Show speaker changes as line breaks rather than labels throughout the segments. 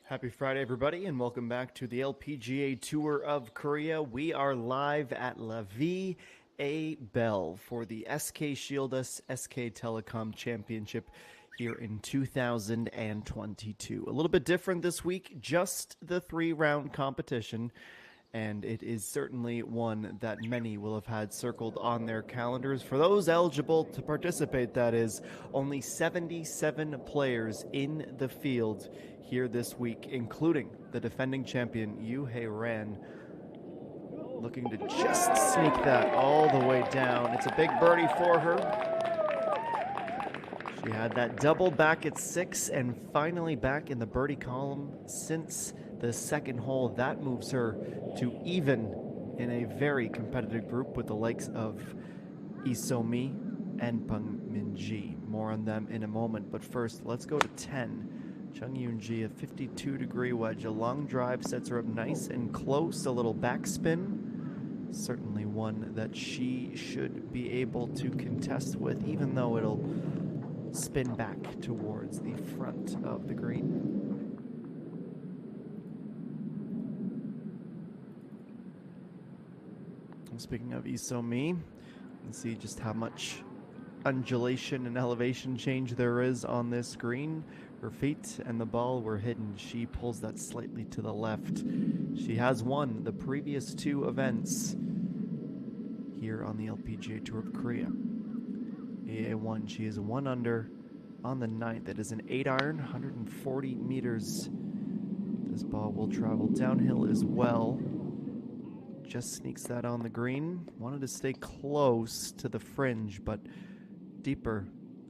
Happy Friday, everybody, and welcome back to the LPGA Tour of Korea. We are live at La Vie A Belle for the SK Shieldus SK Telecom Championship here in 2022. A little bit different this week, just the three-round competition, and it is certainly one that many will have had circled on their calendars. For those eligible to participate, that is, only 77 players in the field here this week, including the defending champion, Yoo-Hae Ran, looking to just sneak that all the way down. It's a big birdie for her. She had that double back at 6 and finally back in the birdie column since the second hole. That moves her to even in a very competitive group with the likes of Lee So-mi and Peng Min-ji. More on them in a moment, but first let's go to 10. Chung Yoon-ji, a 52-degree wedge. A long drive sets her up nice and close. A little backspin. Certainly one that she should be able to contest with, even though it'll spin back towards the front of the green. And speaking of Lee So-mi, you can see just how much undulation and elevation change there is on this green. Her feet and the ball were hidden. She pulls that slightly to the left. She has won the previous two events here on the LPGA Tour of Korea. AA1, she is 1 under on the 9th. That is an 8-iron, 140 meters. This ball will travel downhill as well. Just sneaks that on the green. Wanted to stay close to the fringe, but deeper,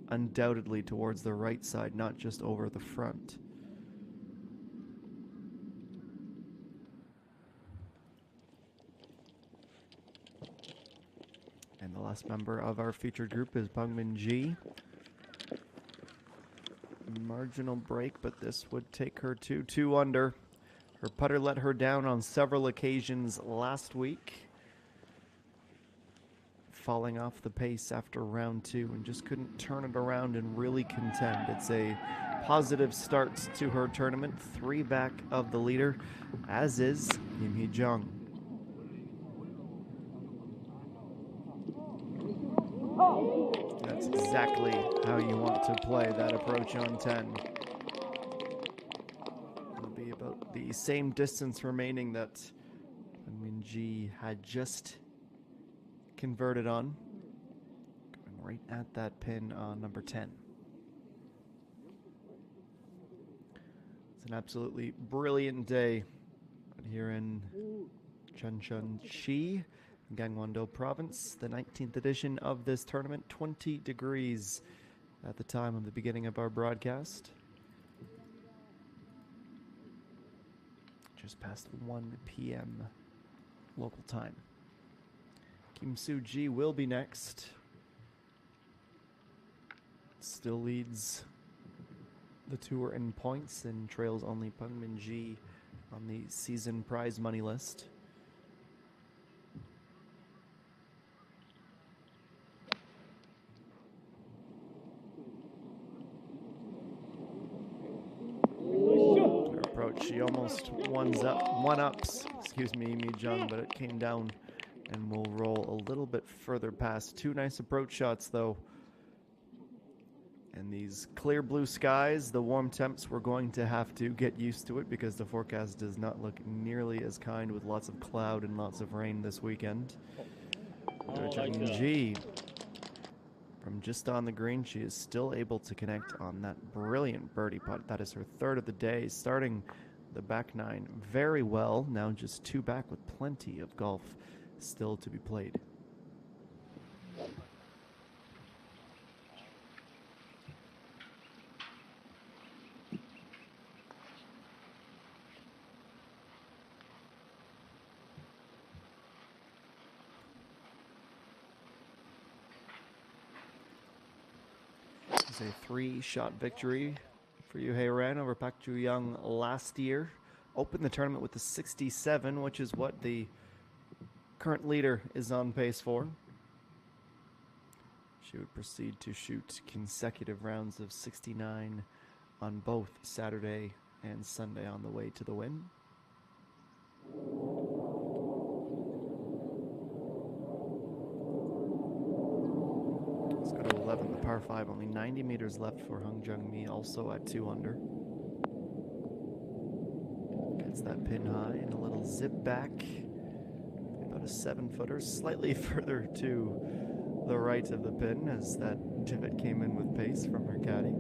undoubtedly towards the right side, not just over the front. And the last member of our featured group is Peng Min-ji. Marginal break, but this would take her to 2 under. Her putter let her down on several occasions last week, falling off the pace after round 2 and just couldn't turn it around and really contend. It's a positive start to her tournament, 3 back of the leader, as is Kim Hee-jung. That's exactly how you want to play that approach on 10. It'll be about the same distance remaining that Min-ji had just converted on. Going right at that pin on number 10. It's an absolutely brilliant day here in Chuncheon-si, Gangwon-do Province, the 19th edition of this tournament. 20 degrees at the time of the beginning of our broadcast. Just past 1 p.m. local time. Kim Soo-ji will be next. Still leads the tour in points and trails only Peng Min-ji on the season prize money list. Her approach, she almost one-ups, Hee-jung, but it came down and will roll a little bit further past. 2 nice approach shots, though. And these clear blue skies, the warm temps, we're going to have to get used to it because the forecast does not look nearly as kind with lots of cloud and lots of rain this weekend. Chung Yoon-ji, from just on the green, she is still able to connect on that brilliant birdie putt. That is her 3rd of the day, starting the back 9 very well. Now just 2 back with plenty of golf still to be played. It's a 3-shot victory for Yoo-Hae Ran over Park Ju-young last year. Opened the tournament with a 67, which is what the current leader is on pace for. She would proceed to shoot consecutive rounds of 69 on both Saturday and Sunday on the way to the win. Let's go to 11, the par 5. Only 90 meters left for Hung Jung Mi, also at 2 under. Gets that pin high and a little zip back. About a 7-footer, slightly further to the right of the pin as that divot came in with pace from her caddy.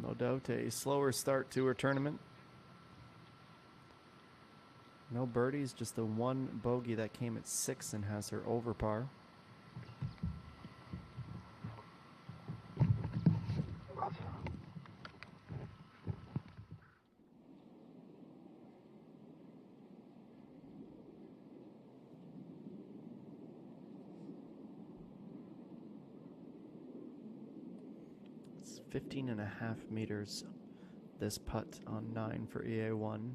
No doubt a slower start to her tournament. No birdies, just the one bogey that came at 6 and has her over par. It's 15.5 meters this putt on 9 for EA1.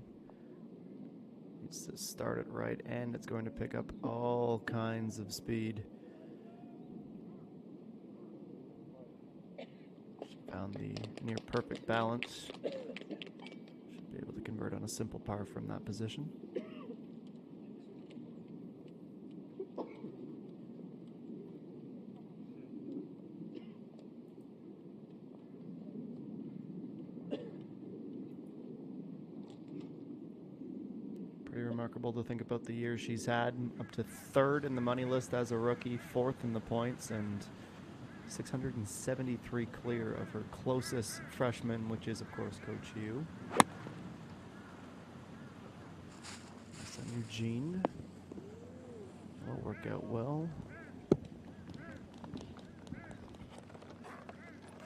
Needs to start it right, and it's going to pick up all kinds of speed. She found the near perfect balance. Should be able to convert on a simple par from that position. Pretty remarkable to think about the year she's had. Up to 3rd in the money list as a rookie, 4th in the points, and 673 clear of her closest freshman, which is, of course, Coach Yu. Son Eugene will work out well.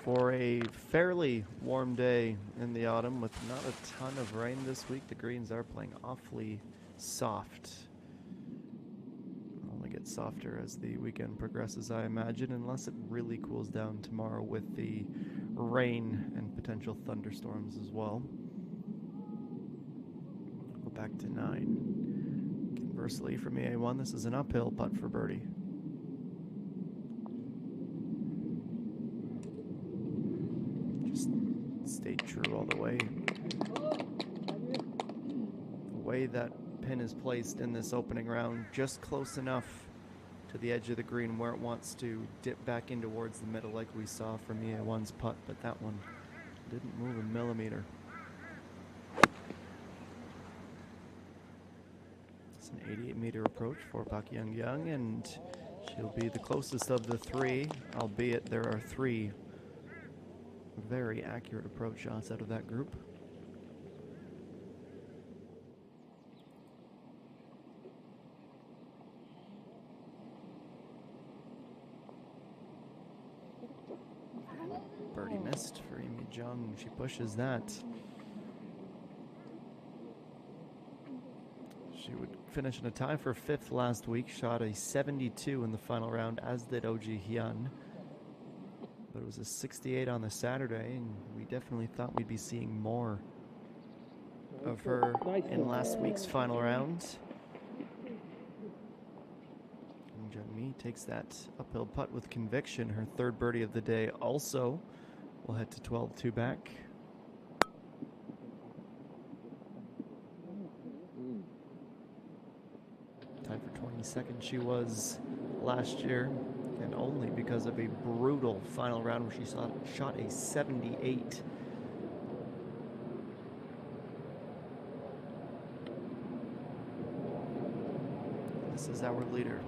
For a fairly warm day in the autumn with not a ton of rain this week, the greens are playing awfully soft. It'll only get softer as the weekend progresses, I imagine, unless it really cools down tomorrow with the rain and potential thunderstorms as well. Go back to 9. Conversely, from EA1, this is an uphill putt for birdie. Stayed true all the way. The way that pin is placed in this opening round, just close enough to the edge of the green where it wants to dip back in towards the middle like we saw from EA1's putt, but that one didn't move a millimeter. It's an 88-meter approach for Pak Young Young, and she'll be the closest of the 3, albeit there are 3 very accurate approach shots out of that group. Birdie missed for Amy Jung. She pushes that. She would finish in a tie for 5th last week, shot a 72 in the final round, as did Oji Hyun. But it was a 68 on the Saturday, and we definitely thought we'd be seeing more of her in last week's final round. And Jung Mi takes that uphill putt with conviction. Her 3rd birdie of the day also will head to 12-2 back. Tied for 22nd she was last year, and only because of a brutal final round where she shot a 78. This is our leader.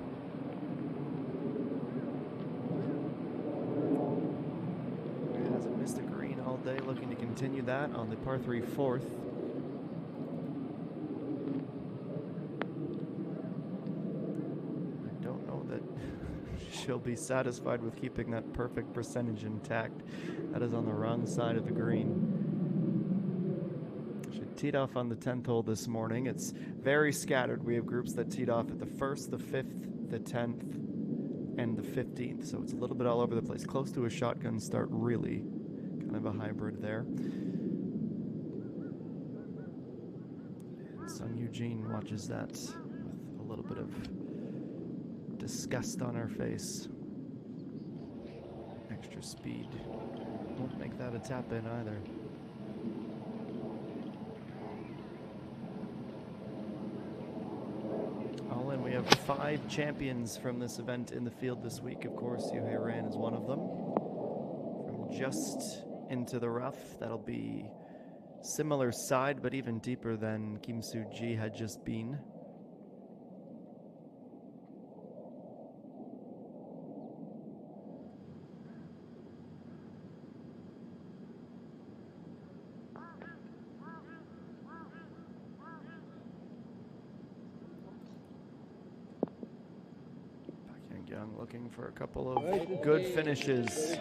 Hasn't missed a green all day, looking to continue that on the par 3 4th. She'll be satisfied with keeping that perfect percentage intact. That is on the wrong side of the green. Should teed off on the 10th hole this morning. It's very scattered. We have groups that teed off at the 1st, the 5th, the 10th, and the 15th. So it's a little bit all over the place. Close to a shotgun start, really. Kind of a hybrid there. And Sun Eugene watches that with a little bit of disgust on her face. Extra speed. Won't make that a tap in either. All in, we have 5 champions from this event in the field this week. Of course, Yuhei Ran is one of them. From just into the rough, that'll be similar side, but even deeper than Kim Soo-ji had just been. Young looking for a couple of good finishes,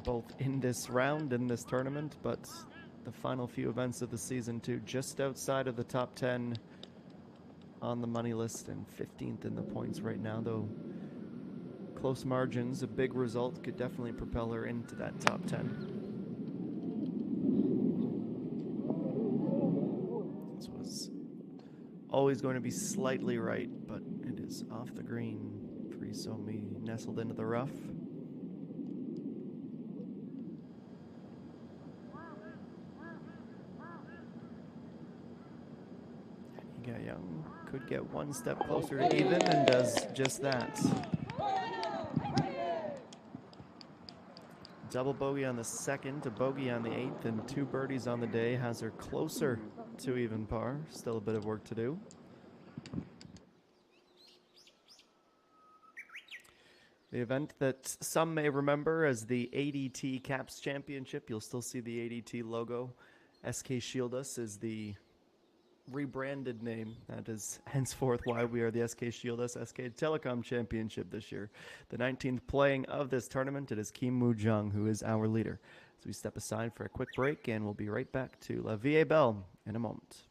both in this round, in this tournament, but the final few events of the season too. Just outside of the top 10 on the money list and 15th in the points right now, though close margins. A big result could definitely propel her into that top 10. This was always going to be slightly right, but it is off the green. Free Somi nestled into the rough. Yiga Young could get one step closer to even and does just that. Double bogey on the 2nd, a bogey on the 8th, and 2 birdies on the day has her closer to even par. Still a bit of work to do. The event that some may remember as the ADT Caps Championship. You'll still see the ADT logo. SK Shieldus is the rebranded name. That is henceforth why we are the SK Shieldus SK Telecom Championship this year. The 19th playing of this tournament, it is Kim Woo-jung who is our leader. So we step aside for a quick break, and we'll be right back to La Vie est Belle in a moment.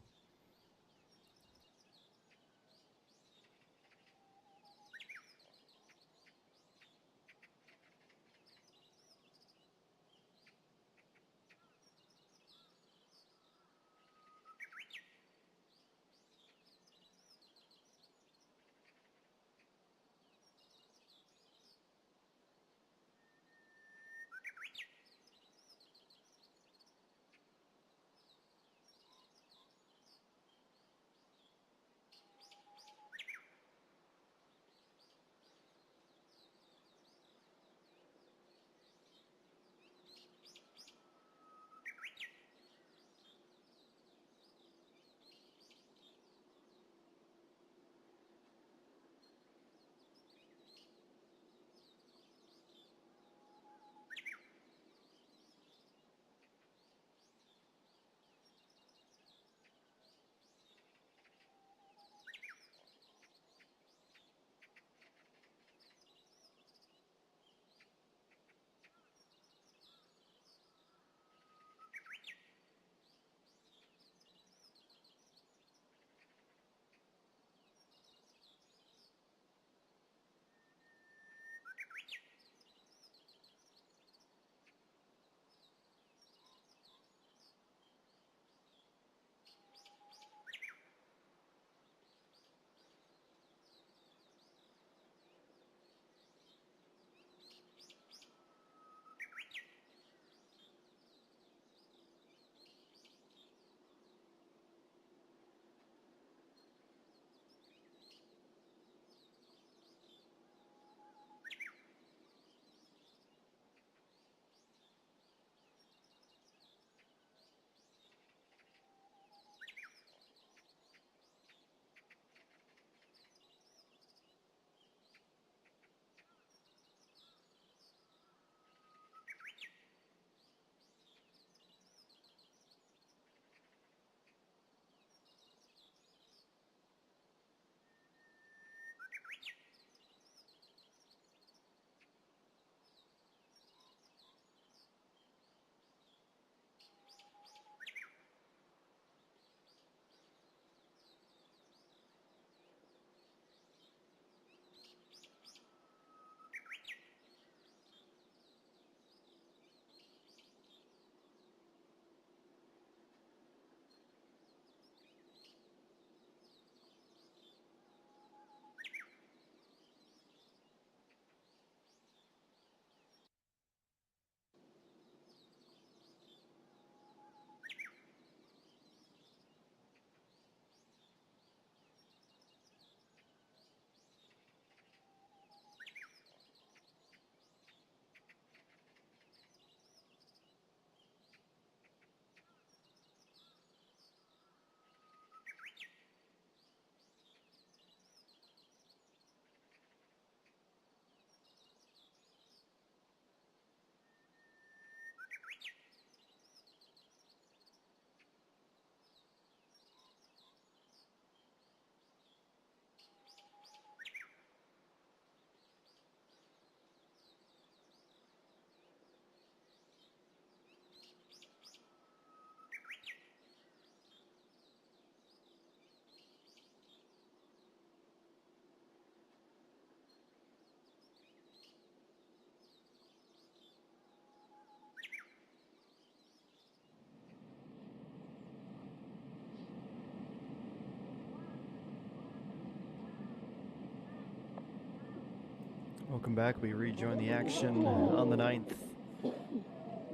welcome back. We rejoin the action on the 9th.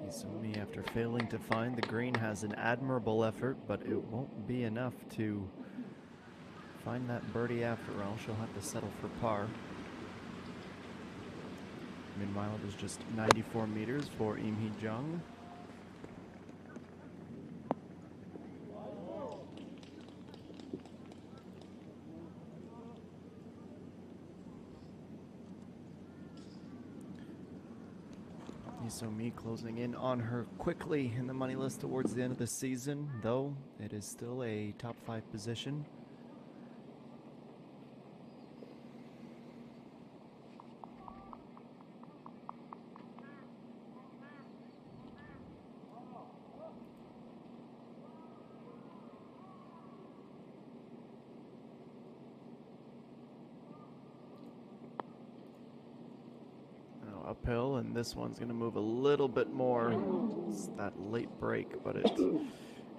Isumi, after failing to find the green, has an admirable effort, but it won't be enough to find that birdie after all. She'll have to settle for par. Meanwhile, it is just 94 meters for Im Hee-jung. Isumi closing in on her quickly in the money list towards the end of the season, though it is still a top 5 position. Uphill, and this one's going to move a little bit more. It's that late break, but it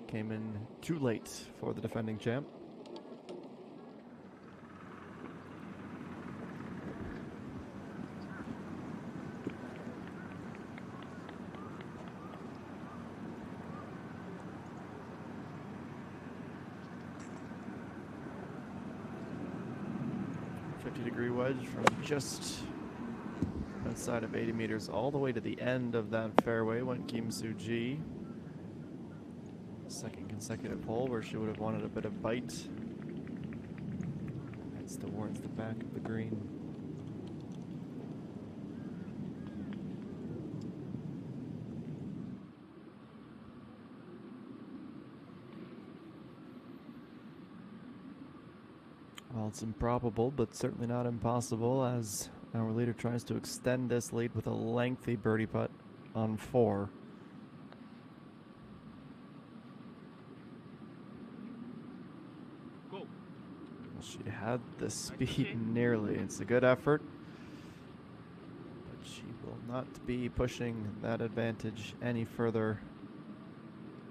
came in too late for the defending champ. .50-degree wedge from just outside of 80 meters all the way to the end of that fairway went Kim Soo-ji. Second consecutive hole where she would have wanted a bit of bite. Heads towards the back of the green. Well, it's improbable, but certainly not impossible, as our leader tries to extend this lead with a lengthy birdie putt on 4. Well, she had the speed nearly. It's a good effort, but she will not be pushing that advantage any further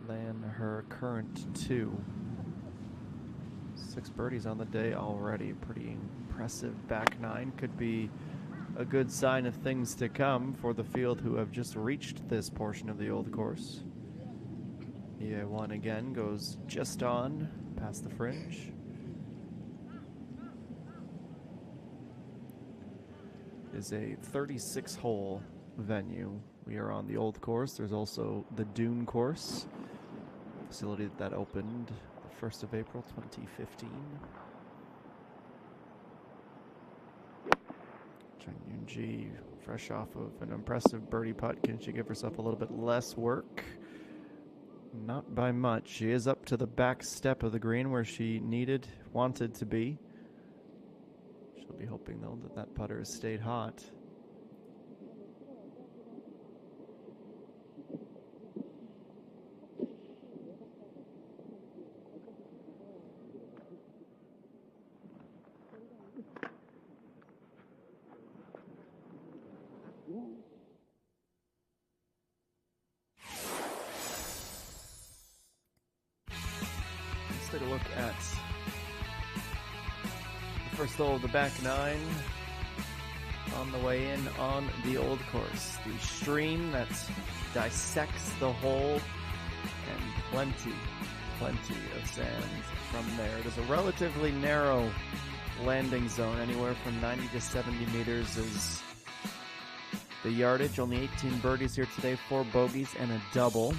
than her current 2. 6 birdies on the day already. Pretty impressive back 9. Could be a good sign of things to come for the field who have just reached this portion of the old course. EA1 again goes just on past the fringe. It is a 36-hole venue. We are on the old course. There's also the Dune course, facility that opened the 1st of April 2015. Chang Yoon-ji, fresh off of an impressive birdie putt. Can she give herself a little bit less work? Not by much. She is up to the back step of the green where she wanted to be. She'll be hoping, though, that that putter has stayed hot. Take a look at the first hole of the back 9 on the way in on the old course. The stream that dissects the hole, and plenty of sand from there. It is a relatively narrow landing zone. Anywhere from 90 to 70 meters is the yardage. Only 18 birdies here today, 4 bogeys and a double.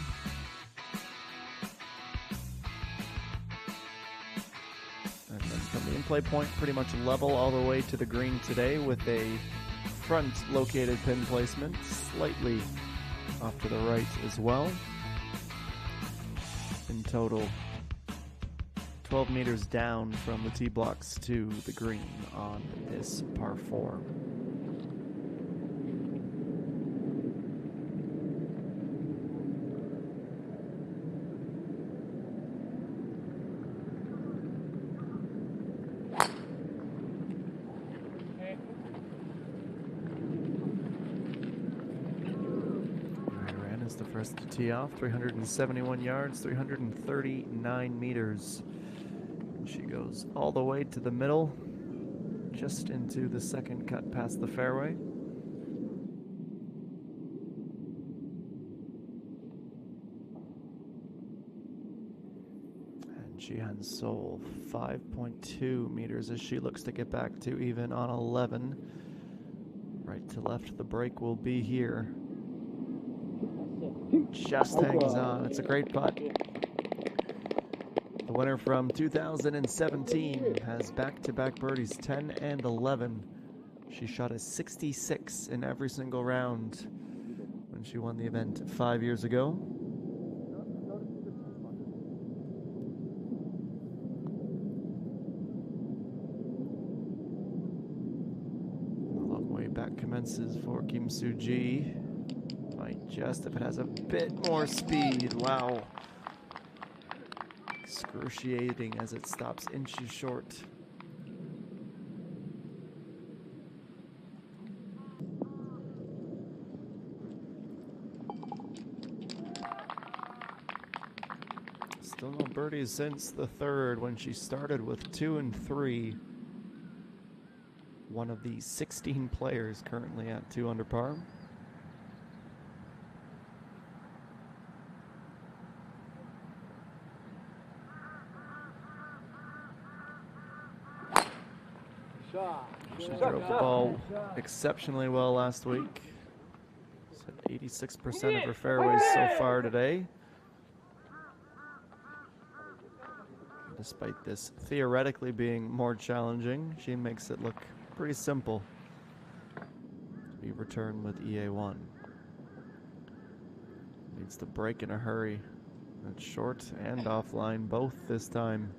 From the in-play point, pretty much level all the way to the green today, with a front-located pin placement, slightly off to the right as well. In total, 12 meters down from the tee blocks to the green on this par 4. The first to tee off, 371 yards, 339 meters. And she goes all the way to the middle, just into the second cut past the fairway. And she has Soul 5.2 meters as she looks to get back to even on 11. Right to left, the break will be here. Just hangs on. It's a great putt. The winner from 2017 has back-to-back birdies, 10 and 11. She shot a 66 in every single round when she won the event 5 years ago. The long way back commences for Kim Soo-ji. Might just, if it has a bit more speed, wow. Excruciating as it stops inches short. Still no birdies since the third when she started with 2 and 3. One of the 16 players currently at 2 under par. She drove the ball exceptionally well last week. She's hit 86% of her fairways so far today. Despite this theoretically being more challenging, she makes it look pretty simple to be returned with EA1. Needs to break in a hurry. That's short and offline both this time.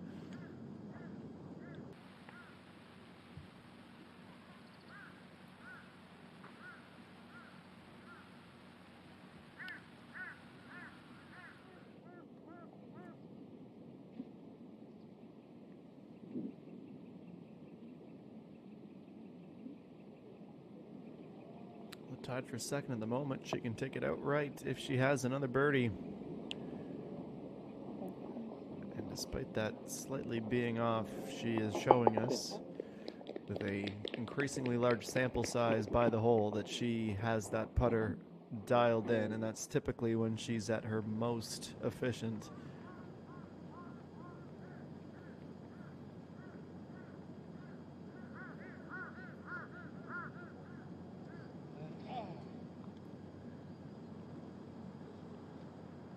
Tied for second at the moment. She can take it outright if she has another birdie. And despite that slightly being off, she is showing us with a increasingly large sample size by the hole that she has that putter dialed in, and that's typically when she's at her most efficient.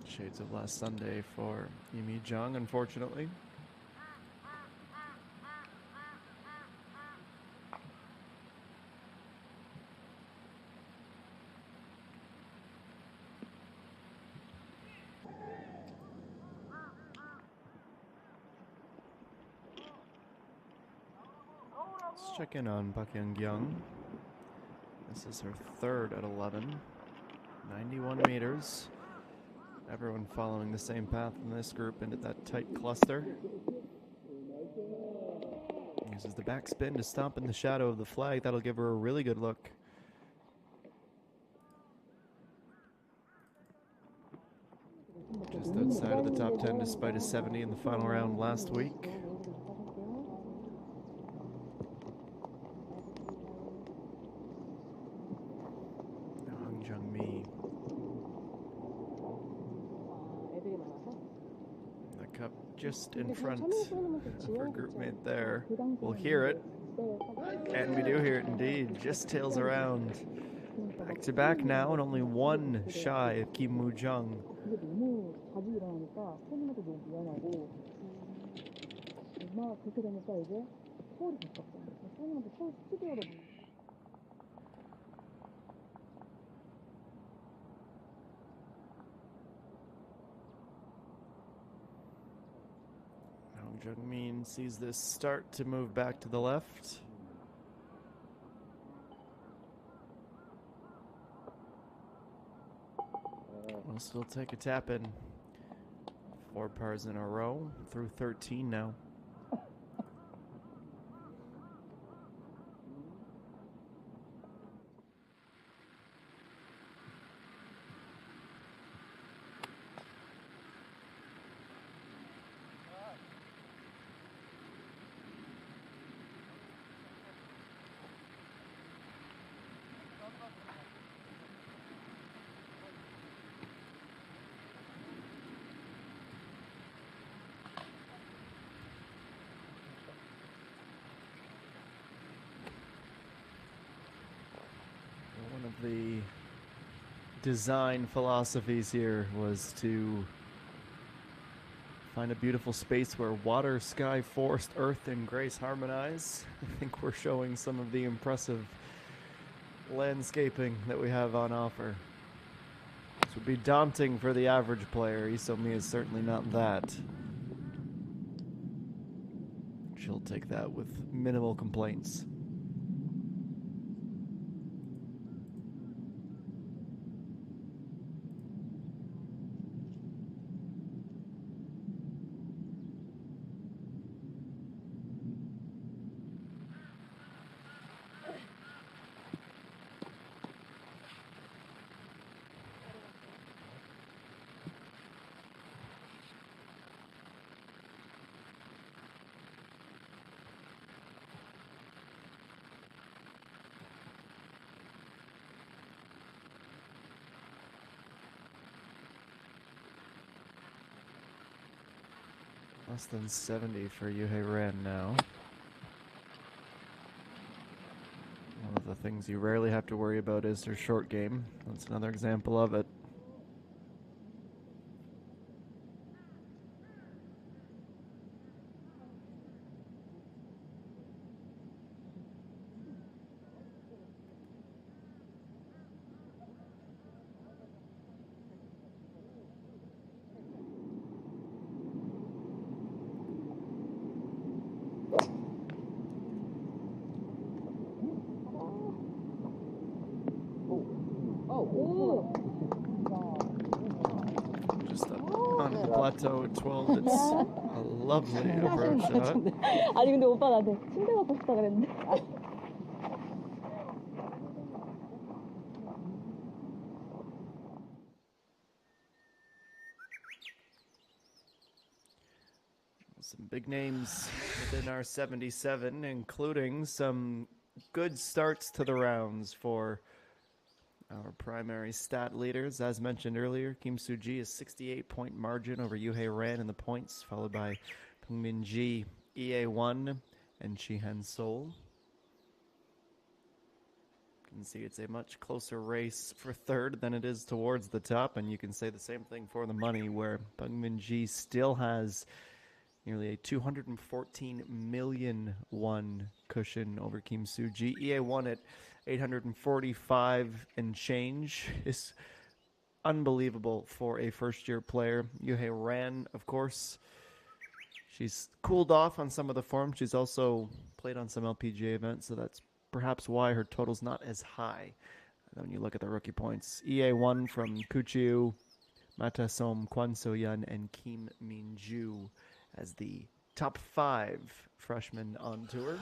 Shades of last Sunday for Yimi Jung, unfortunately. Let's check in on Park Young. This is her third at 11. 91 meters. Everyone following the same path in this group into that tight cluster. Uses the backspin to stomp in the shadow of the flag. That'll give her a really good look. Just outside of the top 10 despite a 70 in the final round last week. Just in front of her groupmate there. We'll hear it. And we do hear it indeed. Just tails around. Back to back now and only one shy of Kim Woo Jung. Jungmin sees this start to move back to the left. We'll still take a tap in. 4 pars in a row through 13 now. design philosophies here was to find a beautiful space where water, sky, forest, earth, and grace harmonize. I think we're showing some of the impressive landscaping that we have on offer. This would be daunting for the average player. Isomi is certainly not that. She'll take that with minimal complaints. Less than 70 for Yuhei Ren now. One of the things you rarely have to worry about is her short game. That's another example of it. Just on the plateau at 12, it's a lovely approach shot.
아니 근데 오빠 나한테 침대 갖고 싶다 그랬는데.
Some big names within our 77, including some good starts to the rounds for our primary stat leaders. As mentioned earlier, Kim Soo-ji is 68-point margin over Yuhei Ran in the points, followed by Peng Min-ji, EA1, and Chi-Han Sol. You can see it's a much closer race for third than it is towards the top, and you can say the same thing for the money, where Peng Min-ji still has nearly a 214 million won cushion over Kim Soo-ji. EA1 at 845 and change is unbelievable for a first-year player. Yuhei Ran, of course, she's cooled off on some of the form. She's also played on some LPGA events, so that's perhaps why her total's not as high. And when you look at the rookie points, EA1 from Kuchiu, Matasom, Kwan So-yeon, and Kim Min-ju as the top 5 freshmen on tour.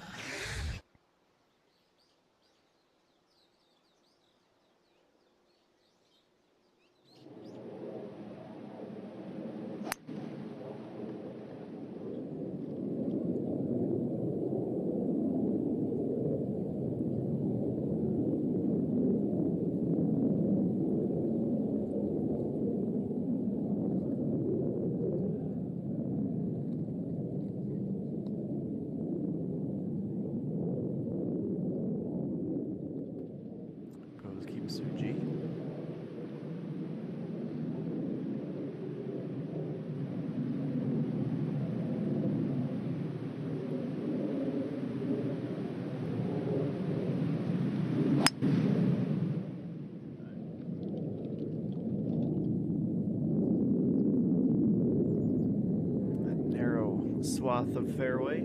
Swath of fairway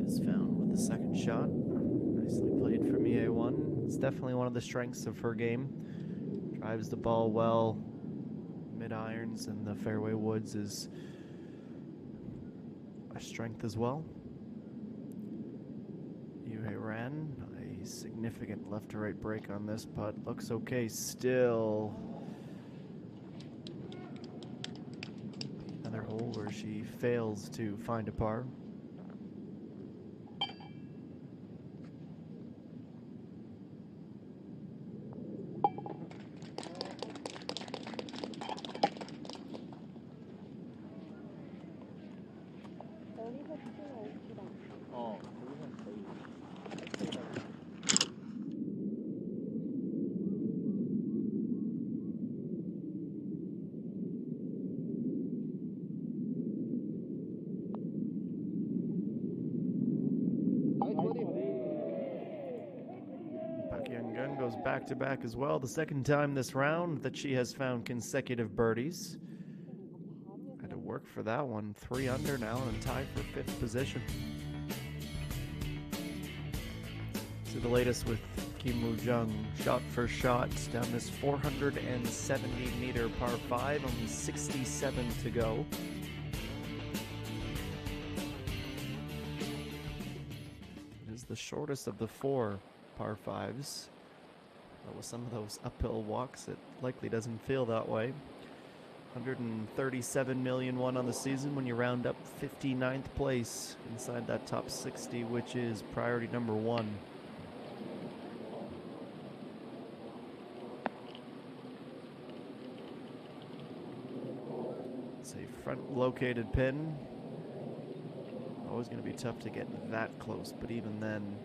is found with the second shot. Nicely played from EA1. It's definitely one of the strengths of her game. Drives the ball well, mid-irons, and the fairway woods is a strength as well. Yuhei Ran, a significant left to right break on this putt. Looks okay still. Another hole where she fails to find a par. back-to-back as well. The second time this round that she has found consecutive birdies. Had to work for that one. 3 under now and a tie for 5th position. So the latest with Kim Woo-jung, shot for shot down this 470-meter par 5, only 67 to go. It is the shortest of the 4 par 5s. But with some of those uphill walks, it likely doesn't feel that way. 137 million won on the season when you round up 59th place inside that top 60, which is priority number 1. It's a front located pin. Always going to be tough to get that close, but even then,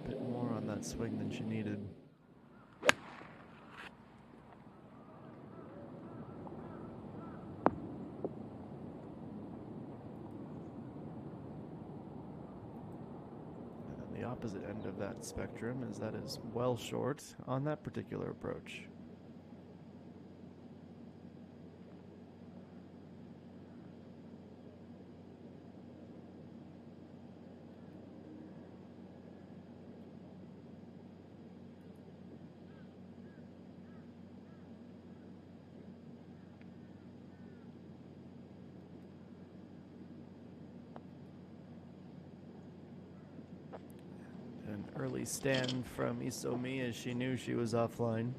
a bit more on that swing than she needed. The opposite end of that spectrum is that is well short on that particular approach. An early stand from Isomi as she knew she was offline.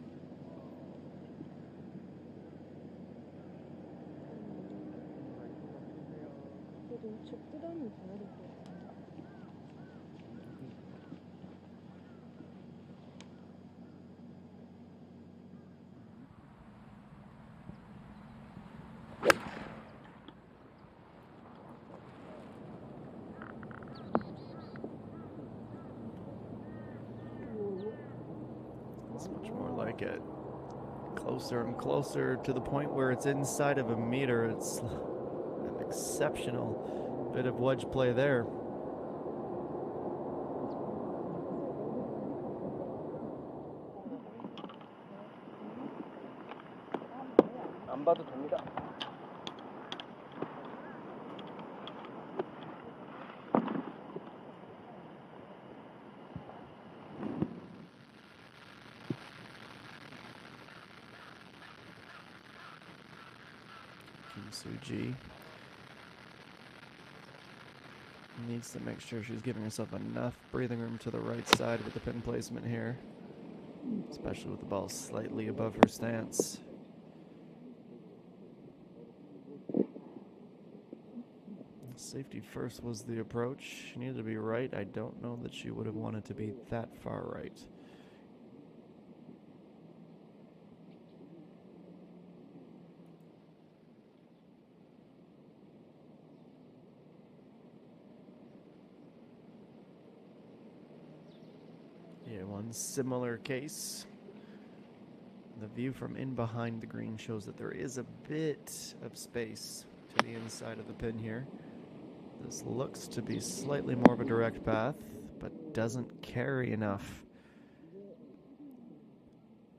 It's much more like it. Closer and closer to the point where it's inside of a meter. It's an exceptional bit of wedge play there.
안 봐도 됩니다.
Kim Soo-ji needs to make sure she's giving herself enough breathing room to the right side with the pin placement here, especially with the ball slightly above her stance. Safety first was the approach. She needed to be right. I don't know that she would have wanted to be that far right. Yeah, one similar case. The view from in behind the green shows that there is a bit of space to the inside of the pin here. This looks to be slightly more of a direct path, but doesn't carry enough.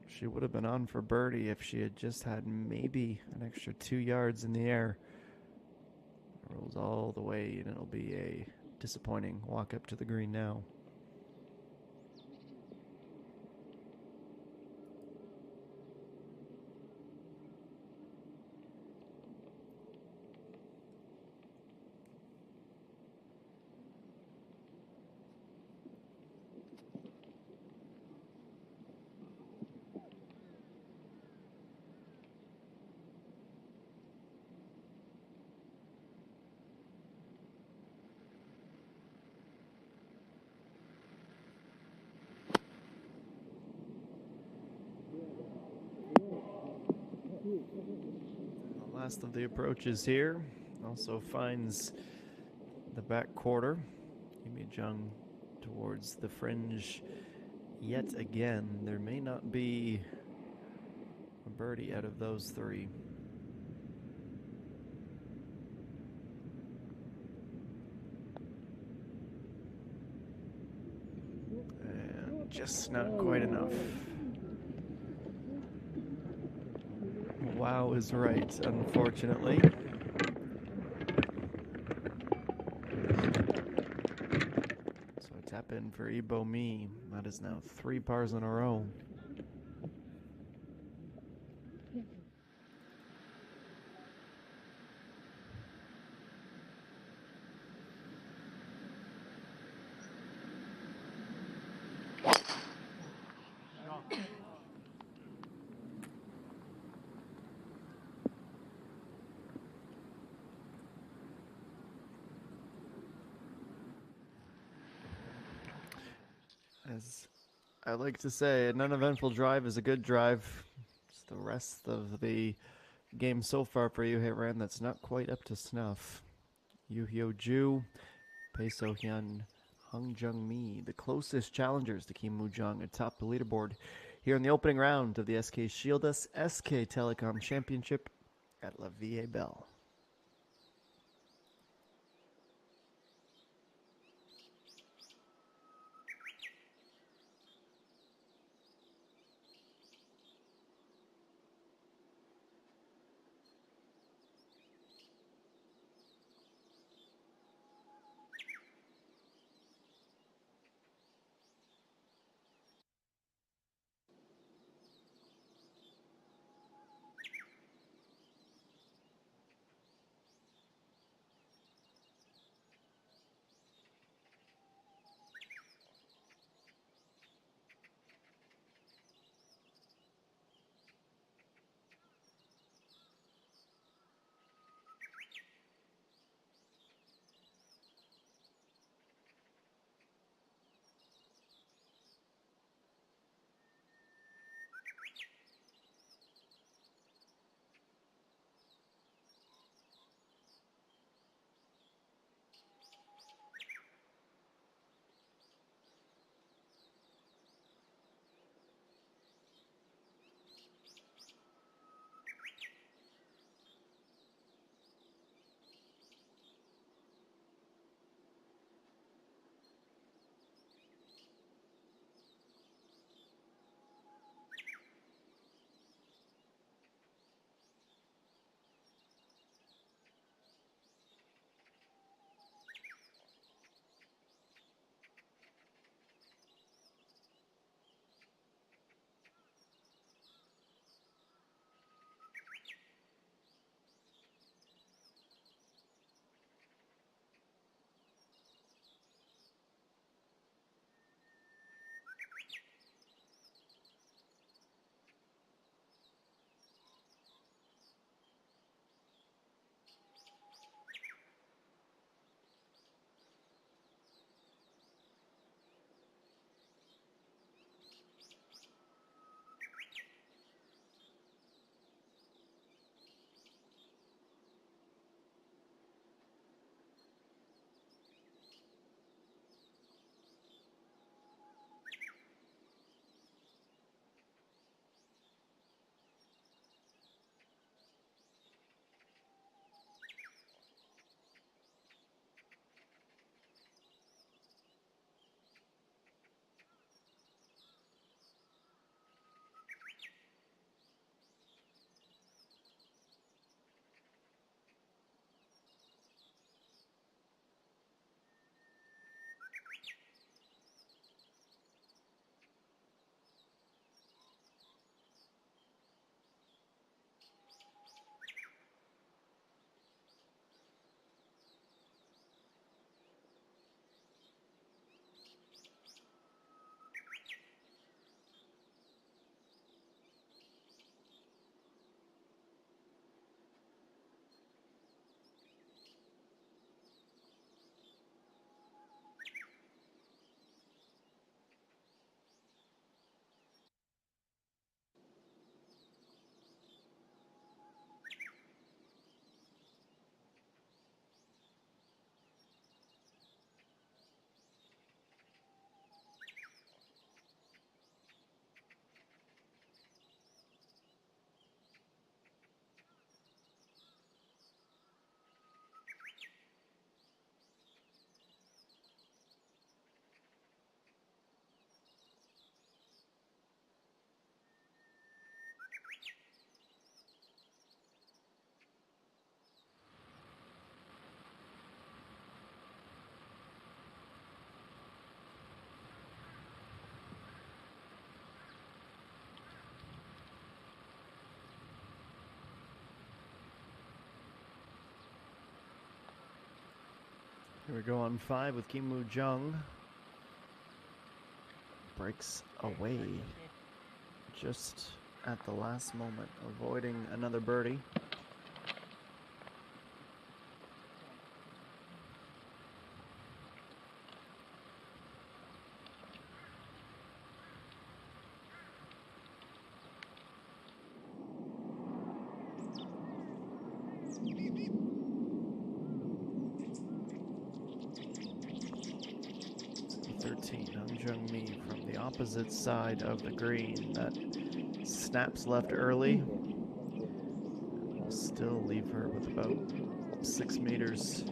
She would have been on for birdie if she had just had maybe an extra 2 yards in the air. It rolls all the way, and it'll be a disappointing walk up to the green now. The last of the approaches here also finds the back quarter. Kim Jung towards the fringe yet again. There may not be a birdie out of those 3. And just not quite enough. Wow is right, unfortunately. So tap in for Ebo Me. That is now 3 pars in a row. As I like to say, an uneventful drive is a good drive. It's the rest of the game so far for Yu Ran that's not quite up to snuff. Yu Hyo Ju, Pei So Hyun, Hung Jung Mi, the closest challengers to Kim Woo Jung atop the leaderboard here in the opening round of the SK Shieldus SK Telecom Championship at La Vie Belle. Here we go on 5 with Kim Woo Jung. Breaks away just at the last moment, avoiding another birdie. Mi from the opposite side of the green. That snaps left early. Will still leave her with about 6 meters.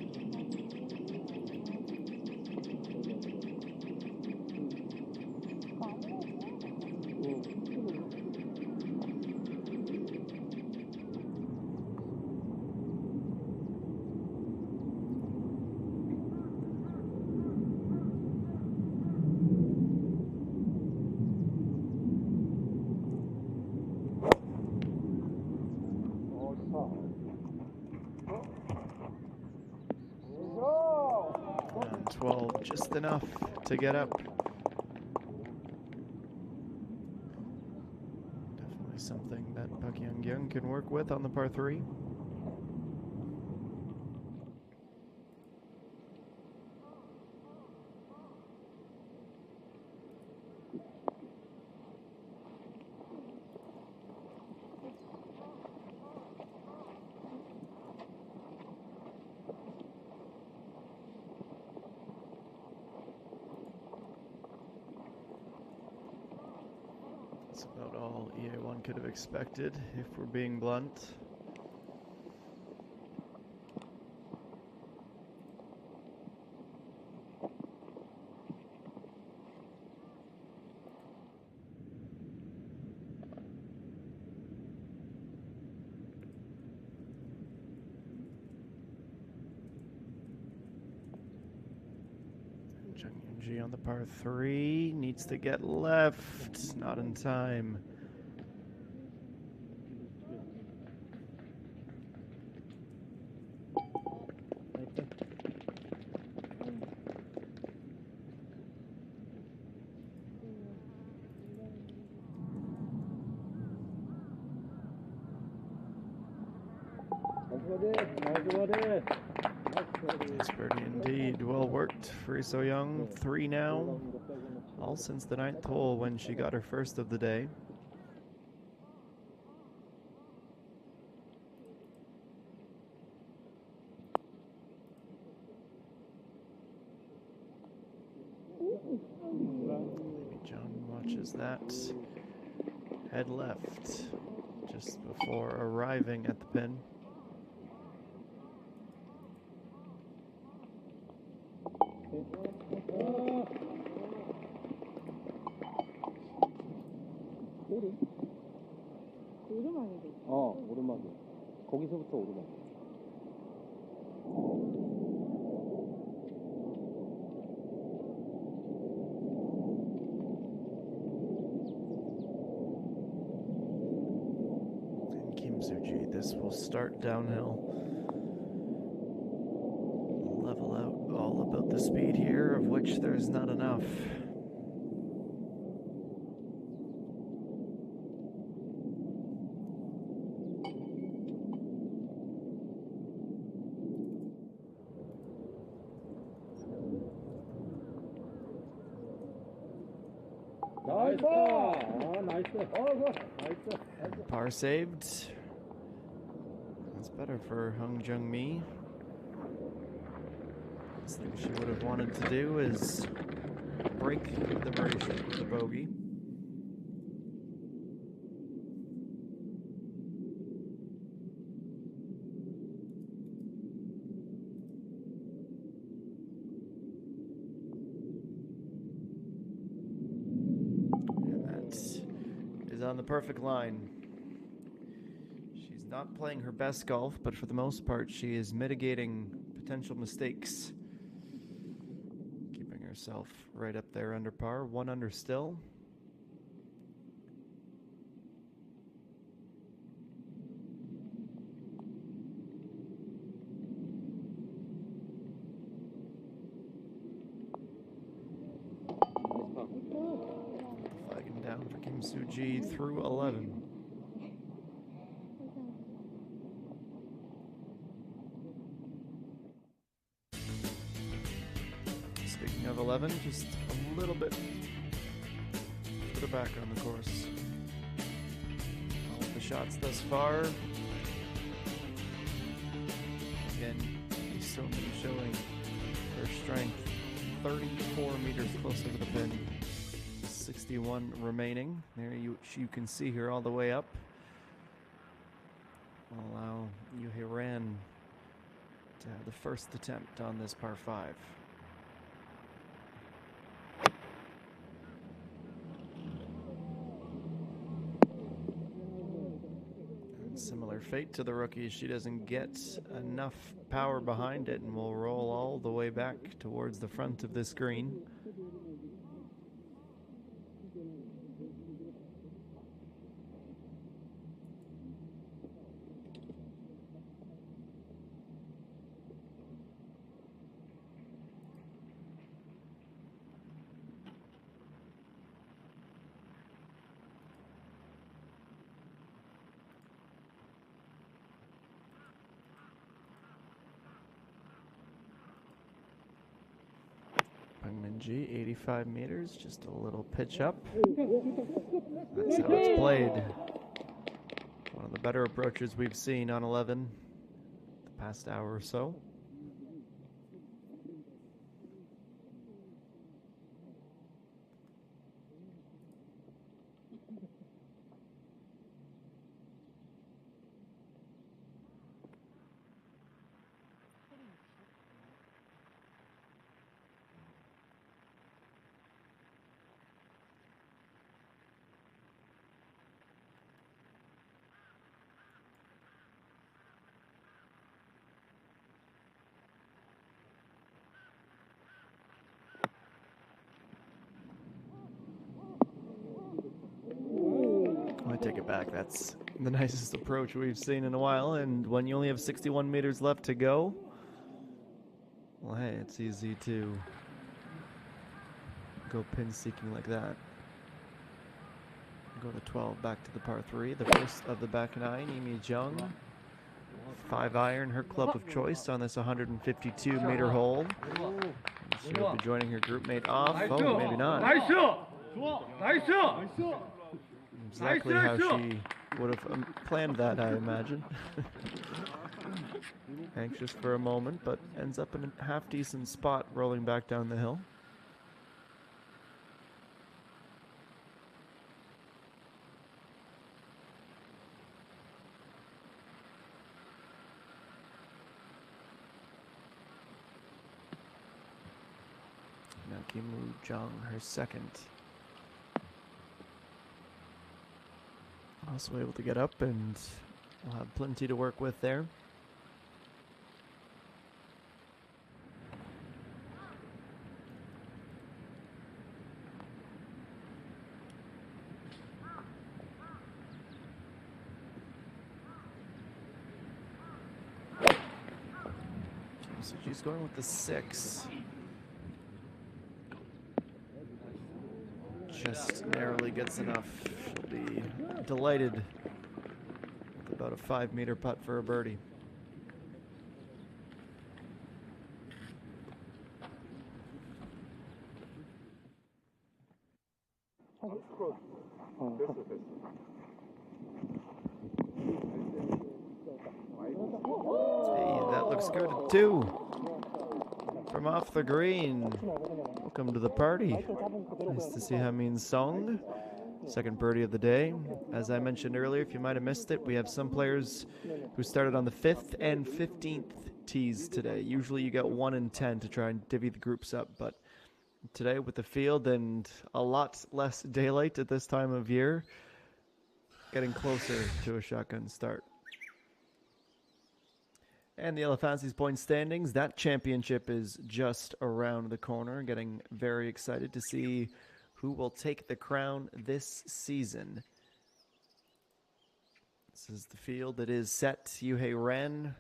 And 12, just enough to get up. Definitely something that Park Young can work with on the par 3. That's about all EA1 could have expected, if we're being blunt. G on the par 3, needs to get left, not in time. Nice birdie indeed. Well worked for So Young. 3 now, all since the 9th hole when she got her first of the day. Maybe John watches that. Head left just before arriving at the pin.
오르막이. 거기서부터 오르막.
And Kim Soo-ji, this will start downhill. Level out all about the speed here, of which there's not enough. Par saved. That's better for Hung Jung Mi. Last thing she would have wanted to do is break the bracelet with a bogey. On the perfect line. She's not playing her best golf, but for the most part she is mitigating potential mistakes, keeping herself right up there under par. 1 under still. Suji through 11. Speaking of 11, just a little bit further back on the course. All of the shots thus far. Again, Isoni showing their strength. 34 meters closer to the pin. 61 remaining. There you can see here all the way up. Will allow Yuhiran to have the first attempt on this par 5. Similar fate to the rookie. She doesn't get enough power behind it and will roll all the way back towards the front of this green. G, 85 meters, just a little pitch up. That's how it's played. One of the better approaches we've seen on 11 the past hour or so. I take it back. That's the nicest approach we've seen in a while. And when you only have 61 meters left to go, well, hey, it's easy to go pin seeking like that. Go to 12 back to the par 3. The first of the back 9, Imi Jung. 5-iron, her club of choice on this 152-meter hole. She will be joining her group mate off. Oh, maybe not. Exactly how she would have planned that, I imagine. Anxious for a moment, but ends up in a half-decent spot rolling back down the hill. Now Kim Woo Jung, her second. Also able to get up, and we'll have plenty to work with there. So she's going with the 6. Just narrowly gets enough. She'll be delighted with about a 5-meter putt for a birdie. Hey, that looks good at 2. From off the green. Welcome to the party. Nice to see Hamin Song. Second birdie of the day. As I mentioned earlier, if you might have missed it, we have some players who started on the 5th and 15th tees today. Usually you get 1 and 10 to try and divvy the groups up, but today with the field and a lot less daylight at this time of year, getting closer to a shotgun start. And the Elefantes point standings, that championship is just around the corner. Getting very excited to see who will take the crown this season. This is the field that is set. Yuhei Ren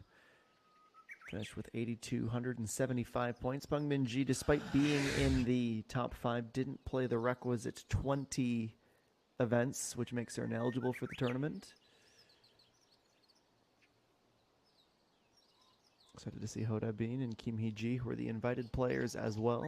finished with 8,275 points. Peng Minji, despite being in the top 5, didn't play the requisite 20 events, which makes her ineligible for the tournament. Excited to see Hoda Bean and Kim Hee-ji, who are the invited players as well.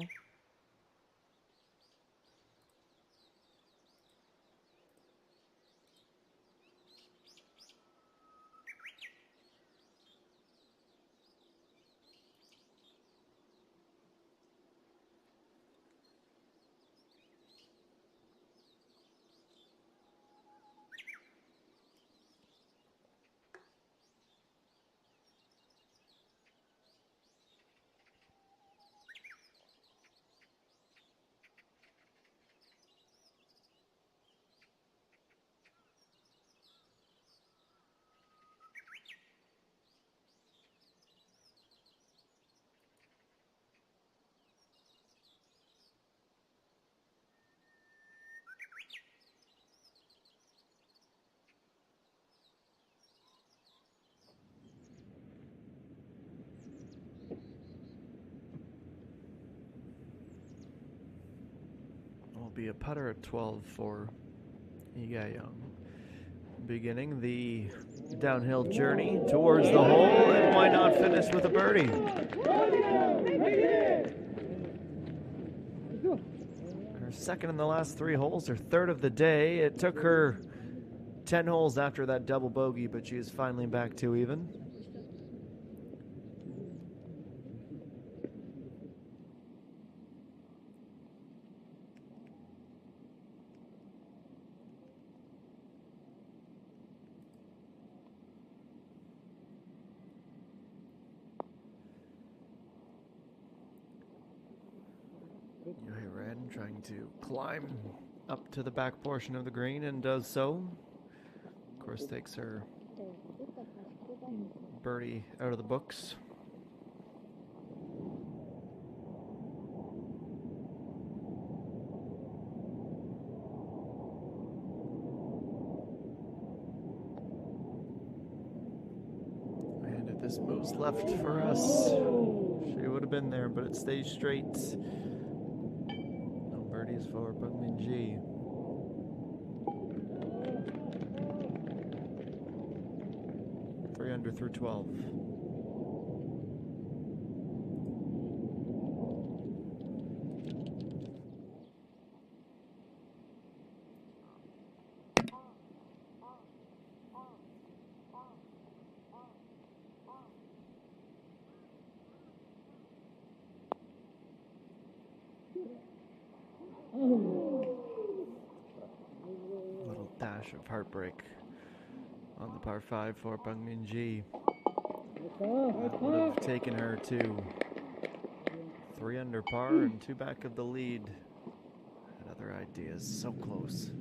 Will be a putter at 12 for Lee Ga-young. Beginning the downhill journey towards the hole, and why not finish with a birdie? Her second in the last 3 holes, her third of the day. It took her 10 holes after that double bogey, but she is finally back to even. Trying to climb up to the back portion of the green and does so. Of course, takes her birdie out of the books. And if this moves left for us, she would have been there, but it stays straight. Birdies for Bungmin-ji. Three under through 12. Little dash of heartbreak on the par 5 for Bungmin-ji. That would have taken her to 3 under par and 2 back of the lead. Had other ideas, so close.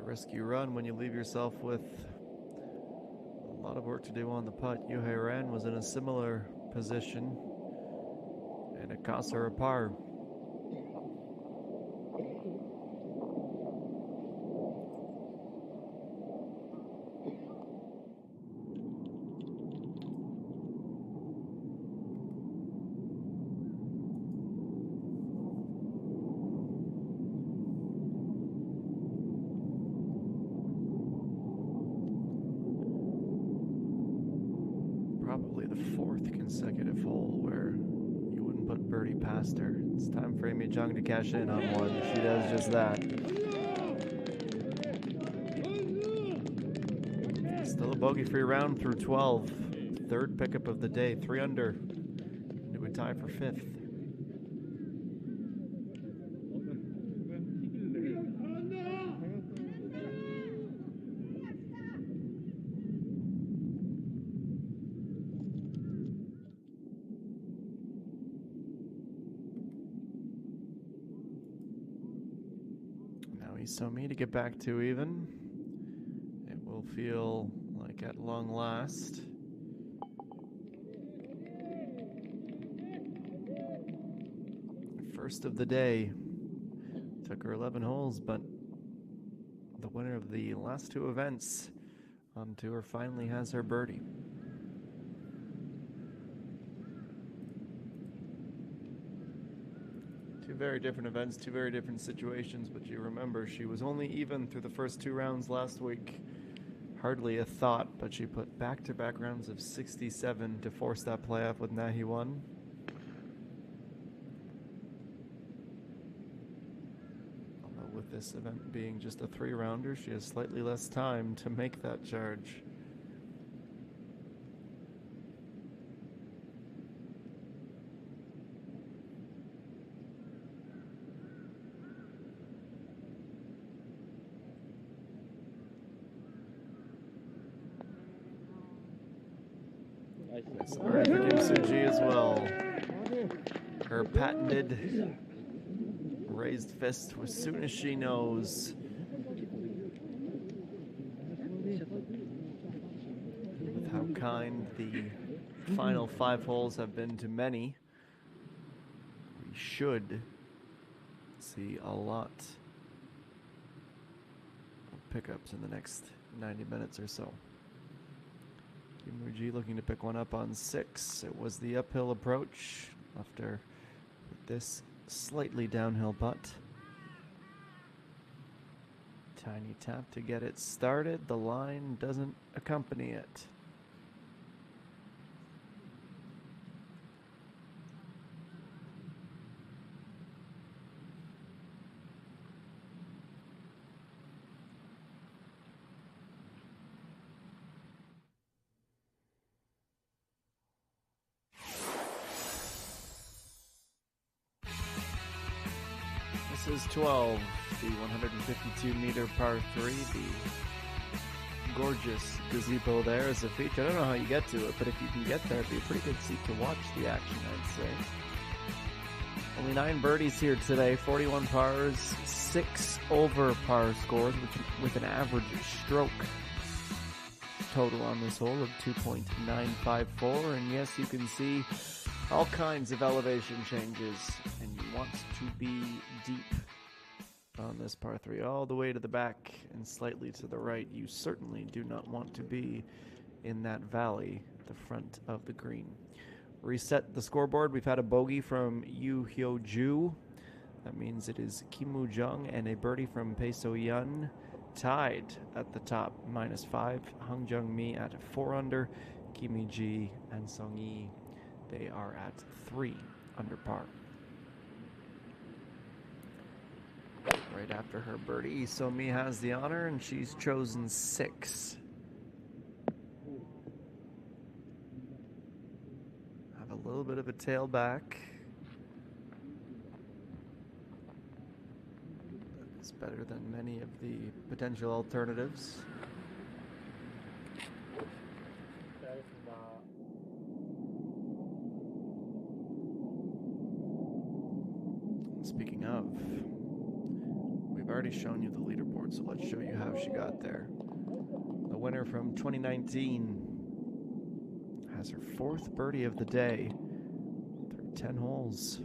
Risky run when you leave yourself with a lot of work to do on the putt. Yuhei Ran was in a similar position, and it cost her a par. Probably the 4th consecutive hole where you wouldn't put birdie past her. It's time for Amy Jung to cash in on one. She does just that. Still a bogey-free round through 12. 3rd pickup of the day, 3 under. Into a tie for 5th. Isomi to get back to even. It will feel like at long last. First of the day. Took her 11 holes, but the winner of the last two events on tour finally has her birdie. Two very different events, two very different situations, but you remember she was only even through the first two rounds last week. Hardly a thought, but she put back-to-back rounds of 67 to force that playoff with Nahi 1. Although with this event being just a three-rounder, she has slightly less time to make that charge. It's alright for Kim Soo-ji as well. Her patented raised fist as soon as she knows. With how kind the final 5 holes have been to many, we should see a lot of pickups in the next 90 minutes or so. Kim looking to pick one up on 6. It was the uphill approach. Left her with this slightly downhill putt. Tiny tap to get it started. The line doesn't accompany it. This is 12, the 152-meter par 3. The gorgeous gazebo there is a feature. I don't know how you get to it, but if you can get there, it'd be a pretty good seat to watch the action, I'd say. Only 9 birdies here today, 41 pars, 6 over par scores, with an average stroke total on this hole of 2.954. And yes, you can see all kinds of elevation changes, and you want to be deep on this par 3, all the way to the back and slightly to the right. You certainly do not want to be in that valley at the front of the green. Reset the scoreboard. We've had a bogey from Yu Hyo-ju. That means it is Kim Woo-jung and a birdie from Pei So-yeon tied at the top, -5. Hung Jung-mi at 4 under. Kim Hee-ji and Sung-yi, they are at 3 under par. Right after her birdie, So-mi has the honor, and she's chosen 6. Have a little bit of a tailback. It's better than many of the potential alternatives. Speaking of, we've already shown you the leaderboard, so let's show you how she got there. The winner from 2019 has her 4th birdie of the day through 10 holes.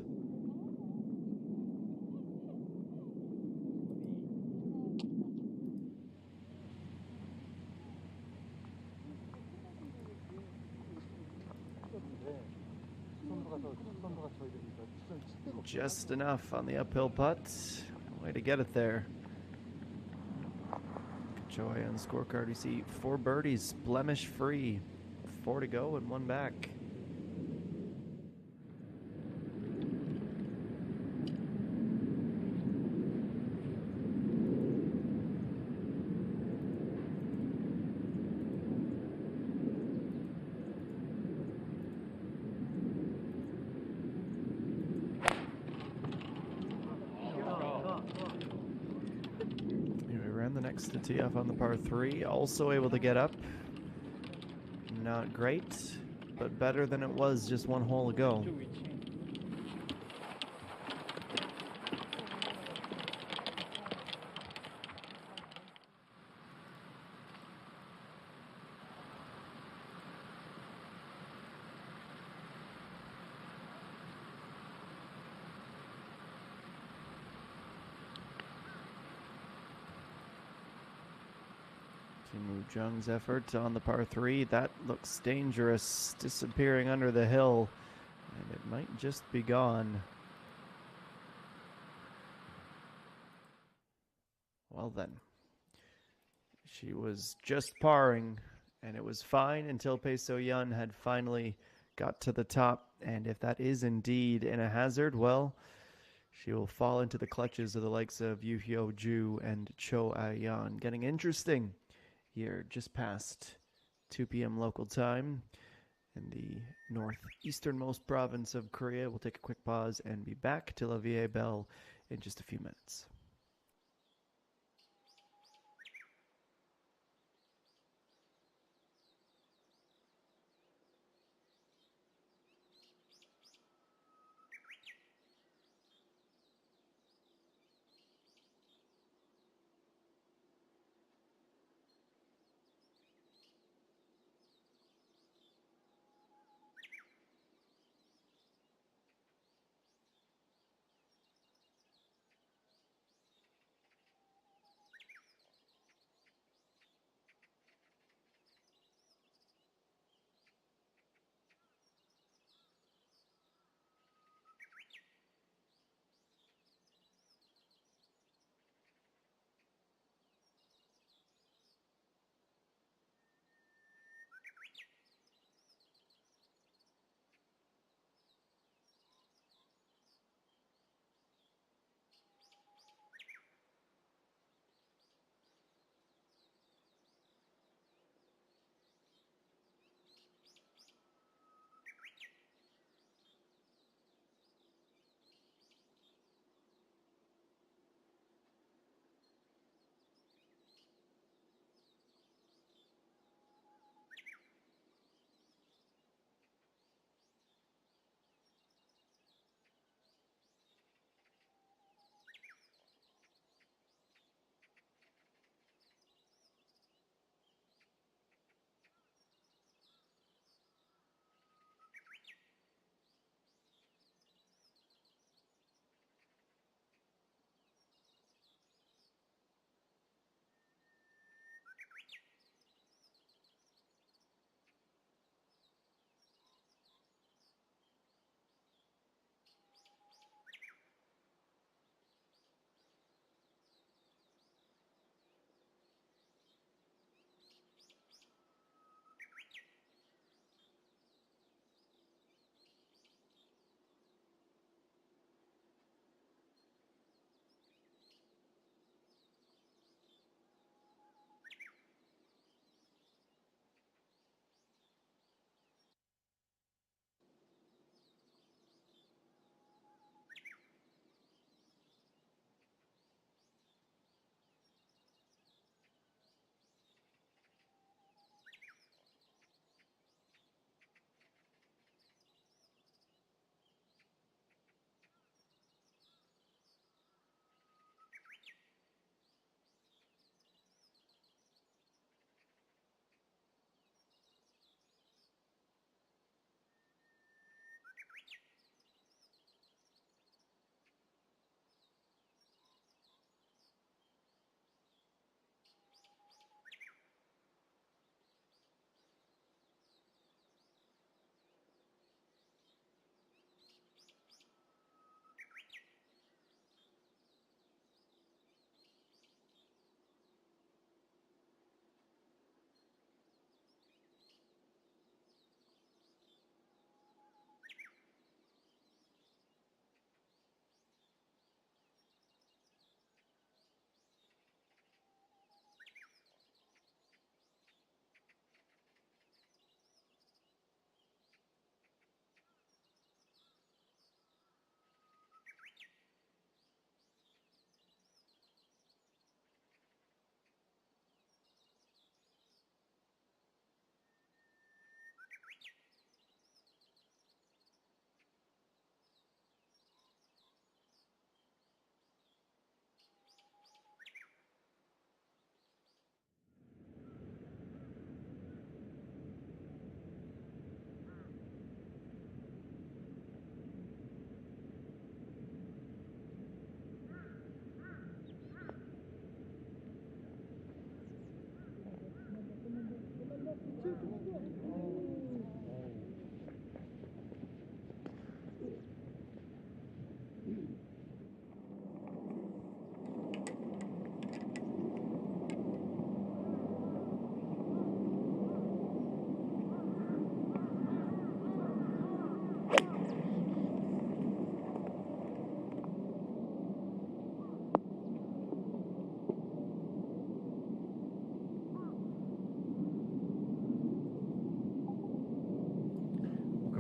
Just enough on the uphill putt. Way to get it there. Joy on the scorecard. You see 4 birdies, blemish free. 4 to go and 1 back. To tee off on the par 3, also able to get up. Not great, but better than it was just 1 hole ago. Kim Woo-jung's effort on the par 3. That looks dangerous, disappearing under the hill, and it might just be gone. Well then, she was just parring, and it was fine until Pae So-yeon had finally got to the top, and if that is indeed in a hazard, well, she will fall into the clutches of the likes of Yoo Hyo-ju and Cho Ah-yeon. Getting interesting here just past 2 p.m. local time in the northeasternmost province of Korea. We'll take a quick pause and be back to La Vieille Belle in just a few minutes.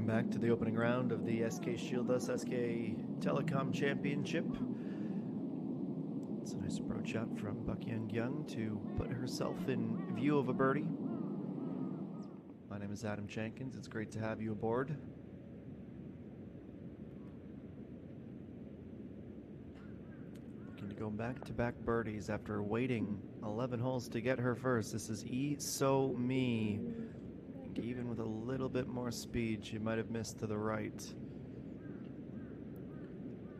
back to the opening round of the SK Shieldus SK Telecom Championship. It's a nice approach shot from Buck Young to put herself in view of a birdie. My name is Adam Jenkins. It's great to have you aboard. Looking to go back-to-back birdies after waiting 11 holes to get her first. This is So Me. Even with a little bit more speed, she might have missed to the right.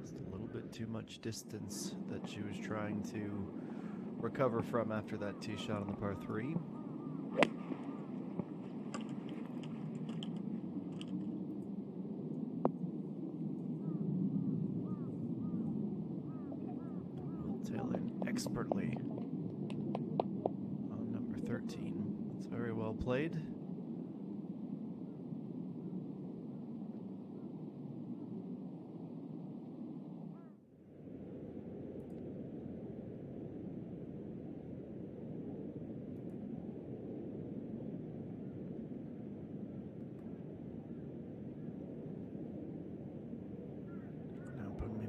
Just a little bit too much distance that she was trying to recover from after that tee shot on the par 3. Will tail in expertly on number 13. It's very well played.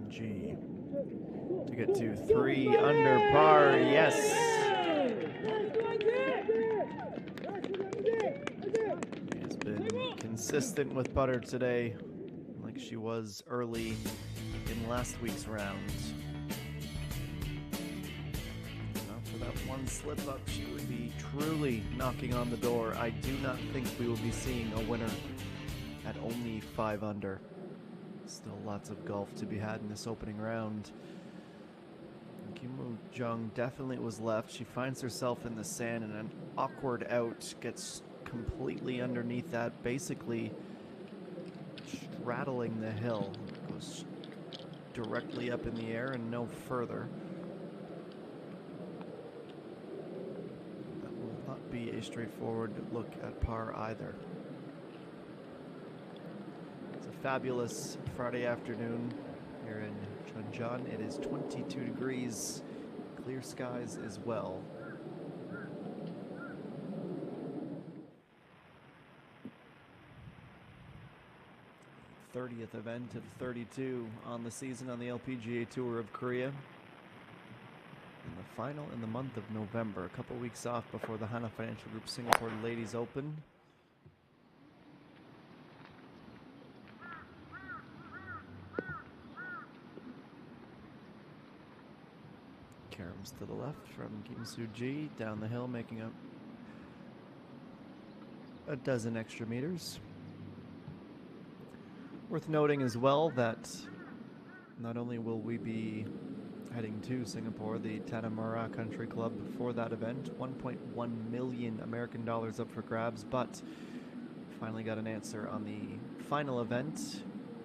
G to get to 3 under par. Yes. She has been consistent with putter today, like she was early in last week's round. Not for that one slip up, she would be truly knocking on the door. I do not think we will be seeing a winner at only 5 under. Still lots of golf to be had in this opening round. Kim Woo-jung definitely was left. She finds herself in the sand and an awkward out, gets completely underneath that, basically straddling the hill. Goes directly up in the air and no further. That will not be a straightforward look at par either. Fabulous Friday afternoon here in Chuncheon. It is 22 degrees, clear skies as well. 30th event of 32 on the season on the LPGA Tour of Korea. And the final in the month of November, a couple weeks off before the Hana Financial Group Singapore Ladies Open. Karams to the left from Kim Soo-ji, down the hill, making up a dozen extra meters. Worth noting as well that not only will we be heading to Singapore, the Tanamura Country Club, for that event, 1.1 million American dollars up for grabs, but finally got an answer on the final event,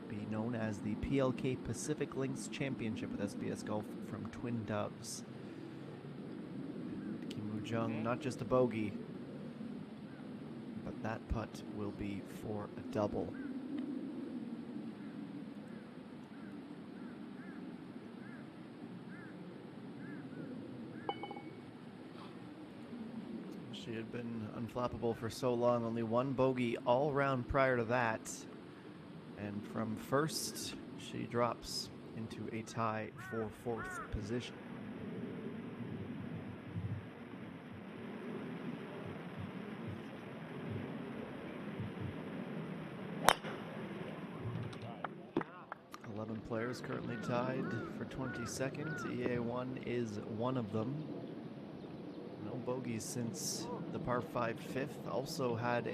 be known as the PLK Pacific Links Championship with SBS Golf from Twin Doves. Kim Woo-jung, not just a bogey, but that putt will be for a double. She had been unflappable for so long, only one bogey all round prior to that. And from first, she drops into a tie for fourth position. Players currently tied for 22nd. EA1 is one of them. No bogeys since the par 5 fifth. Also had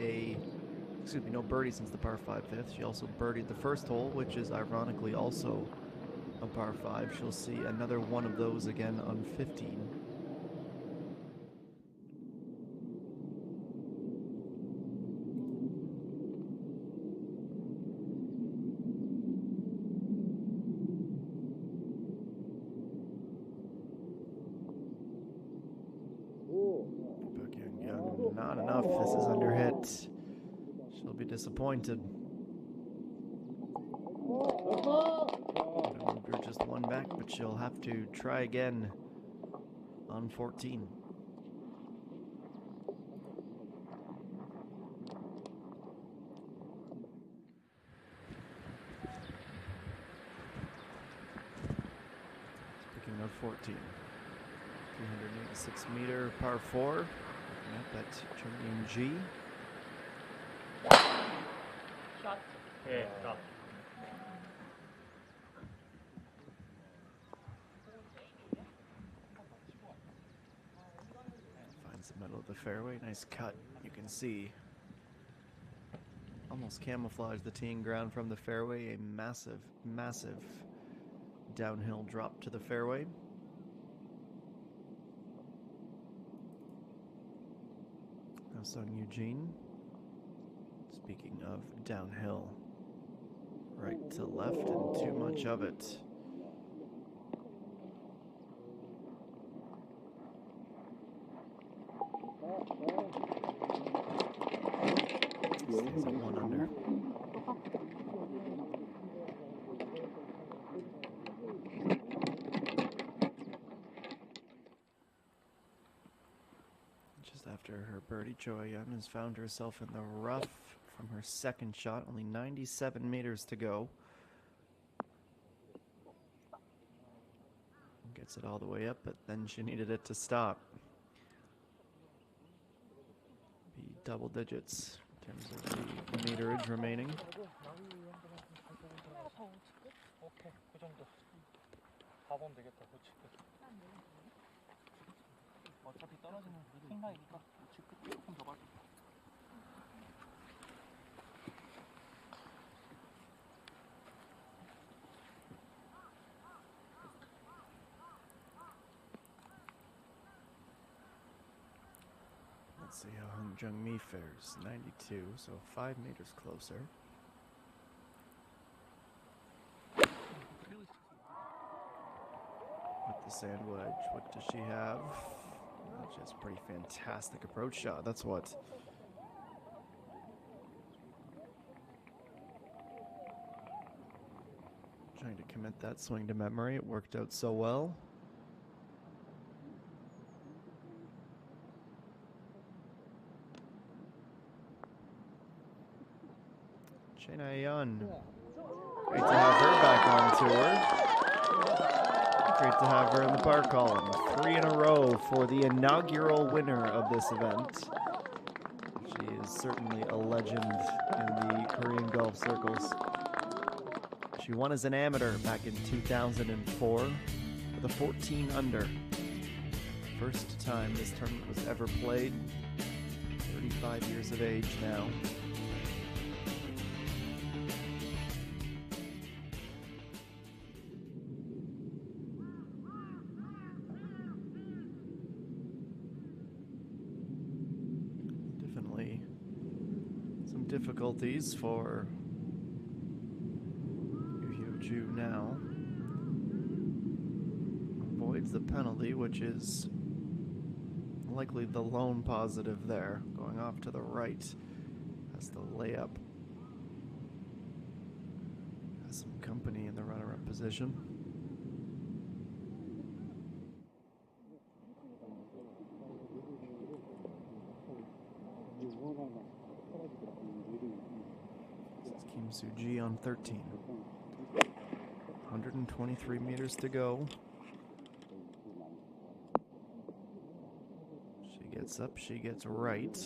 no birdie since the par 5 fifth. She also birdied the first hole, which is ironically also a par 5. She'll see another one of those again on 15. Not enough. This is under hit. She'll be disappointed. Moved her just one back, but she'll have to try again on 14. 14. 386-meter par 4. Looking up at ENG.
예, 나.
Finds the middle of the fairway. Nice cut. You can see almost camouflage the teeing ground from the fairway. A massive, massive downhill drop to the fairway. Now Sung Eugene. Speaking of downhill, right to left and too much of it. Stays at 1 under. Just after her birdie, Choi Young has found herself in the rough from her second shot. Only 97 meters to go. Gets it all the way up, but then she needed it to stop. Be double digits in terms of the meterage remaining.
오케이, 그 정도. 4번 되겠다. 그렇지. 어차피 떨어지는 생각이니까 조금 더 가자.
Let's see how Hung Jung-mi fares. 92, so 5 meters closer. With the sand wedge, what does she have? She has a pretty fantastic approach shot. That's what. Trying to commit that swing to memory. It worked out so well. Shayna Yun. Great to have her back on tour. Great to have her in the par column. 3 in a row for the inaugural winner of this event. She is certainly a legend in the Korean golf circles. She won as an amateur back in 2004 with a 14 under. First time this tournament was ever played. 35 years of age now. Definitely some difficulties for Ju now. Avoids the penalty, which is likely the lone positive there. Going off to the right as the layup. Has some company in the runner-up position. This is Kim Soo-ji on 13. 123 meters to go. She gets up, she gets right.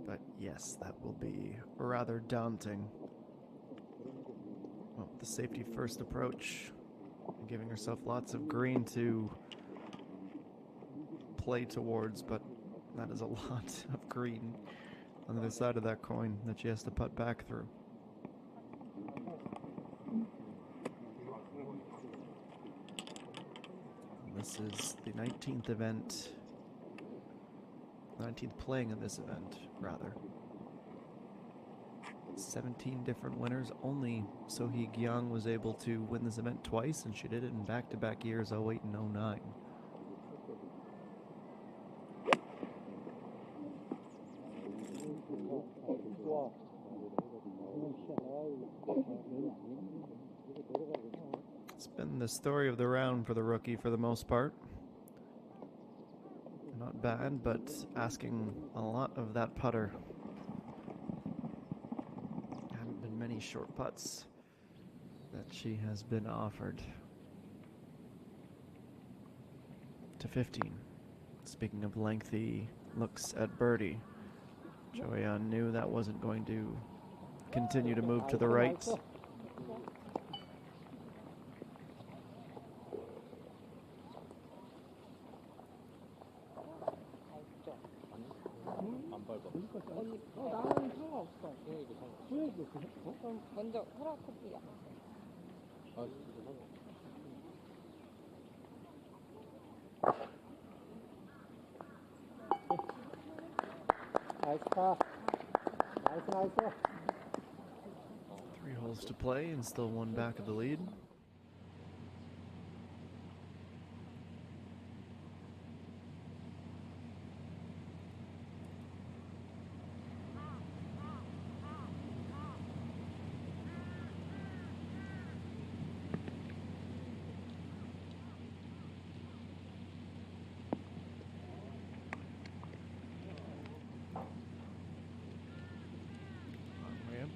But yes, that will be rather daunting. Well, the safety first approach. Giving herself lots of green to play towards, but that is a lot of green on the other side of that coin that she has to putt back through. This is the 19th event, 19th playing in this event, rather. 17 different winners. Only So-hee Kyung was able to win this event twice, and she did it in back-to-back years, 08 and 09. It's been the story of the round for the rookie for the most part. Not bad, but asking a lot of that putter. Haven't been many short putts that she has been offered. to 15. Speaking of lengthy looks at birdie, Joanne knew that wasn't going to continue to move to the right.
안 밟아.
나는 상관없어.
수행도 상관없어?
그럼 먼저 허락할게요.
아, 진짜 상관없어. 나이스 파. 나이스.
3 holes to play and still 1 back of the lead.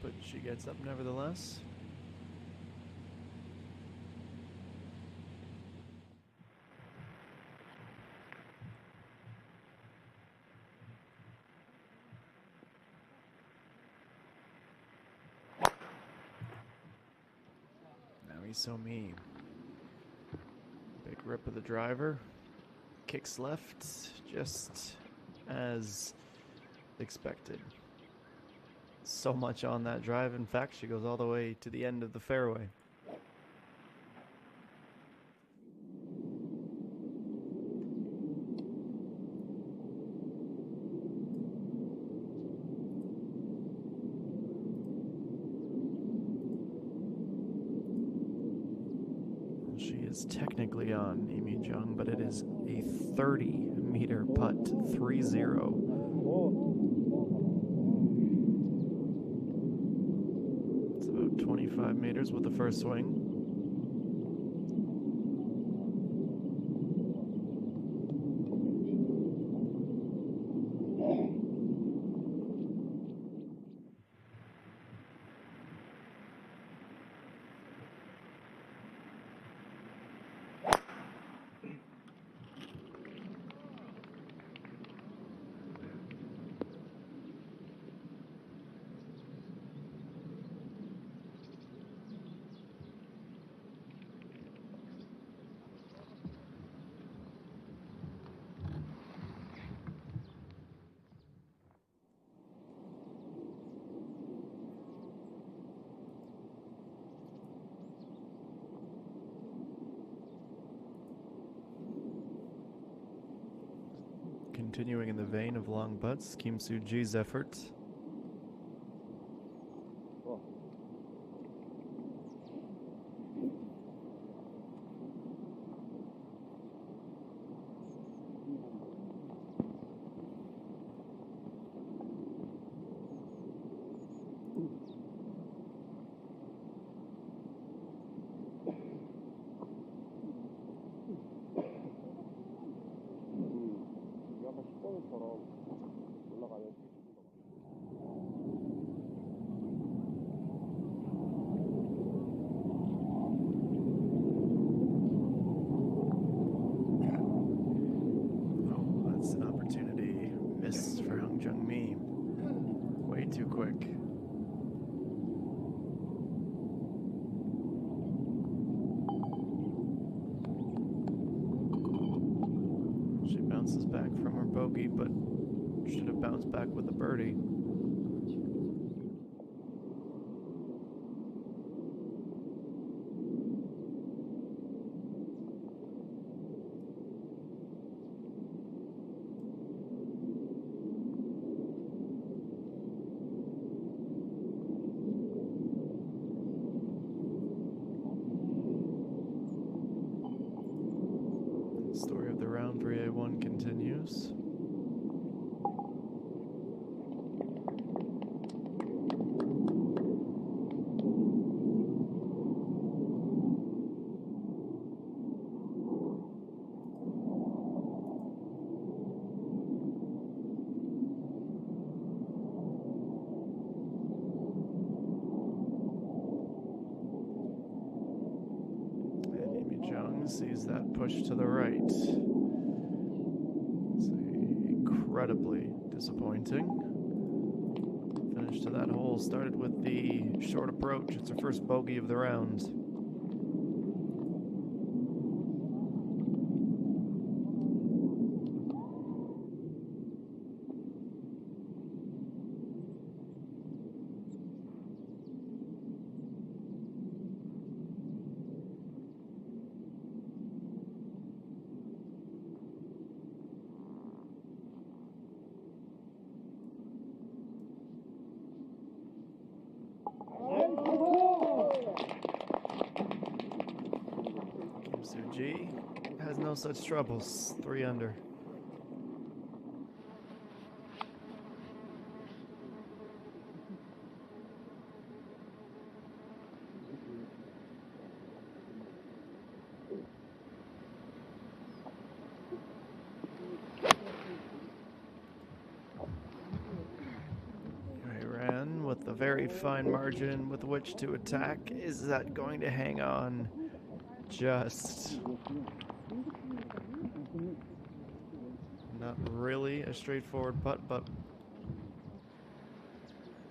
But she gets up nevertheless. Now he's so mean. Big rip of the driver. Kicks left, just as expected. So much on that drive. In fact, she goes all the way to the end of the fairway. She is technically on Amy Jung, but it is a 30-meter putt, 3-0. It's about 25 meters with the first swing. Continuing in the vein of long putts, Kim Soo-ji's effort.
올라가면
Oh, that's an opportunity missed for Hung Jung-mi. Way too quick. She bounces back from her bogey, but should have bounced back with a birdie. Story of the round for A1 continues. And Amy Jung sees that push to the right. incredibly disappointing. Finish to that hole started with the short approach. It's her first bogey of the round. G has no such troubles. 3 under. Iran with a very fine margin with which to attack. Is that going to hang on? Just not really a straightforward putt, but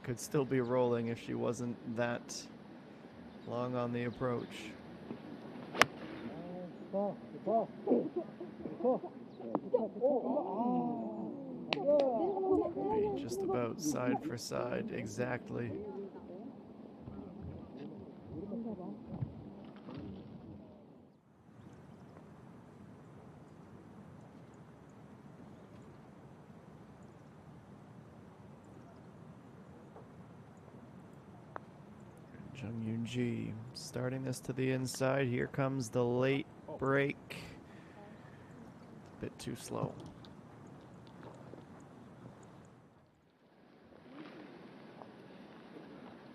could still be rolling if she wasn't that long on the approach. Be just about side for side, exactly. Jung Yoon Ji starting this to the inside. Here comes the late break. A bit too slow.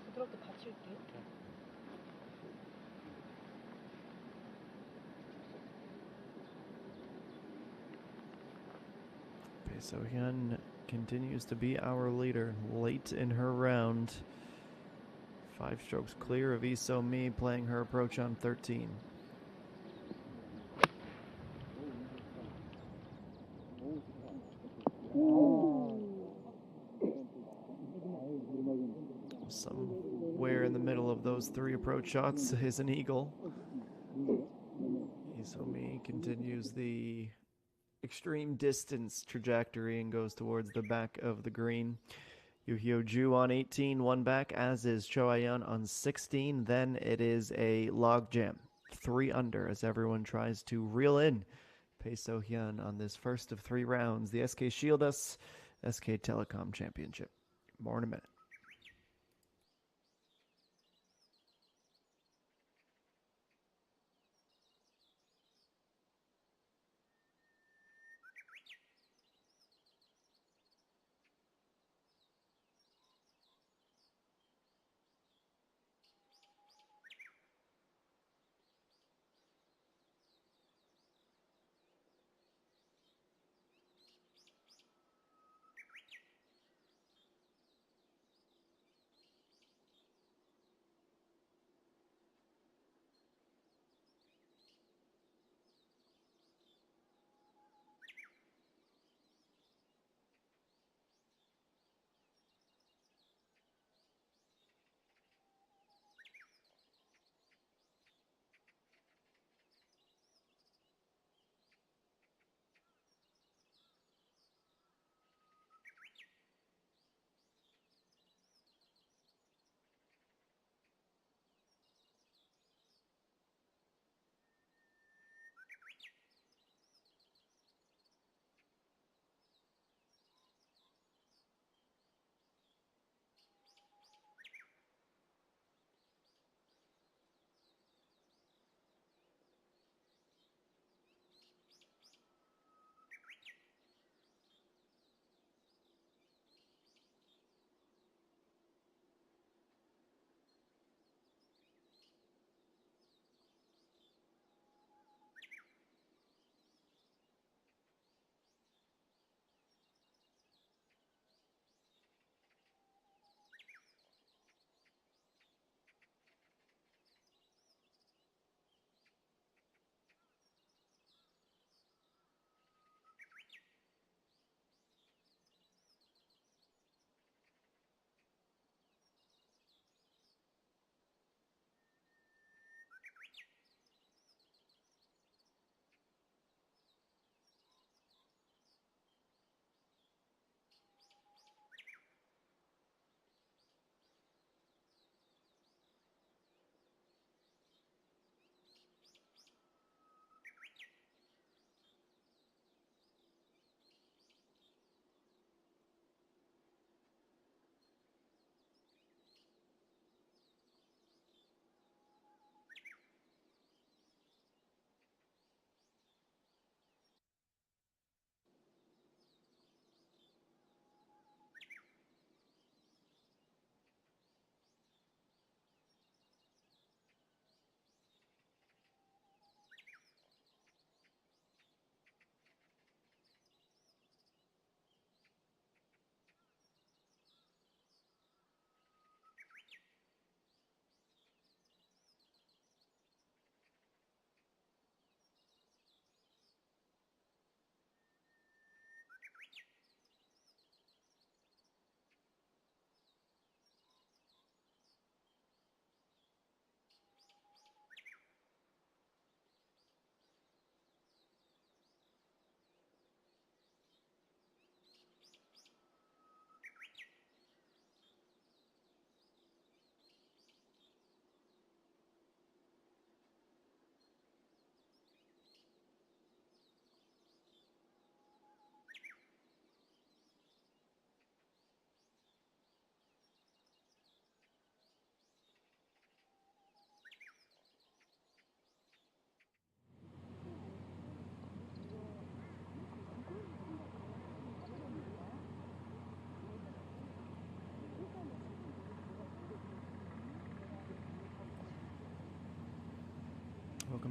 부드럽게 받칠게요.
Bae So-hyun continues to be our leader late in her round. 5 strokes clear of Lee So-mi playing her approach on 13. Somewhere in the middle of those 3 approach shots is an eagle. Lee So-mi continues the extreme distance trajectory and goes towards the back of the green. Yoo Hyo-ju on 18, 1 back, as is Cho Ayeon on 16. Then it is a log jam, 3 under, as everyone tries to reel in Bae So-hyun on this first of 3 rounds. The SK Shieldus SK Telecom Championship. More in a minute.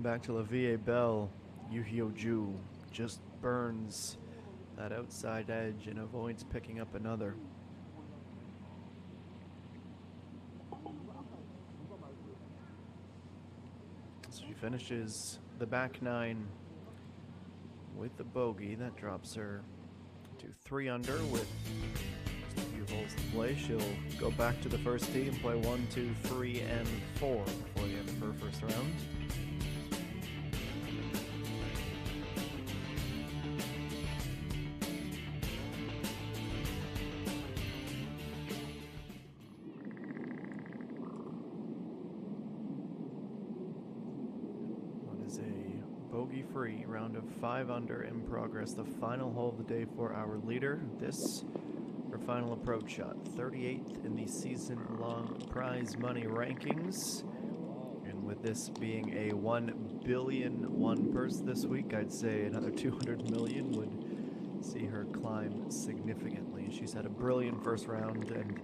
Going back to La Vie Belle, Yu Ju just burns that outside edge and avoids picking up another. So she finishes the back nine with the bogey. That drops her to 3 under with just a few holes to play. She'll go back to the first tee and play 1, 2, 3, and 4 before the end of her first round. Bogey-free round of 5 under in progress. The final hole of the day for our leader. This, her final approach shot. 38th in the season-long prize money rankings. And with this being a 1 billion won purse this week, I'd say another 200 million would see her climb significantly. She's had a brilliant first round, and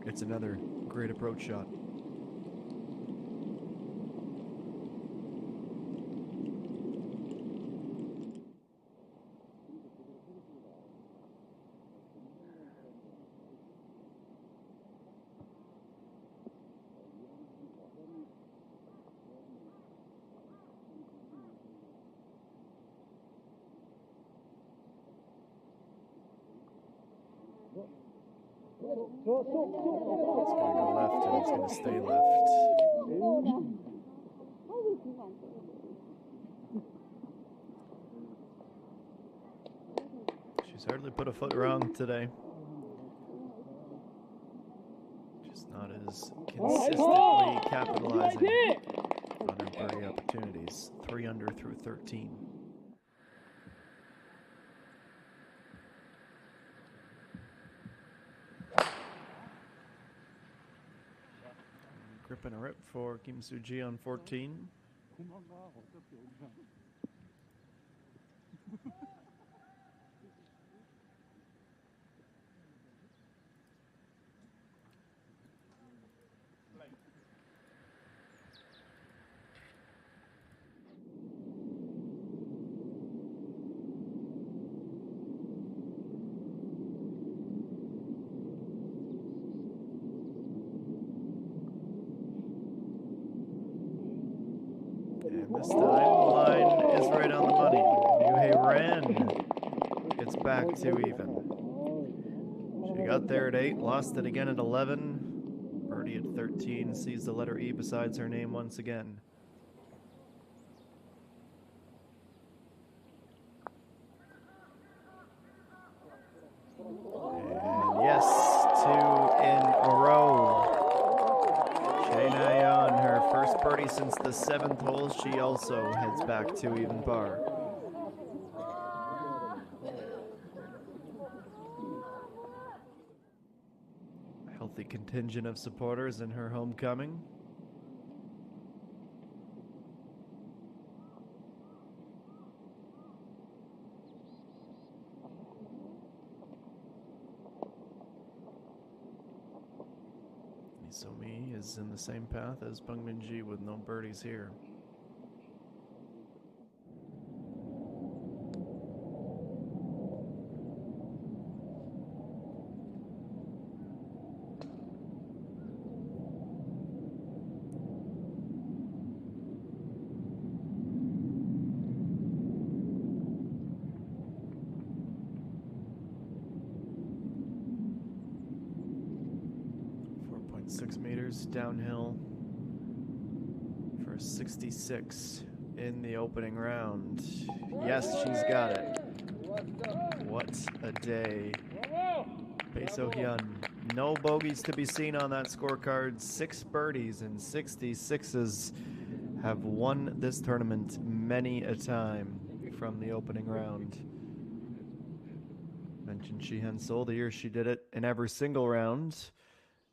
it's another great approach shot. It's going to go left and it's going to stay left. She's hardly put a foot wrong today. Just not as consistently capitalizing on her birdie opportunities. 3 under through 13. Grip and a rip for Kim Soo-ji on 14. This time, the line is right on the money. Yuhei Ran gets back to even. She got there at 8, lost it again at 11. Birdie at 13, sees the letter E besides her name once again. And yes, 2 in a row. On her first birdie since the 7th hole, she also heads back to even par. A healthy contingent of supporters in her homecoming. Somi is in the same path as Bung Min-ji with no birdies here. Downhill for 66 in the opening round. Yes, she's got it. What a day. Bae So-hyun, no bogeys to be seen on that scorecard. 6 birdies and 66s have won this tournament many a time from the opening round. Mentioned Shihan Sol, the year she did it in every single round.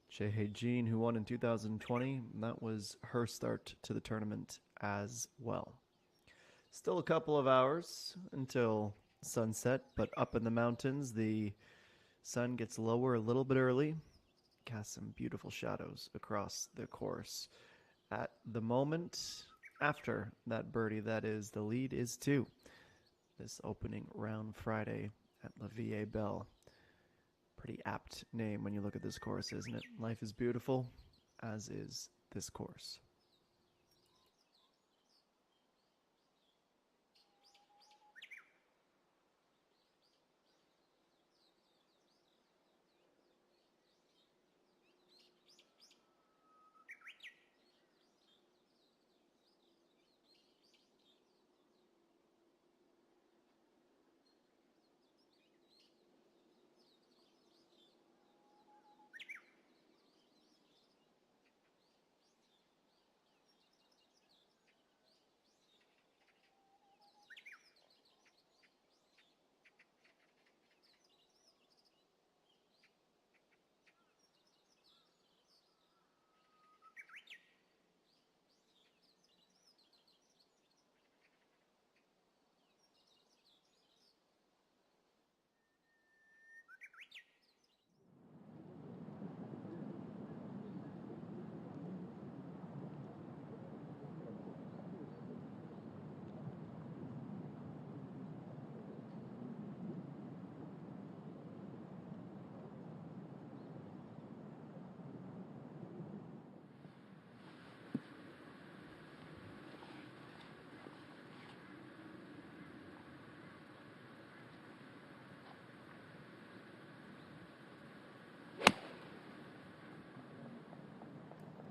Jae Hae-jin, who won in 2020, that was her start to the tournament as well. Still a couple of hours until sunset, but up in the mountains, the sun gets lower a little bit early. Casts some beautiful shadows across the course. At the moment, after that birdie. That is, the lead is 2. This opening round Friday at La Vie Belle. Pretty apt name when you look at this course, isn't it? Life is beautiful, as is this course.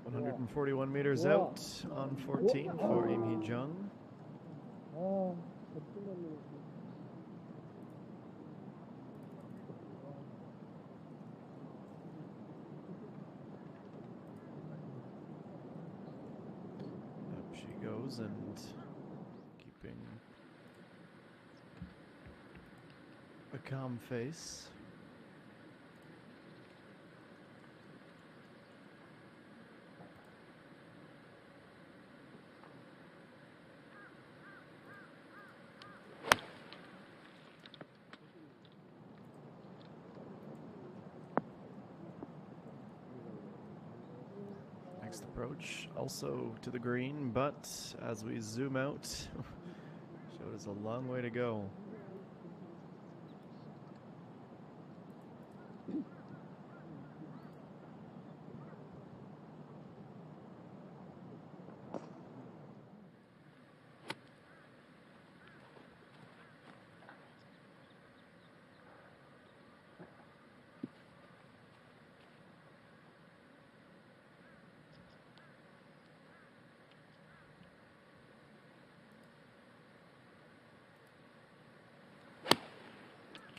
Yeah.
141 meters
Yeah.
out on 14 for Im Hee Jung. Up she goes, and keeping a calm face. Next approach also to the green, but as we zoom out, showed us a long way to go.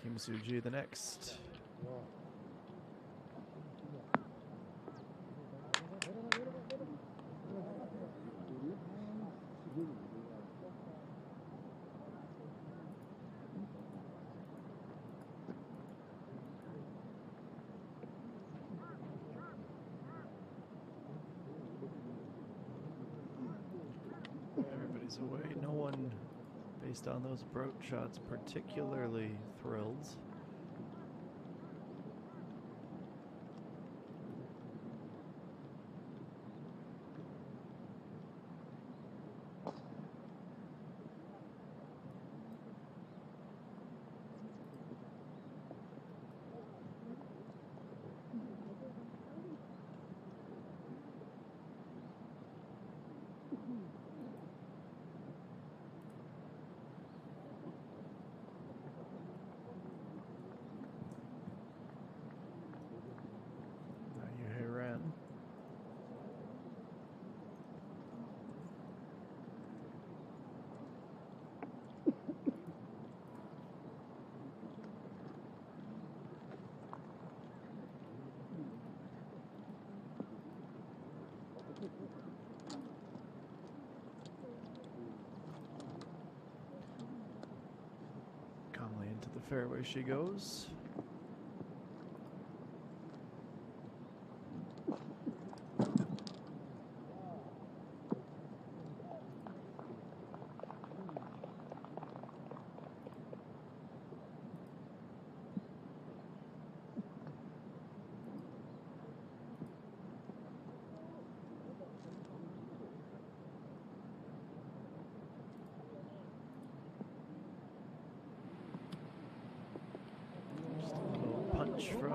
Kim Soo-ji the next. Everybody's away. No one, based on those approach shots, particularly thrilled. Calmly into the fairway she goes.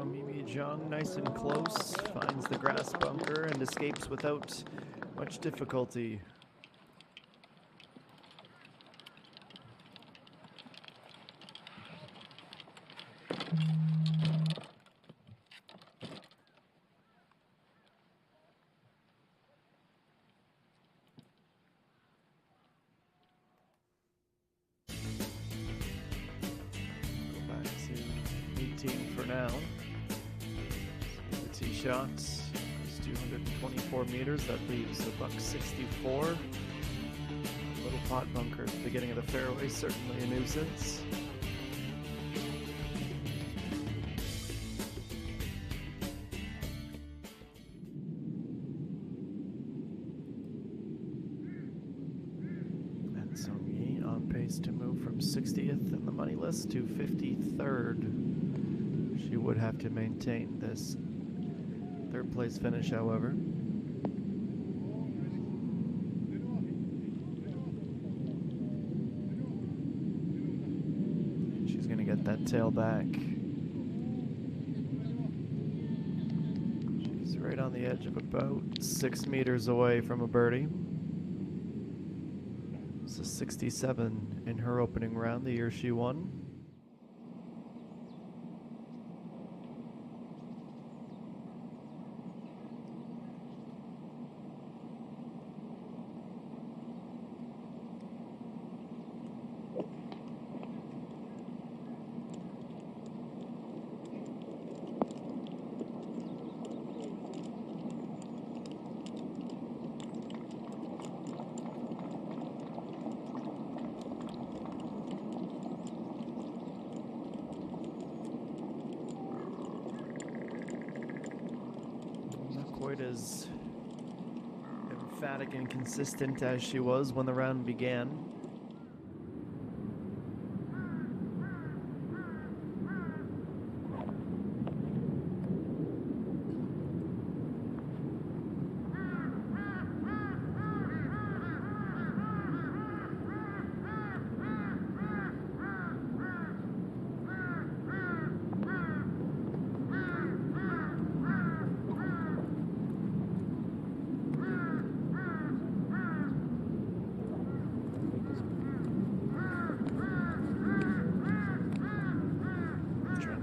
Now Mimi Zhang, nice and close, finds the grass bunker and escapes without much difficulty. Back to 18 for now. The tee shot is 224 meters. That leaves a buck 64. Little pot bunker at the beginning of the fairway, certainly a nuisance. And Song Yi on pace to move from 60th in the money list to 53rd. She would have to maintain this third place finish, however. And she's going to get that tail back. She's right on the edge of about 6 meters away from a birdie. It's a 67 in her opening round, the year she won. Quite as emphatic and consistent as she was when the round began.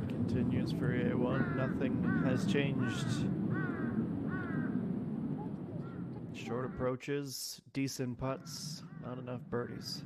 Continues for A1. Nothing has changed. Short approaches, decent putts, not enough birdies.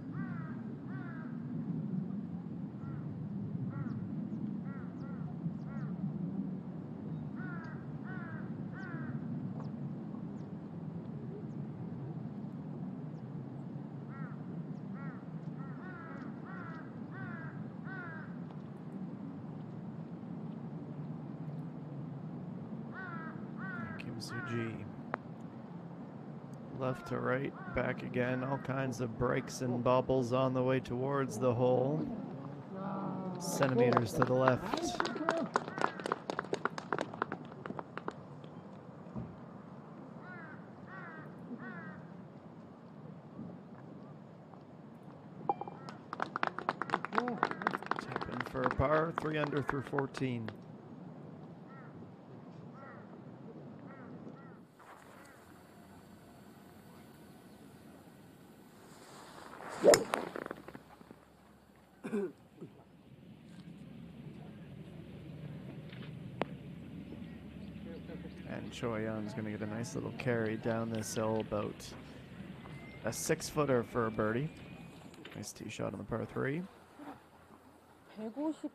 Suji. Left to right, back again, all kinds of breaks and bobbles on the way towards the hole. Centimeters to the left. Tapping for a par, 3 under through 14. And Choi Young's going to get a nice little carry down this hill, about a 6-footer for a birdie. Nice tee shot on the par 3.
150.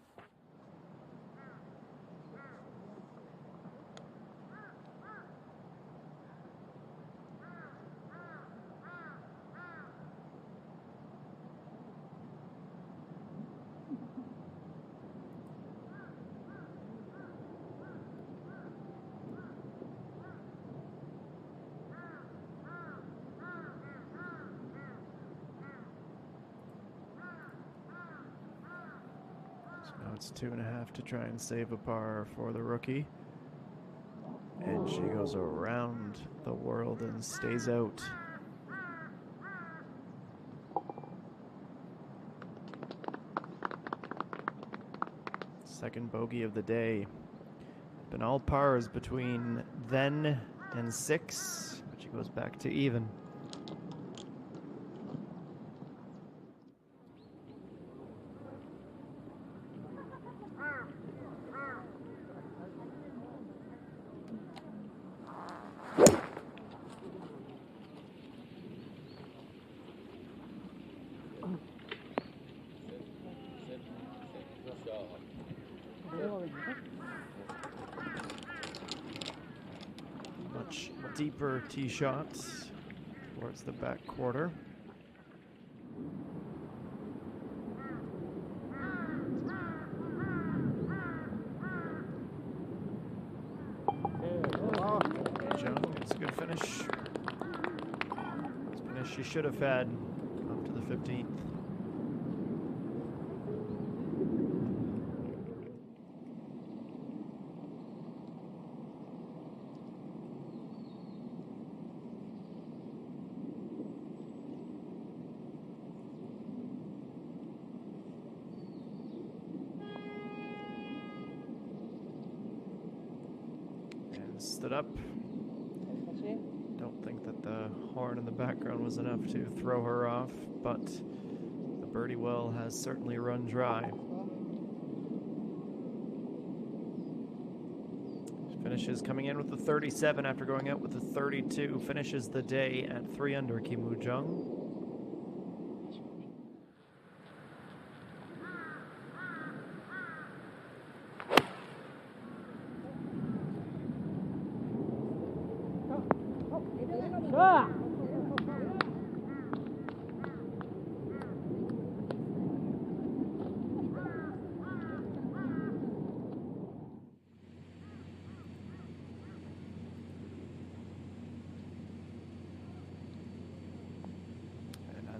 Now it's 2.5 to try and save a par for the rookie. And she goes around the world and stays out. Second bogey of the day been all pars between then and 6, but she goes back to even. Much deeper tee shots towards the back quarter. Jung, it's a good finish. It's a finish she should have had up to the 15th. Stood up. Don't think that the horn in the background was enough to throw her off, but the birdie well has certainly run dry. Finishes coming in with the 37 after going out with the 32. Finishes the day at 3 under, Kim Woo-jung.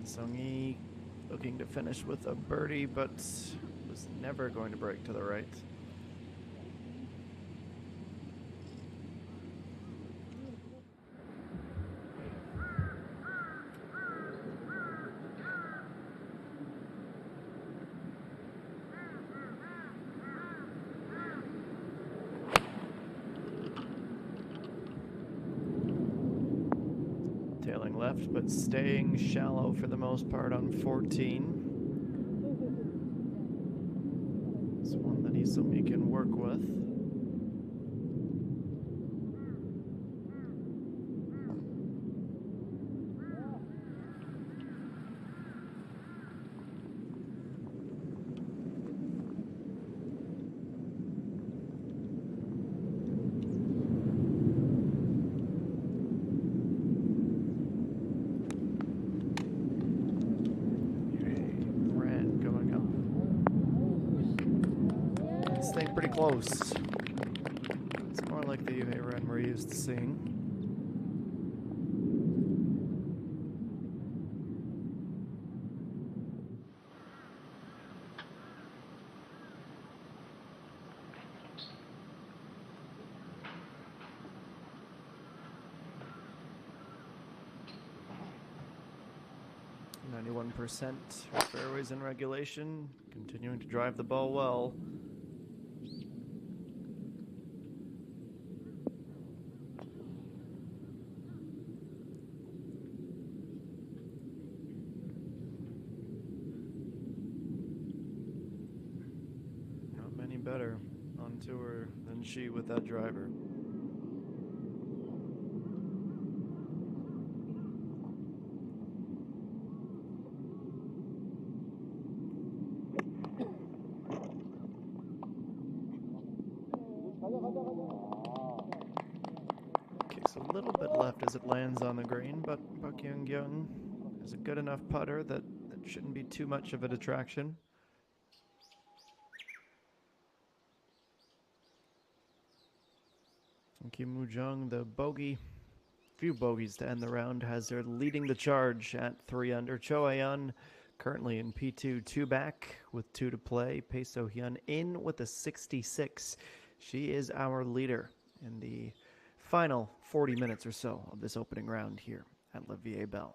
Sung-yi looking to finish with a birdie, but was never going to break to the right. Tailing left, but staying shallow for the most part on 14. It's one that Isumi can work with. Pretty close. It's more like the UA run we're used to seeing. %, fairways in regulation, continuing to drive the ball well. Better on tour than she with that driver. Kicks a little bit left as it lands on the green, but Park Young has a good enough putter that shouldn't be too much of a detraction. Kim Woo-jung, the few bogeys to end the round, has her leading the charge at 3 under. Cho Aeun currently in P2, 2 back with 2 to play. Pae So-hyun in with a 66. She is our leader in the final 40 minutes or so of this opening round here at La Vie Belle.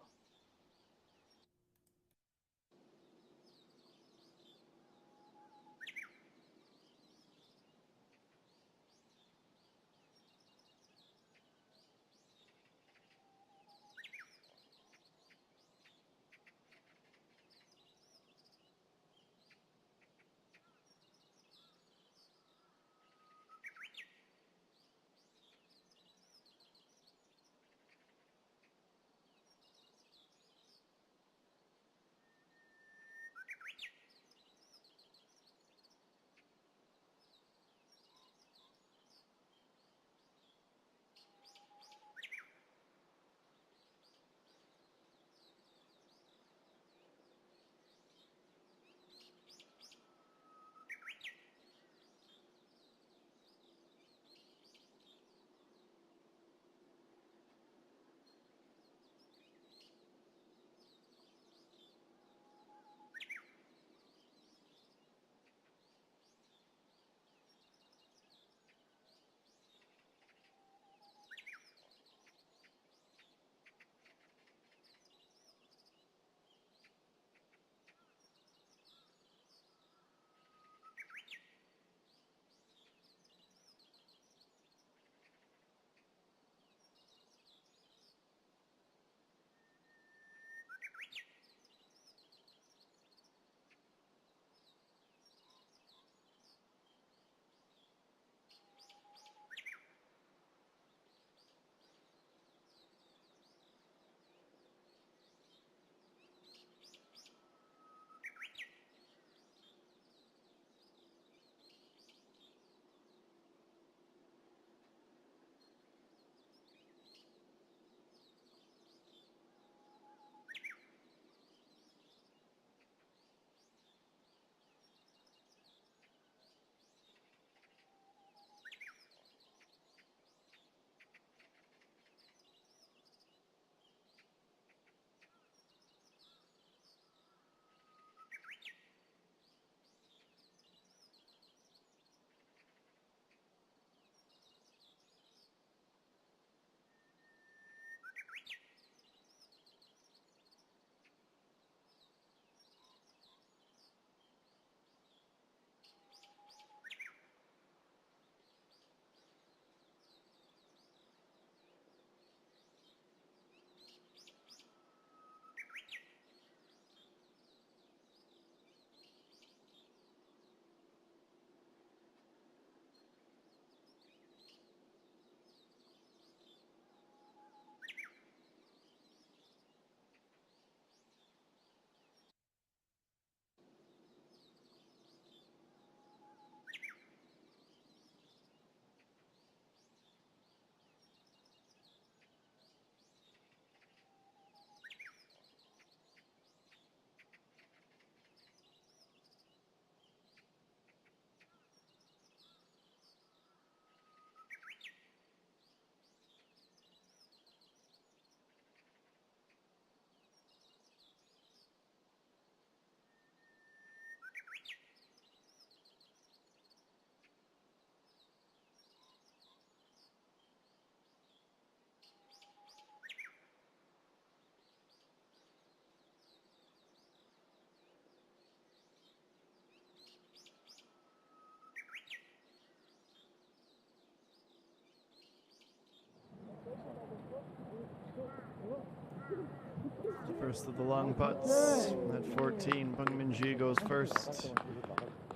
First of the long putts. At 14, Bung Min-ji goes first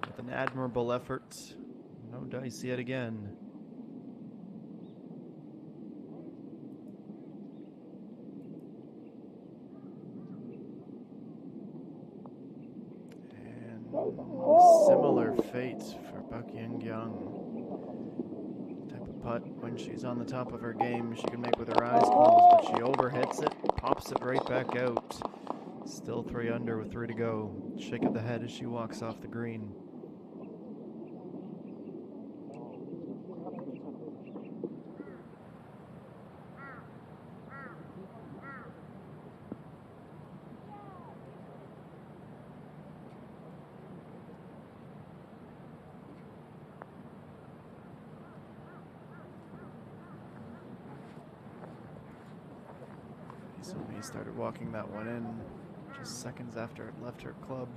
with an admirable effort. No dice yet again. And similar fate for Park Young. Type of putt when she's on the top of her game she can make with her eyes closed, but she overhits it, pops it right back out. Still 3 under with 3 to go. Shake of the head as she walks off the green. He started walking that one in just seconds after it left her club.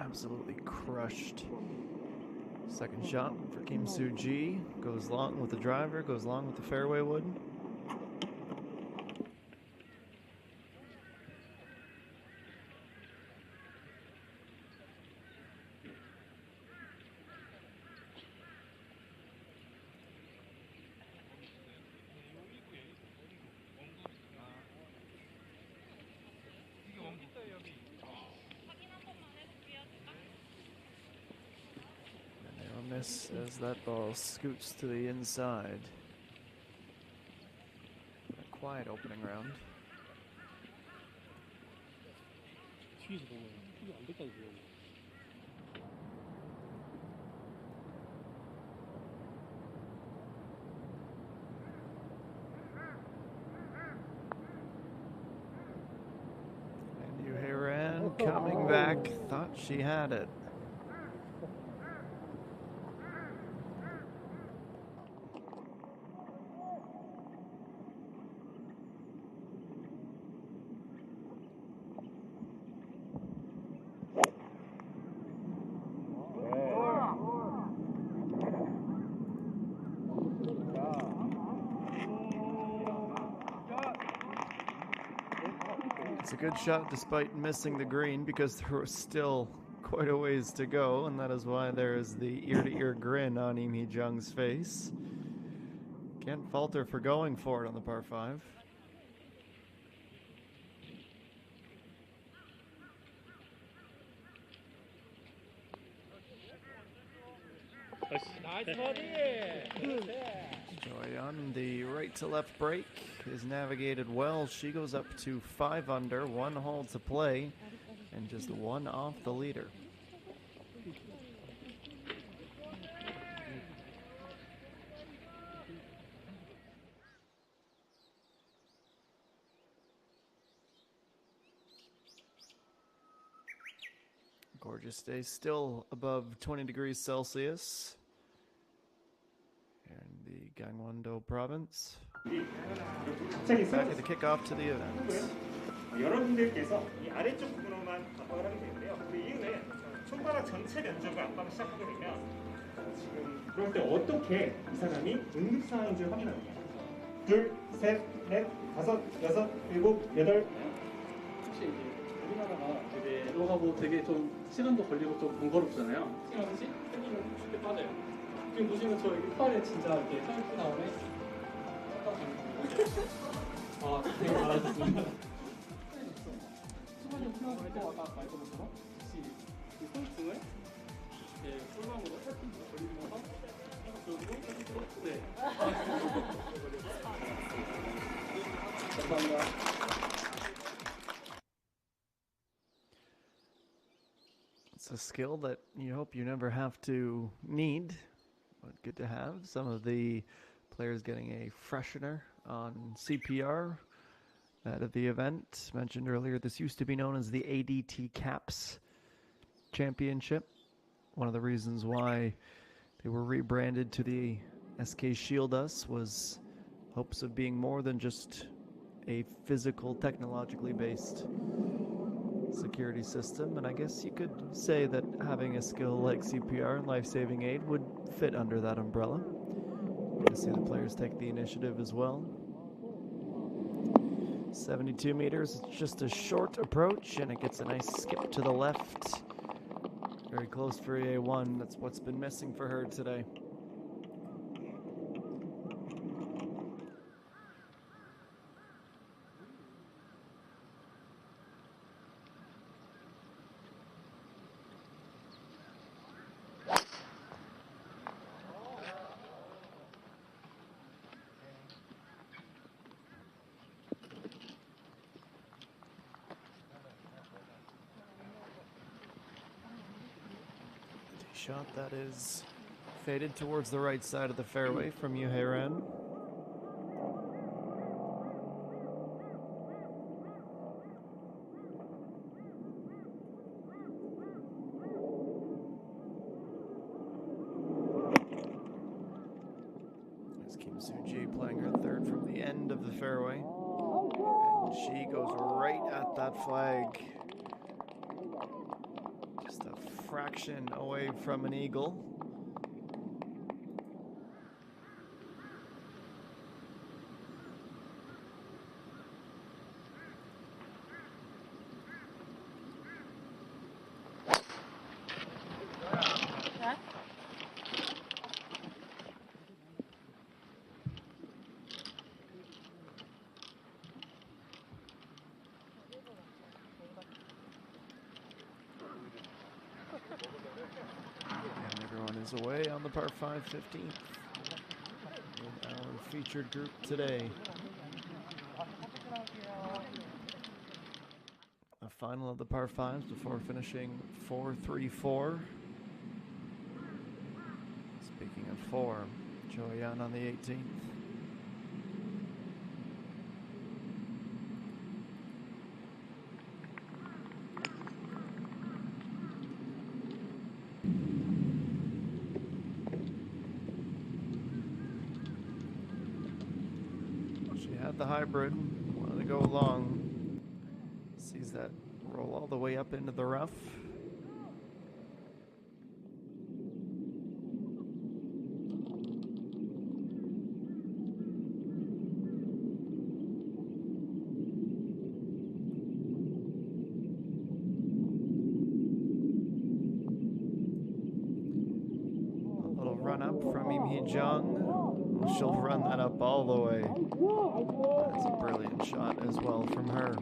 Absolutely crushed. Second shot for Kim Soo-ji. Goes long with the driver, goes long with the fairway wood. Miss as that ball scoots to the inside. A quiet opening round. And Yuheiran coming back, thought she had it. It's a good shot despite missing the green because there was still quite a ways to go, and that is why there is the ear-to-ear grin on Im Hee-jung's face. Can't fault her for going for it on the par 5.
Nice body.
Joy on the right to left break is navigated well. She goes up to 5 under, 1 hole to play, and just 1 off the leader. Gorgeous day, still above 20 degrees Celsius here in the Gangwon-do province. Back at the kickoff to the event.
여러분들께서 이 아래쪽 부분으로만 압박을 하게 되는데요. 그 이후에 손바닥 전체 면적을 압박을 시작하게 되면 지금 그럴 때 어떻게 이 사람이 응급 상황인지 확인합니다. 둘, 셋, 넷, 다섯, 여섯, 일곱, 여덟.
혹시 이제 우리나라가 되게 들어가고 되게 좀 시간도 걸리고 좀 번거롭잖아요. 시간이지? 생기면 쉽게 빠져요. 지금 보시면 저 이빨에 진짜 이렇게 혈기 나오네. 아, 되게 잘하셨습니다. 수건이 필요할 때 아까 말했던 것처럼 혹시 이 손등을 꿀망으로 살짝 걸리면서 그리고 네. 감사합니다.
It's a skill that you hope you never have to need, but good to have. Some of the Players getting a freshener on CPR at the event. Mentioned earlier, this used to be known as the ADT Caps Championship. One of the reasons why they were rebranded to the SK Shieldus was hopes of being more than just a physical, technologically based security system. And I guess you could say that having a skill like CPR and life-saving aid would fit under that umbrella. Good to see the players take the initiative as well. 72 meters, it's just a short approach, and it gets a nice skip to the left. Very close for EA1. That's what's been missing for her today. Shot that is faded towards the right side of the fairway from Yuheiren. There's Kim Soo-ji playing her third from the end of the fairway. And she goes right at that flag. Just a fraction away from an eagle. And everyone is away on the par 5 15th with our featured group today. A final of the par 5s before finishing 4-3-4. Speaking of 4, Joyan on the 18th. The hybrid wanted to go long, sees that roll all the way up into the rough. A little run up from Im Hee Jung. She'll run that up all the way. That's a brilliant shot as well from her.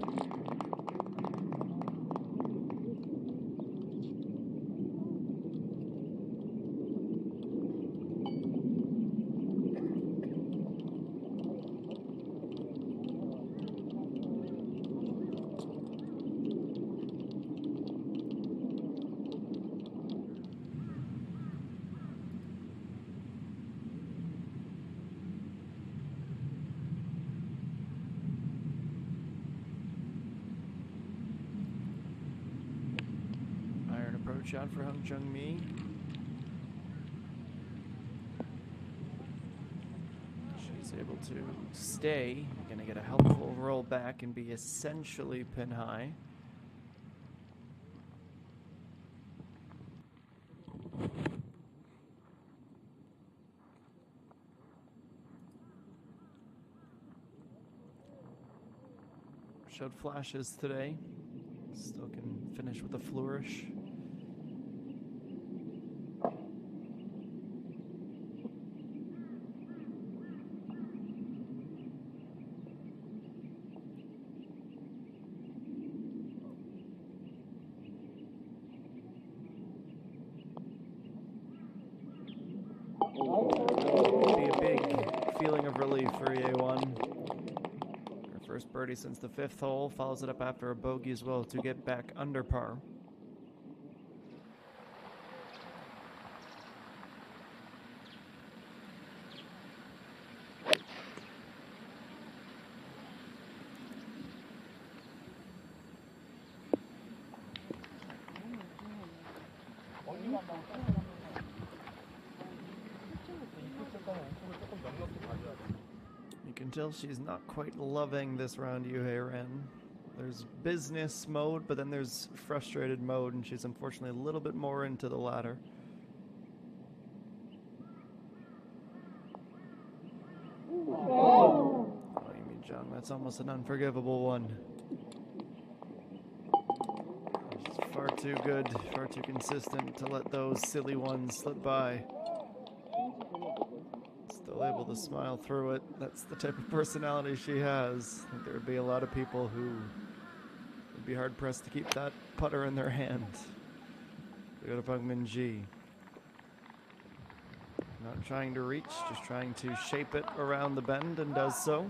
Shot for Hung Jung Mi. She's able to stay. Gonna get a helpful roll back and be essentially pin high. Showed flashes today. Still can finish with a flourish. Be a big feeling of relief for EA1. Her first birdie since the 5th hole, follows it up after a bogey as well to get back under par. You can tell she's not quite loving this round, Yuhei Ren. There's business mode, but then there's frustrated mode, and she's unfortunately a little bit more into the latter. Oh, Amy Jung, that's almost an unforgivable one. She's far too good, far too consistent to let those silly ones slip by. Still able to smile through it. That's the type of personality she has. I think there would be a lot of people who would be hard pressed to keep that putter in their hand. They go to Peng Min-ji. Not trying to reach, just trying to shape it around the bend, and does so.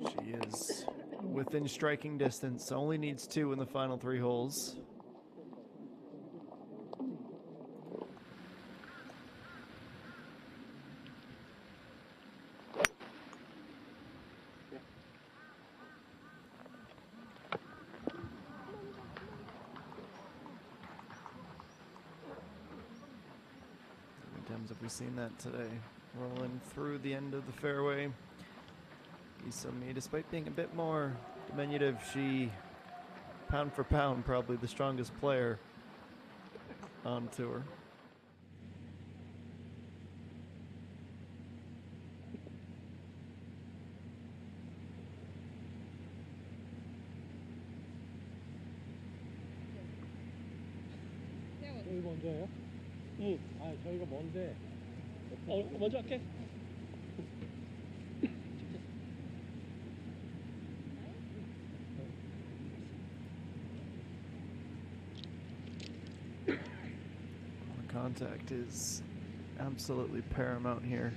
She is within striking distance, only needs 2 in the final 3 holes. How many times have we seen that today? Rolling through the end of the fairway. Isami, despite being a bit more diminutive, she, pound for pound, probably the strongest player on tour.
저희 먼저예요?
응.
아, 저희가 먼데.
먼저 할게.
Contact is absolutely paramount here.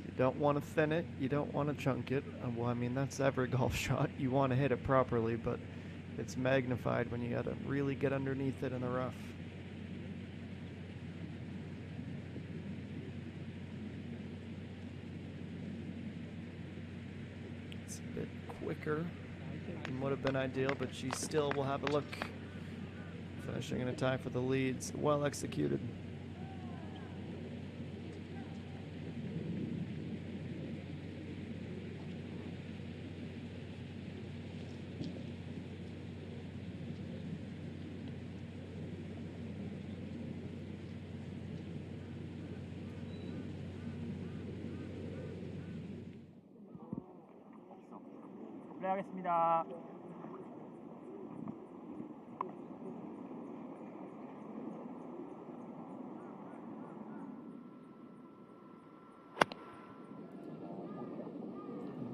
You don't want to thin it, you don't want to chunk it. Well, I mean, that's every golf shot. You want to hit it properly, but it's magnified when you got to really get underneath it in the rough. It's a bit quicker than would have been ideal, but she still will have a look. Finishing in a tie for the leads. Well executed.
플레이하겠습니다.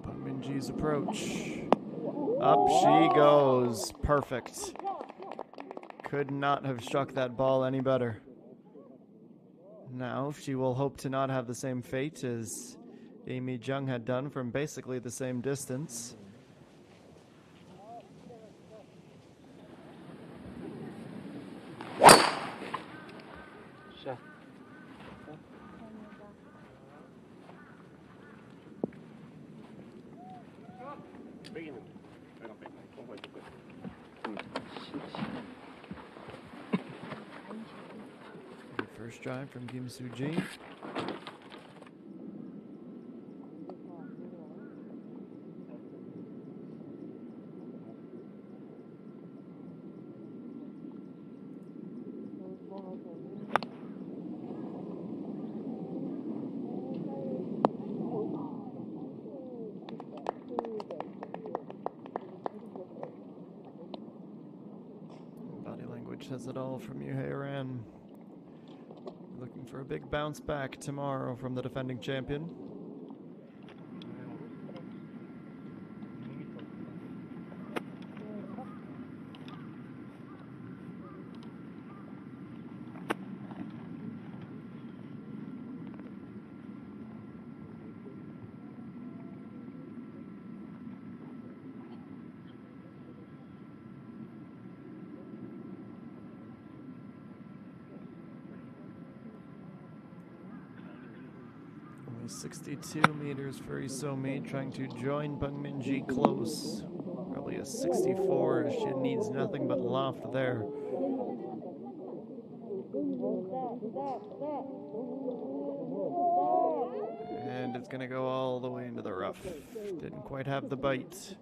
Peng Min-ji's approach. Up she goes. Perfect. Could not have struck that ball any better. Now she will hope to not have the same fate as Amy Jung had done from basically the same distance.
샷.
First drive from Kim Soo-ji. Body language says it all from Yuhei Ran. Looking for a big bounce back tomorrow from the defending champion. Only 62 meters for Isomi, trying to join Bung Minji close. Probably a 64. She needs nothing but loft there. And it's gonna go all the way into the rough. Didn't quite have the bite.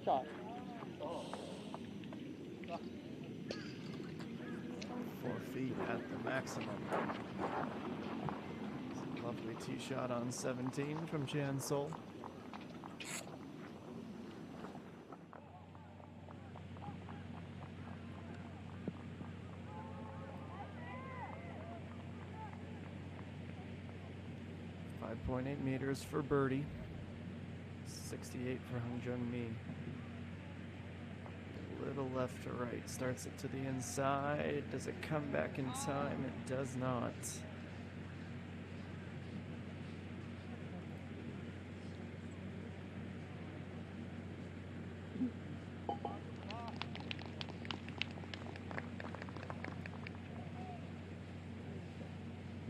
Shot.
4 feet at the maximum. Lovely tee shot on 17 from Chan Sol. .8 meters for birdie. 68 for Hung Jung Mi. A little left to right. Starts it to the inside. Does it come back in time? It does not.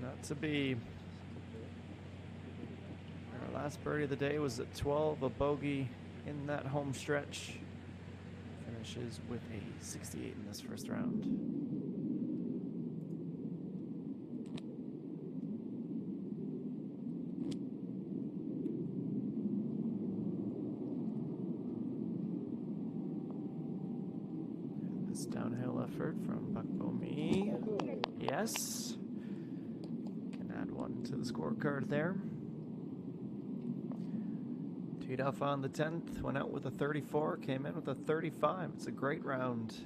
Not to be. Our last birdie of the day was at 12, a bogey in that home stretch. Finishes with a 68 in this first round. And this downhill effort from Pak Bo-mi. Yes. Can add one to the scorecard there. Teed off on the 10th, went out with a 34, came in with a 35. It's a great round.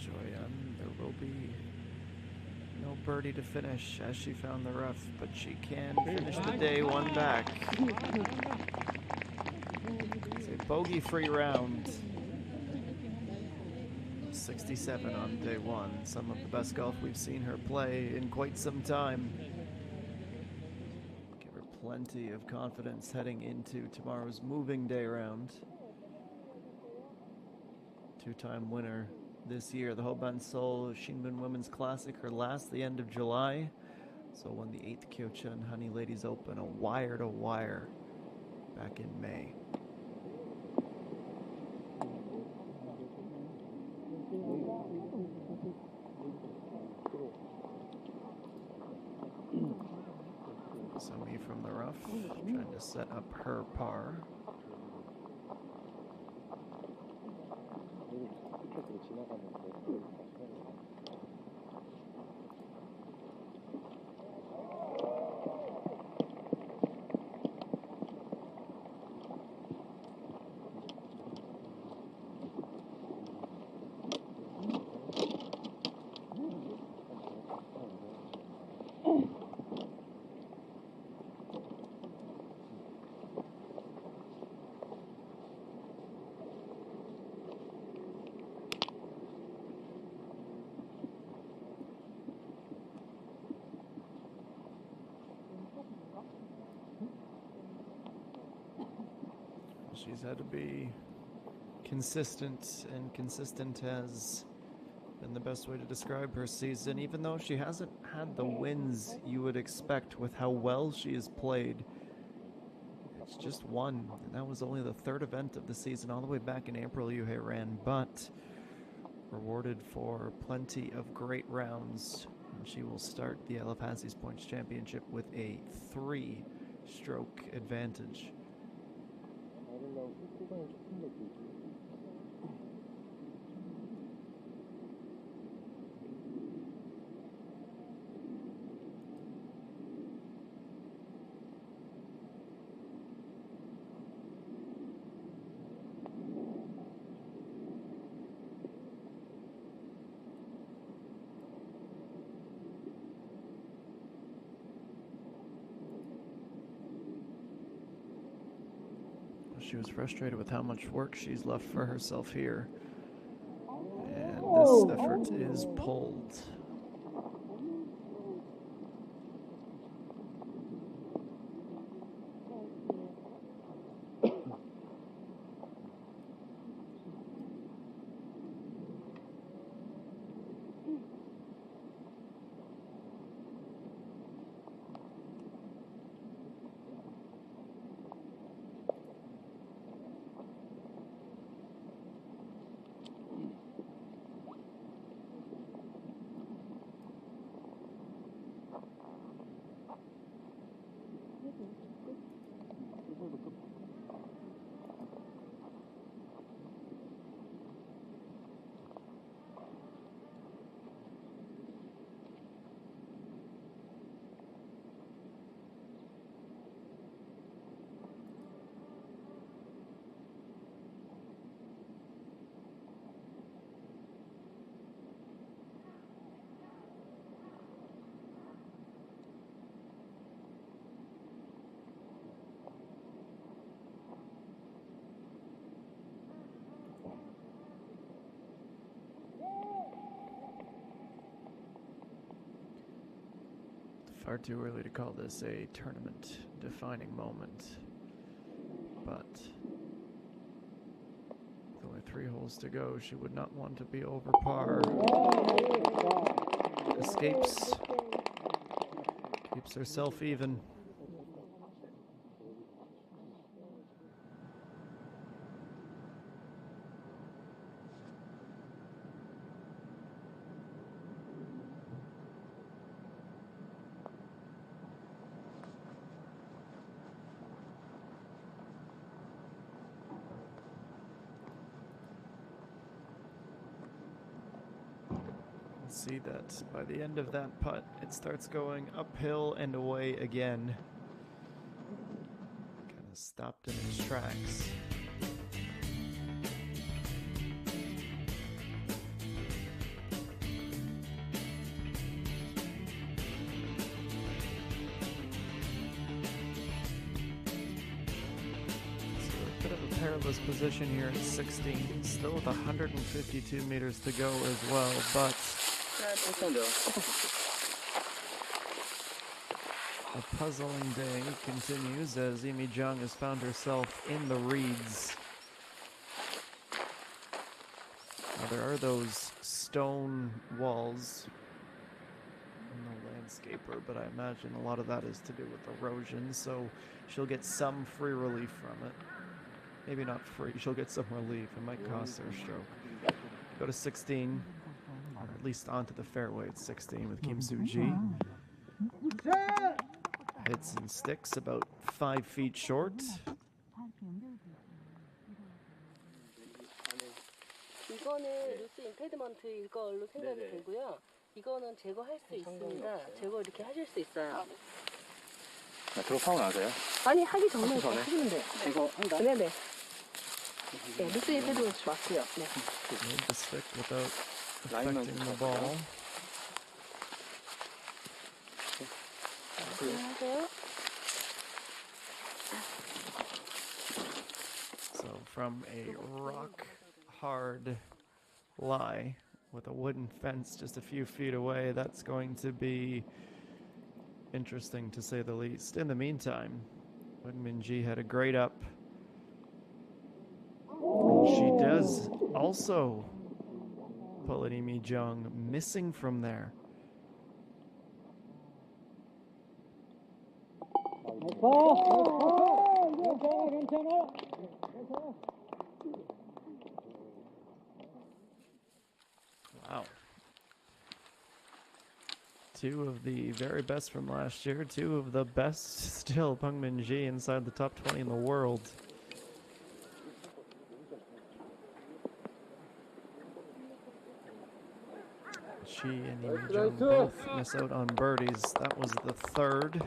Joyeon, there will be no birdie to finish as she found the rough, but she can finish the day one back. It's a bogey-free round. 67 on day one. Some of the best golf we've seen her play in quite some time. Give her plenty of confidence heading into tomorrow's moving day round. Two-time winner this year, the Hoban Seoul Shinbun Women's Classic, her last the end of July. So won the 8th Kyochun Honey Ladies Open, a wire-to-wire back in May. Sumi from the rough, trying to set up her par. She's had to be consistent, and consistent has been the best way to describe her season, even though she hasn't had the wins you would expect with how well she has played. It's just one, and that was only the third event of the season, all the way back in April Yuhei ran, but rewarded for plenty of great rounds And she will start the LFASI's Points Championship with a 3-stroke advantage. She was frustrated with how much work she's left for herself here. And this effort is pulled. Far too early to call this a tournament-defining moment, but with only 3 holes to go, she would not want to be over par. Escapes, keeps herself even. See that by the end of that putt, it starts going uphill and away again. Kind of stopped in its tracks. So a bit of a perilous position here at 16, still with 152 meters to go as well, but a puzzling day continues as Imi Jung has found herself in the reeds. Now there are those stone walls in the landscaper, but I imagine a lot of that is to do with erosion, so she'll get some free relief from it. Maybe not free, she'll get some relief. It might cost her a stroke. Go to 16. Or at least onto the fairway at 16 with Kim Soo-ji. Hits and sticks about 5 feet short.
이거는 루스 임페드먼트일 걸로 생각이 되고요. 이거는 제거할 수 있습니다. 제거 이렇게 하실 수 있어요.
졸업하고 나서요?
아니 하기 전에 하시면 돼요. 제거한다. 네네. 네, 루스 임페드먼트 맞고요. 네.
Made the stick without affecting the ball.
하세요.
So from a rock-hard lie with a wooden fence just a few feet away, that's going to be interesting to say the least. In the meantime, Won Min-ji had a great up. And she does also pull an Imi Jung missing from there. Wow. Two of the very best from last year, two of the best still, Peng Min-ji inside the top 20 in the world. She and Imi Jung both miss out on birdies. That was the third.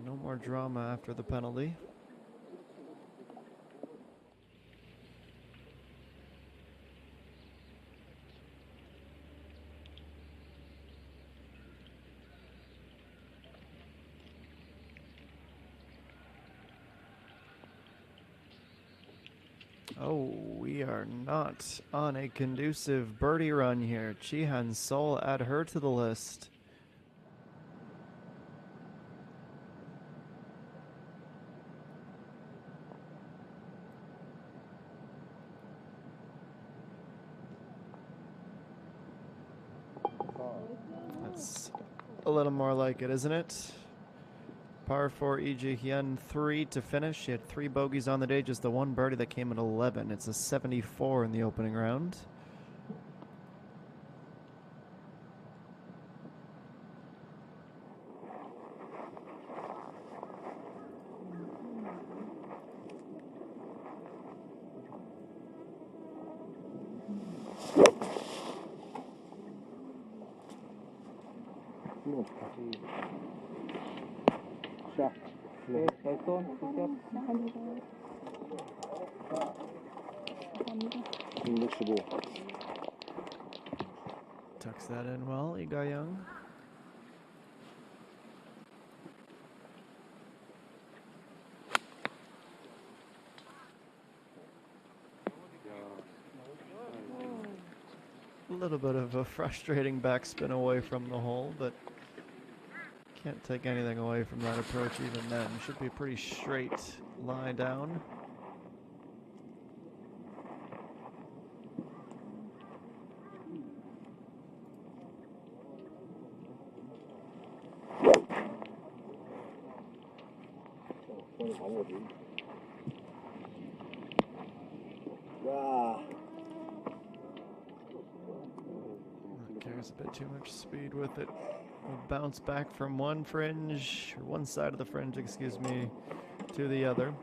No more drama after the penalty. Oh, we are not on a conducive birdie run here. Chihan Sol, add her to the list. That's a little more like it, isn't it? Par 4 Lee Ji-hyun, 3 to finish. She had 3 bogeys on the day, just the one birdie that came at 11. It's a 74 in the opening round.
샷. 네, 됐어. 됐어. 165.
Tucks that in well, Lee Ga-young. A little bit of a frustrating backspin away from the hole, but can't take anything away from that approach even then. Should be a pretty straight lie down. Carries a bit too much speed with it. Will bounce back from one fringe, or one side of the fringe, excuse me, to the other.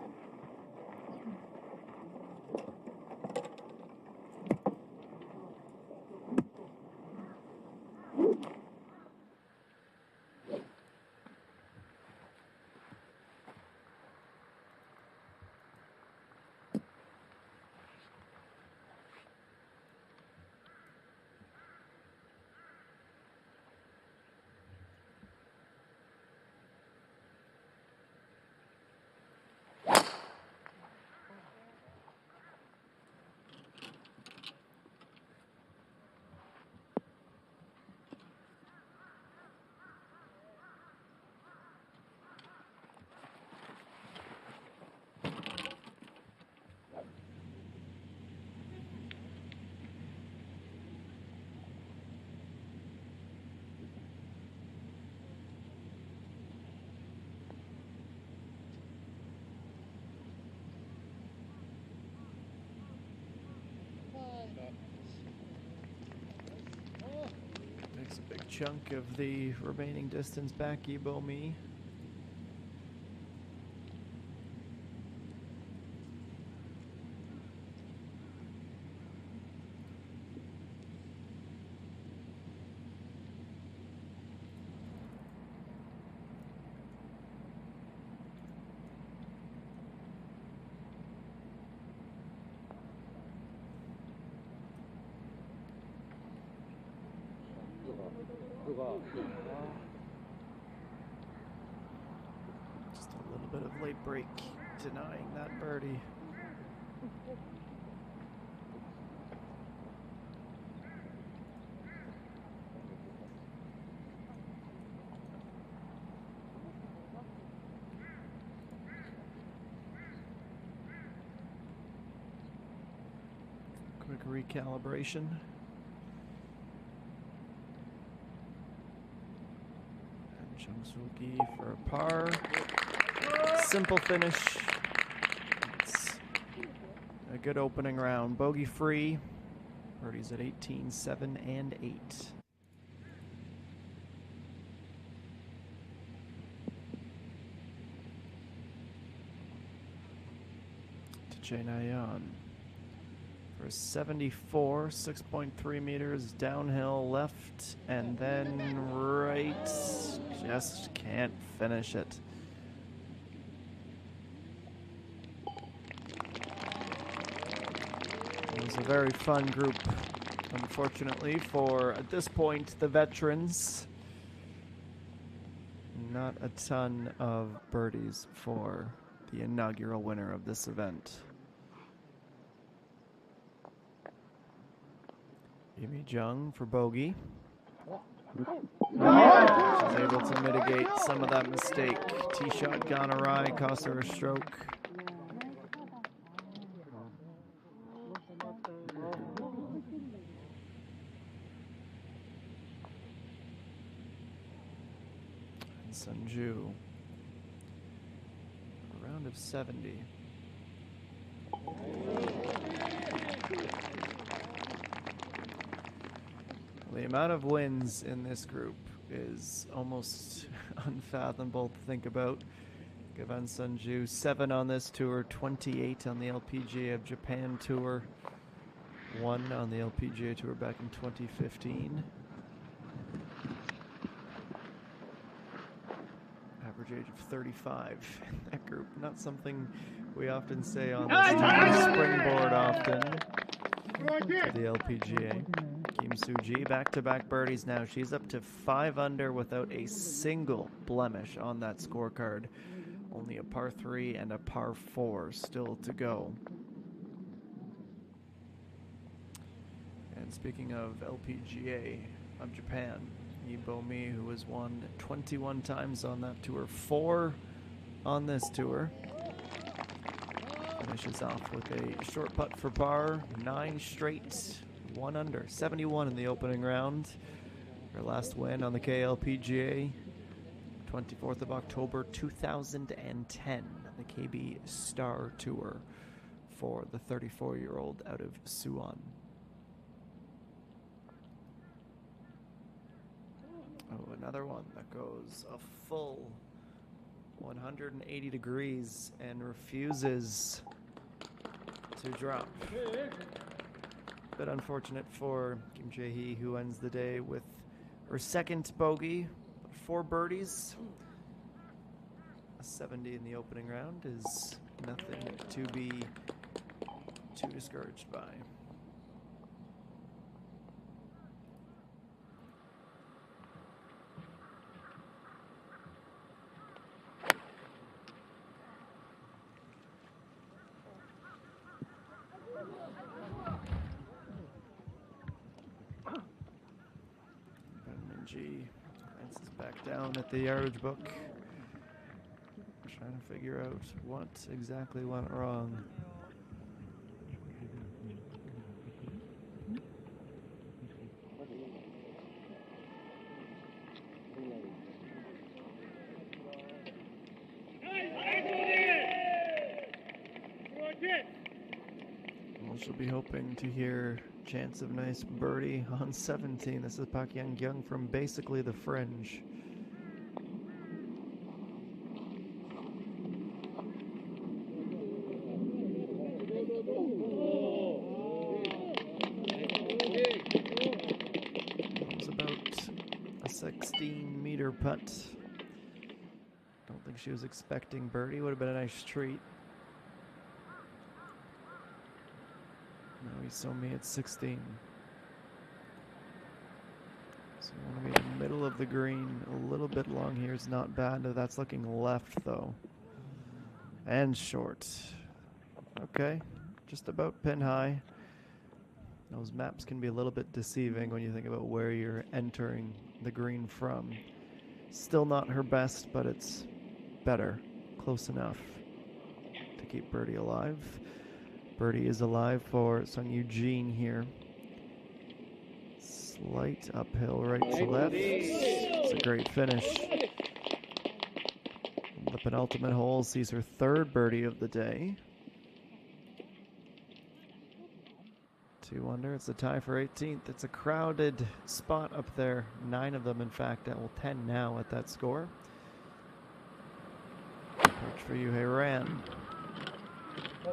Takes a big chunk of the remaining distance back, Ebo Mi. Just a little bit of late break denying that birdie. Quick recalibration. Jung-soo Gi for a par. Simple finish. It's a good opening round. Bogey free. Birdies at 18, 7, and 8. To Nayan for a 74, 6.3 meters downhill left, and then right. Just can't finish it. It was a very fun group, unfortunately, for, at this point, the veterans. Not a ton of birdies for the inaugural winner of this event. Amy Jung for bogey. She's able to mitigate some of that mistake. Tee shot gone awry, cost her a stroke. And Sunju, a round of 70. The amount of wins in this group is almost unfathomable to think about. Gavan Sunju, 7 on this tour, 28 on the LPGA of Japan Tour, 1 on the LPGA Tour back in 2015. Average age of 35 in that group. Not something we often say on this tour. Springboard often to the LPGA. Kim Soo-ji, back-to-back birdies now. She's up to 5 under without a single blemish on that scorecard. Only a par 3 and a par 4 still to go. And speaking of LPGA of Japan, Ibomi, who has won 21 times on that tour, 4 on this tour, finishes off with a short putt for par, 9 straight, 1 under, 71 in the opening round. Her last win on the KLPGA, 24th of October 2010, the KB Star Tour for the 34-year-old out of Suwon. Oh, another one that goes a full 180 degrees and refuses to drop. Bit unfortunate for Kim Jae-hee, who ends the day with her second bogey, 4 birdies. A 70 in the opening round is nothing to be too discouraged by. ENG glances back down at the yardage book, trying to figure out what exactly went wrong. Well, she'll be hoping to hear chance of nice birdie on 17. This is Pak Yang Kyung from basically the fringe. It was about a 16-meter putt. Don't think she was expecting birdie. Would have been a nice treat. No, he saw me at 16. So you want to be in the middle of the green. A little bit long here is not bad. No, that's looking left, though. And short. Okay, just about pin high. Those maps can be a little bit deceiving when you think about where you're entering the green from. Still not her best, but it's better. Close enough to keep birdie alive. Birdie is alive for Sung Eugene here. Slight uphill right to left. It's a great finish. The penultimate hole sees her 3rd birdie of the day. 2 under. It's a tie for 18th. It's a crowded spot up there. 9 of them, in fact. Well, 10 now at that score. Approach for you, Hayran. A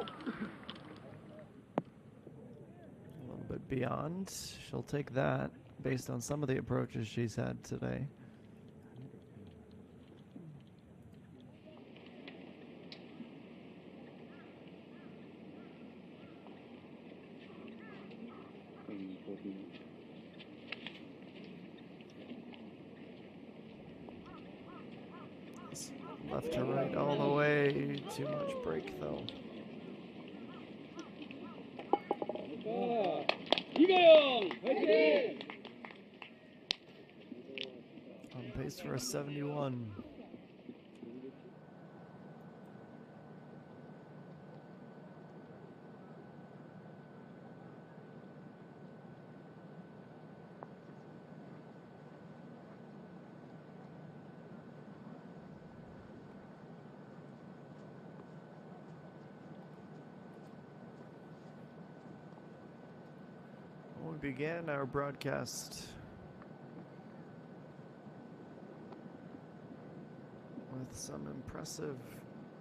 little bit beyond. She'll take that based on some of the approaches she's had today. Left to right all the way. Too much break though. On pace for a 71. We began our broadcast with some impressive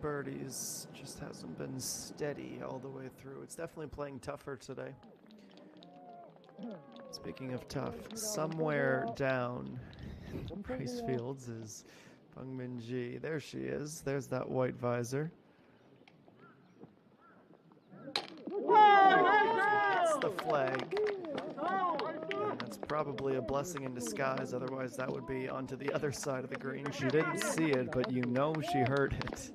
birdies. Just hasn't been steady all the way through. It's definitely playing tougher today. Speaking of tough, somewhere down in Price Fields is Peng Min-ji. There she is. There's that white visor. It's the flag. And that's probably a blessing in disguise, otherwise that would be onto the other side of the green. She didn't see it, but you know she heard it.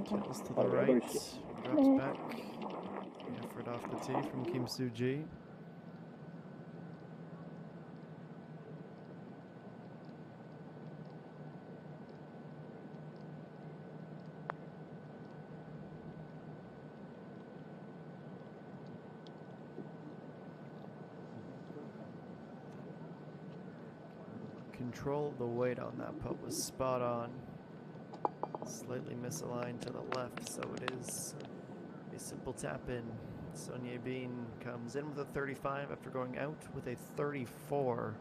Channels to the right, drops back. Effort off the tee from Kim Soo-ji. Control of the weight on that putt was spot on. Slightly misaligned to the left, so it is a simple tap in. Sonia Bean comes in with a 35 after going out with a 34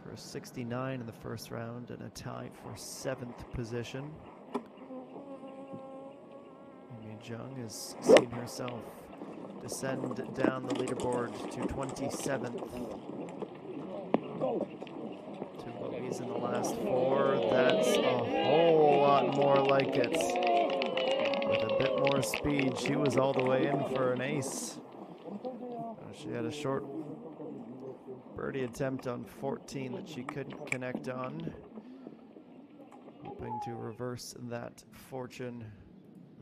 for a 69 in the first round and a tie for 7th position. Amy Jung has seen herself descend down the leaderboard to 27th. 2 bogeys in the last 4. That's a whole lot more like it. With a bit more speed, she was all the way in for an ace. She had a short birdie attempt on 14 that she couldn't connect on. Hoping to reverse that fortune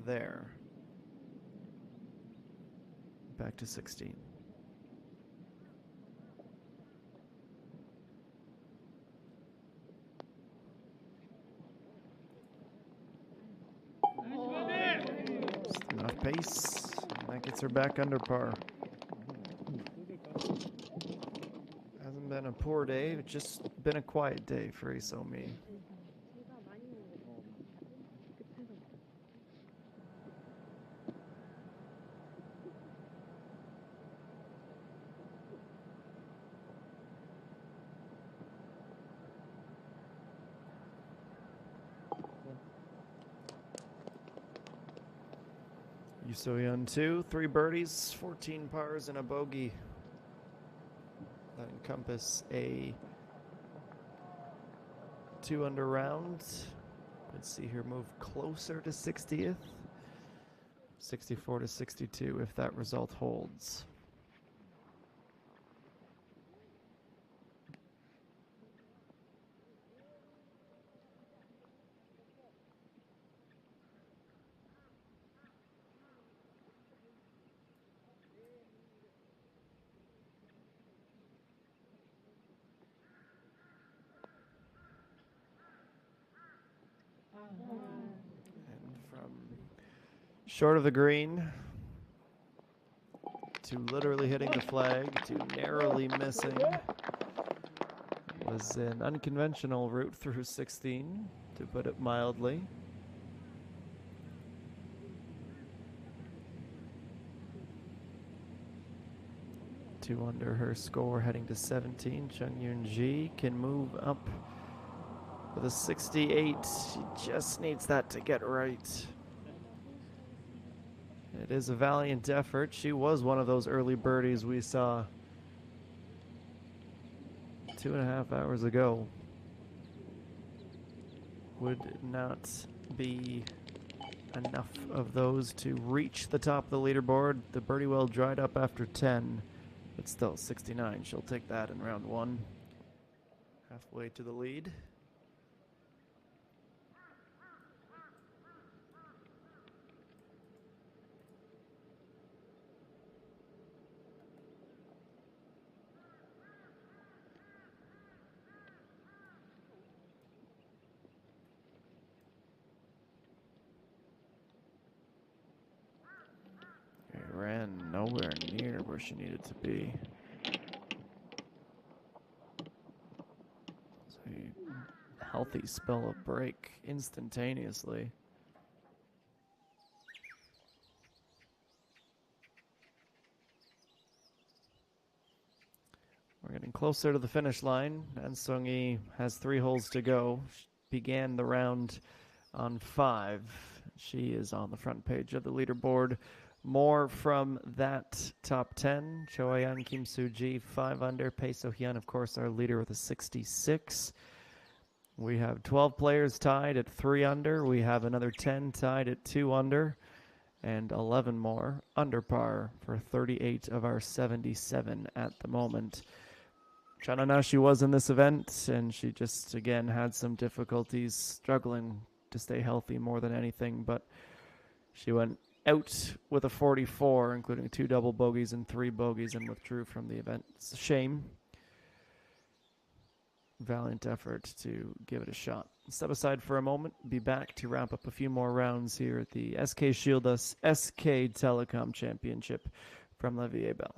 there. Back to 16. Just enough pace, and that gets her back under par. Hasn't been a poor day, it's just been a quiet day for Isomi. Yu So-yeon 2, 3 birdies, 14 pars and a bogey. That encompass a 2 under round. Let's see her move closer to 60th. 64 to 62 if that result holds. And from short of the green to literally hitting the flag to narrowly missing was an unconventional route through 16, to put it mildly. Two under her score, heading to 17. Chung Yoon Ji can move up with a 68. She just needs that to get right. It is a valiant effort. She was one of those early birdies we saw 2.5 hours ago. Would not be enough of those to reach the top of the leaderboard. The birdie well dried up after 10, but still 69. She'll take that in round 1. Halfway to the lead. Ran nowhere near where she needed to be. It's a healthy spell of break instantaneously. We're getting closer to the finish line, and Sung-yi has 3 holes to go. She began the round on 5. She is on the front page of the leaderboard. More from that top 10. Cho Ayan, Kim Soo-ji, 5 under. Pei So-hyun, of course, our leader with a 66. We have 12 players tied at 3 under. We have another 10 tied at 2 under. And 11 more under par for 38 of our 77 at the moment. Chananashi was in this event, and she just, again, had some difficulties, struggling to stay healthy more than anything. But she went out with a 44, including 2 double bogeys and 3 bogeys, and withdrew from the event. It's a shame. Valiant effort to give it a shot. Step aside for a moment. Be back to wrap up a few more rounds here at the SK Shieldus SK Telecom Championship from La Vieille Belle.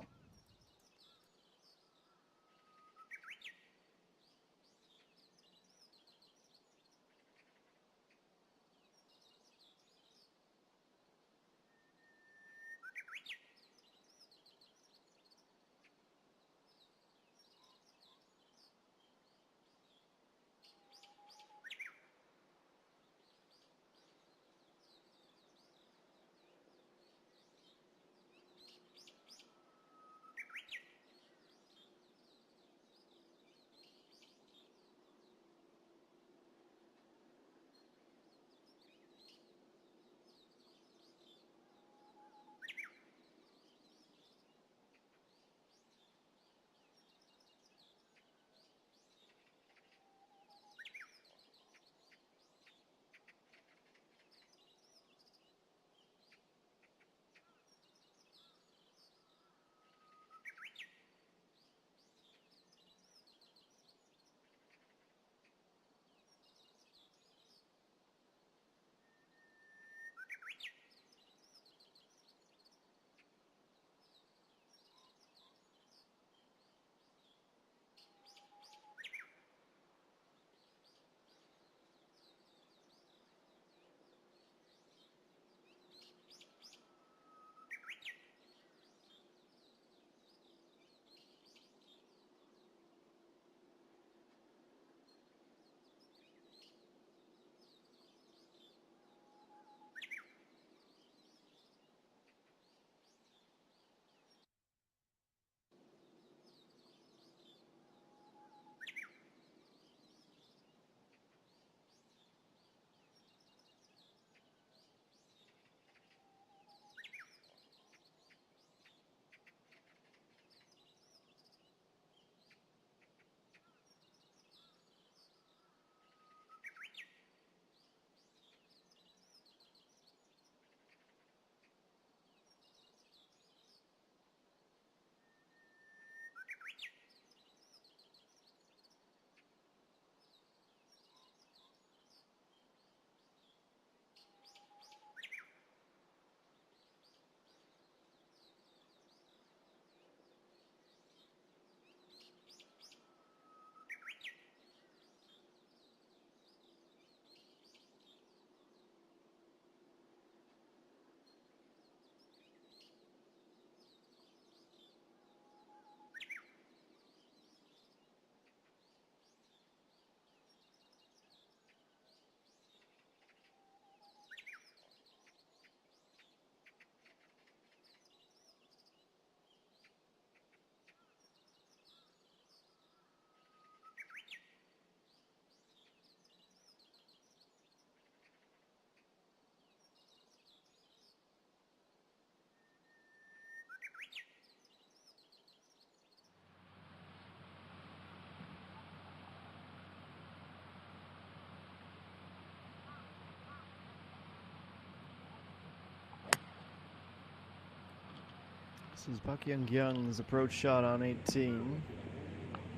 This is Park Young-kyung's approach shot on 18.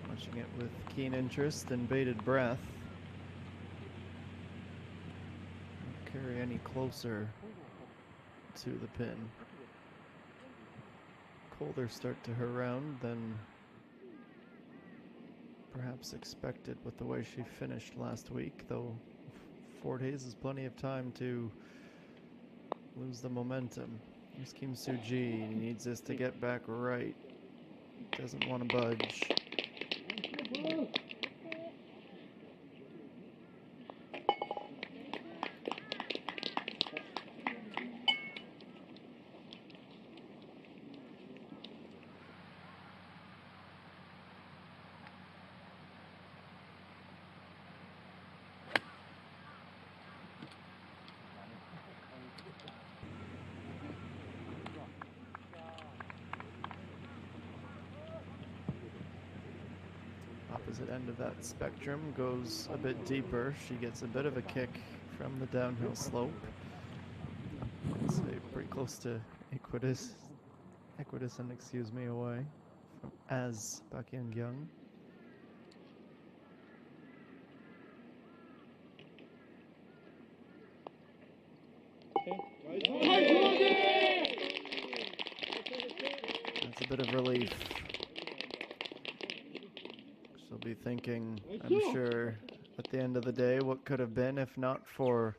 Watching it with keen interest and bated breath. Won't carry any closer to the pin. Colder start to her round than perhaps expected with the way she finished last week, though 4 days is plenty of time to lose the momentum. Here's Kim Soo-ji. He needs this to get back right. Doesn't want to budge. Opposite end of that spectrum goes a bit deeper. She gets a bit of a kick from the downhill slope. I'd say pretty close to equidistant, excuse me, away from as Park Young-kyung. That's a bit of relief. She'll be thinking, I'm sure, at the end of the day, what could have been if not for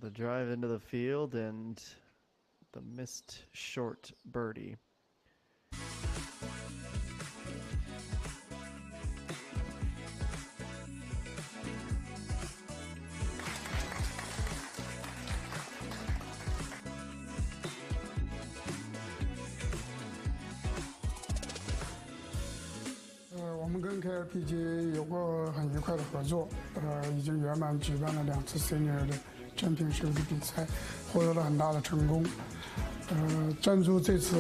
the drive into the field and the missed short birdie.
KLPGA 有过很愉快的合作，已经圆满举办了2次 Senior 的 Championship 的比赛，获得了很大的成功。赞助这次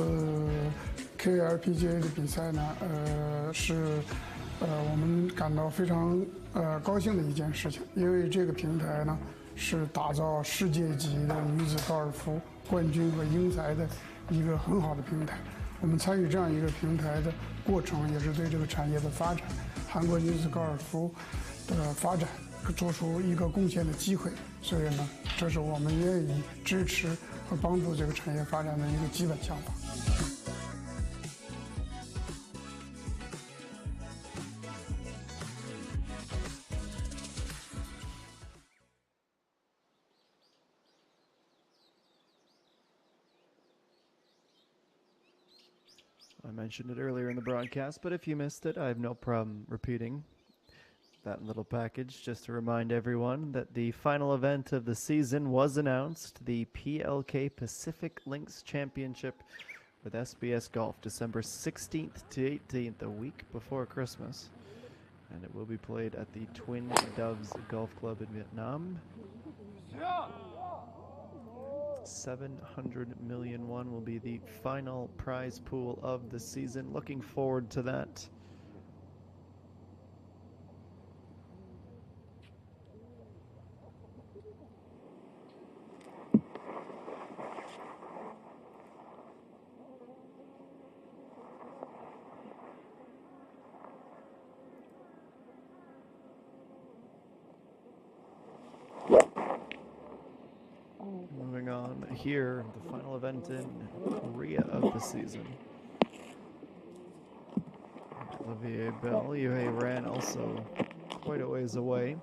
KLPGA 的比赛呢，是我们感到非常高兴的一件事情，因为这个平台呢是打造世界级的女子高尔夫冠军和英才的一个很好的平台。我们参与这样一个平台的过程，也是对这个产业的发展、韩国女子高尔夫的发展做出一个贡献的机会。所以呢，这是我们愿意支持和帮助这个产业发展的一个基本想法。
I mentioned it earlier in the broadcast, but if you missed it, I have no problem repeating that little package just to remind everyone that the final event of the season was announced, the PLK Pacific Links Championship with SBS Golf, December 16th to 18th, a week before Christmas. And it will be played at the Twin Doves Golf Club in Vietnam. 700 million won will be the final prize pool of the season. Looking forward to that. Moving on here, the final event in Korea of the season. Olivier Bell, Yuhei Ran also quite a ways away.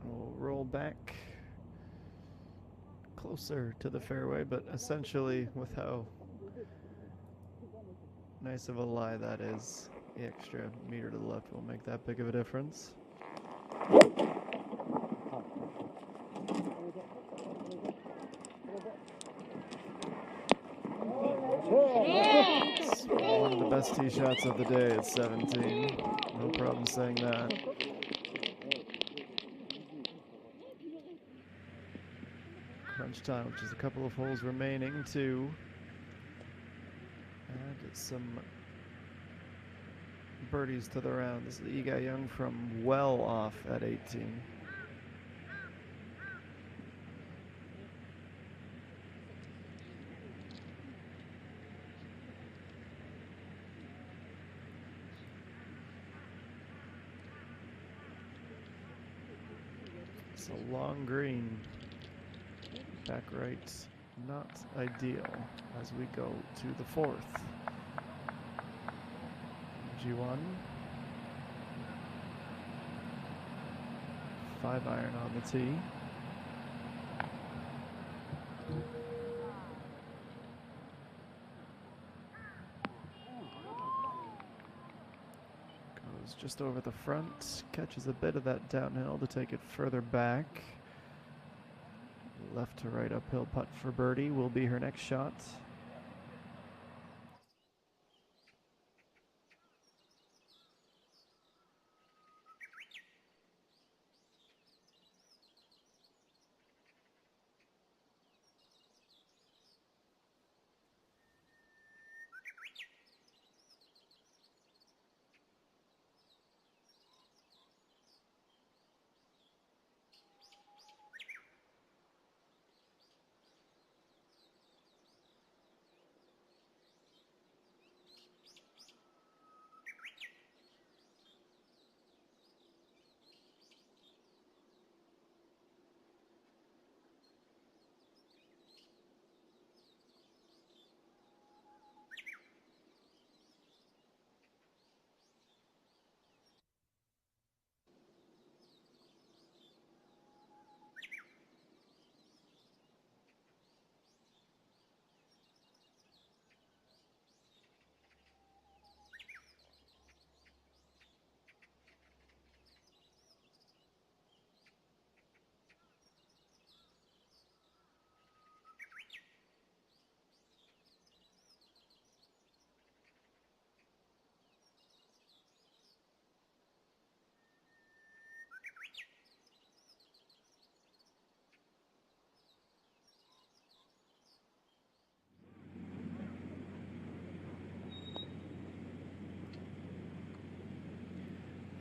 We'll roll back closer to the fairway, but essentially with how nice of a lie that is. The extra meter to the left won't make that big of a difference. It's one of the best tee shots of the day at 17. No problem saying that. Crunch time, which is a couple of holes remaining to add some birdies to the round. This is Yi Young from well off at 18. It's a long green. Back right, not ideal as we go to the fourth. G1. 5-iron on the tee. Goes just over the front, catches a bit of that downhill to take it further back. Left to right uphill putt for birdie will be her next shot.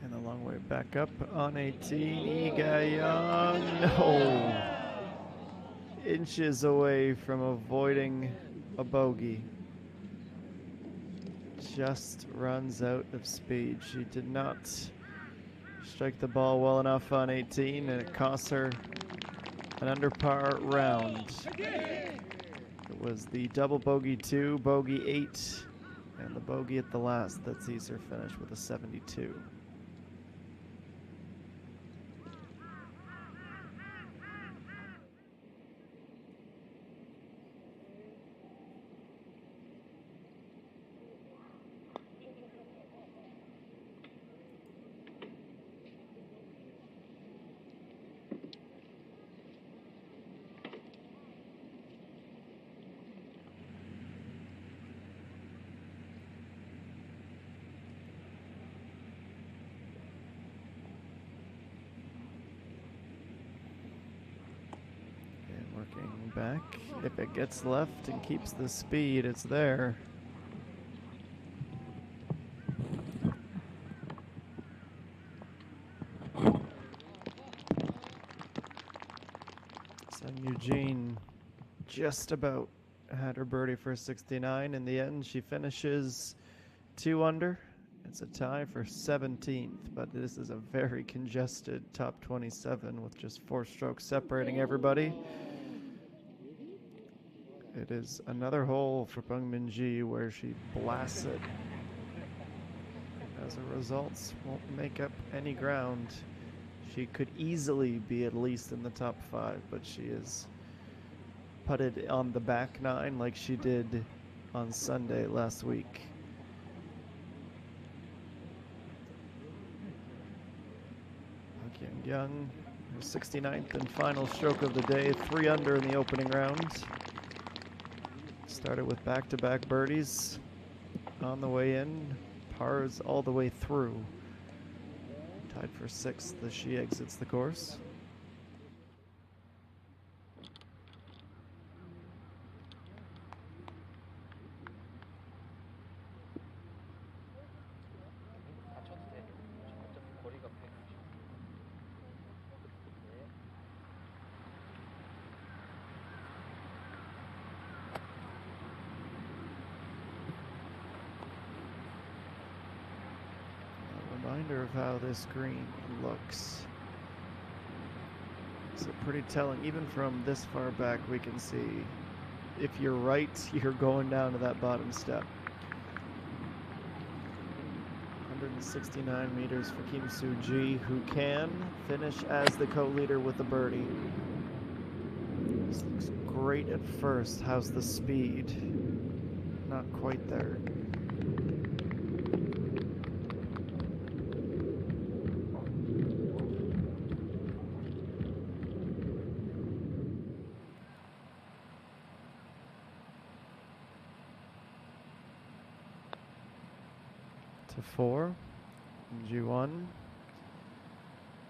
And a long way back up on 18. Iga Young, no. Inches away from avoiding a bogey. Just runs out of speed. She did not strike the ball well enough on 18, and it cost her an under par round. It was the double bogey 2, bogey 8, and the bogey at the last that sees her finish with a 72. Working back, if it gets left and keeps the speed, it's there. Sun Eugene just about had her birdie for 69. In the end, she finishes 2 under. It's a tie for 17th, but this is a very congested top 27 with just 4 strokes separating everybody. It is another hole for Peng Minji where she blasts it. As a result, won't make up any ground. She could easily be at least in the top 5, but she is putted on the back 9 like she did on Sunday last week. Young, her 69th and final stroke of the day, 3 under in the opening round. Started with back-to-back birdies on the way in, pars all the way through. Tied for 6th as she exits the course. Reminder of how this green looks. So pretty telling, even from this far back we can see if you're right, you're going down to that bottom step. 169 meters for Kim Soo-ji, who can finish as the co-leader with the birdie. This looks great at first. How's the speed? Not quite there. To 4, G1.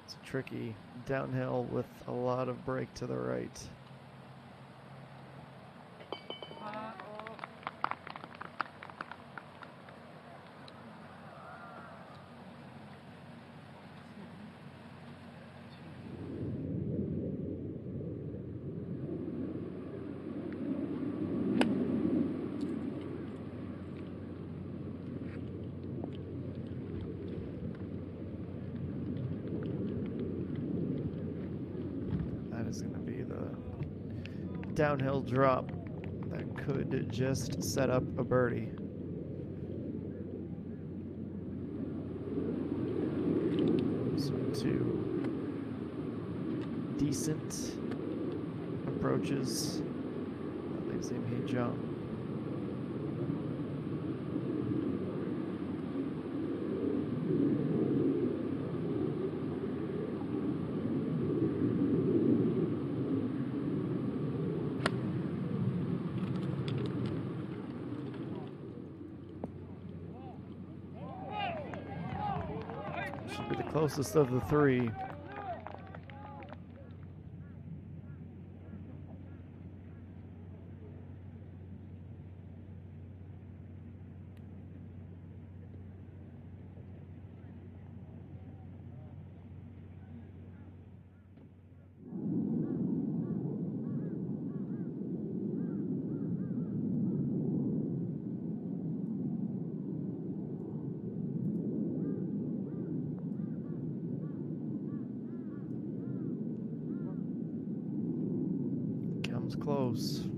It's a tricky downhill with a lot of break to the right. Is going to be the downhill drop that could just set up a birdie. So 2 decent approaches. That leaves him Hee-jung. Should be the closest of the 3. Close.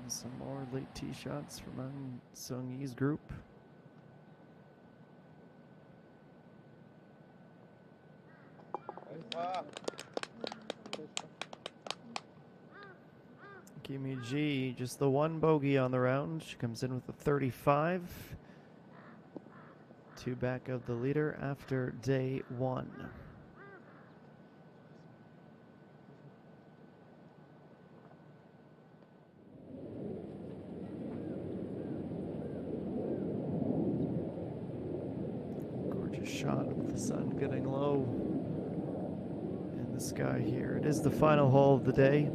Some more late tee shots from An Sung-Yi's group. Kimi G, just the 1 bogey on the round. She comes in with a 35. 2 back of the leader after day 1. Shot of the sun getting low in the sky here. It is the final hole of the day.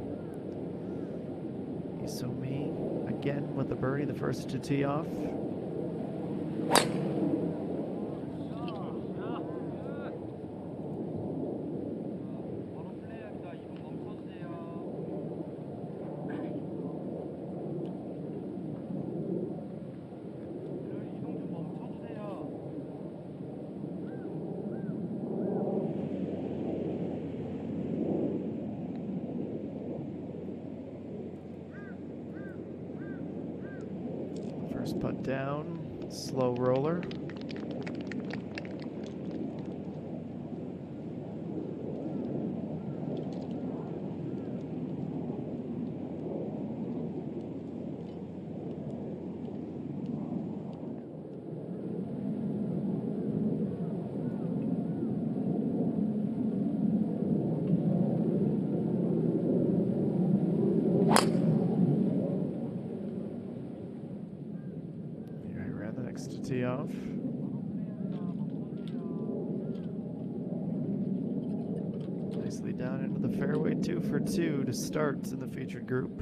Isumi again with the birdie, the first to tee off. First putt down, slow roller. Tee off. Nicely down into the fairway, 2 for 2 to start in the featured group.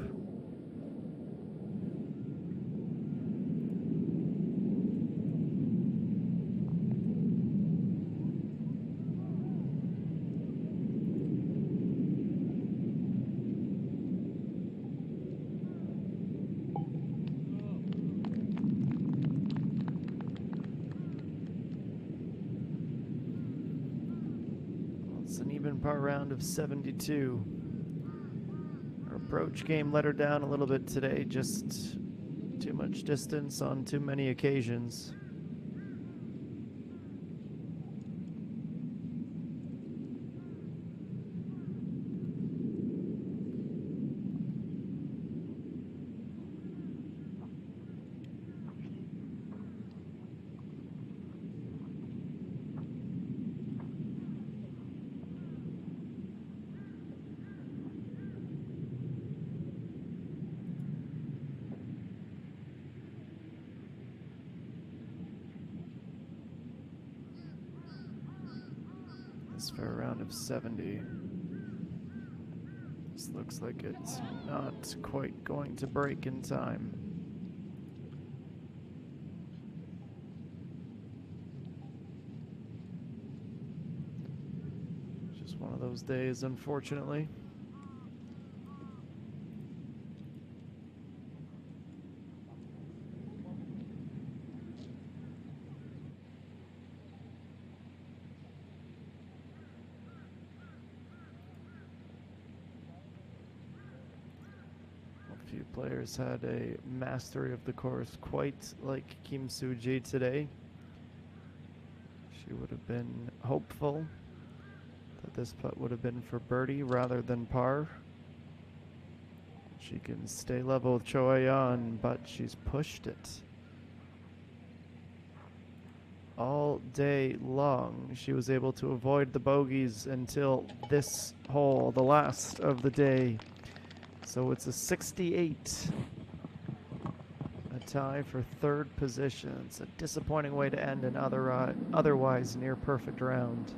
Par round of 72. Our approach game let her down a little bit today, just too much distance on too many occasions. For a round of 70. This looks like it's not quite going to break in time. Just one of those days, unfortunately. Few players had a mastery of the course quite like Kim Soo-ji today. She would have been hopeful that this putt would have been for birdie rather than par. She can stay level with Choi Yeon, but she's pushed it all day long. She was able to avoid the bogeys until this hole, the last of the day. So it's a 68, a tie for third position. It's a disappointing way to end an otherwise near perfect round.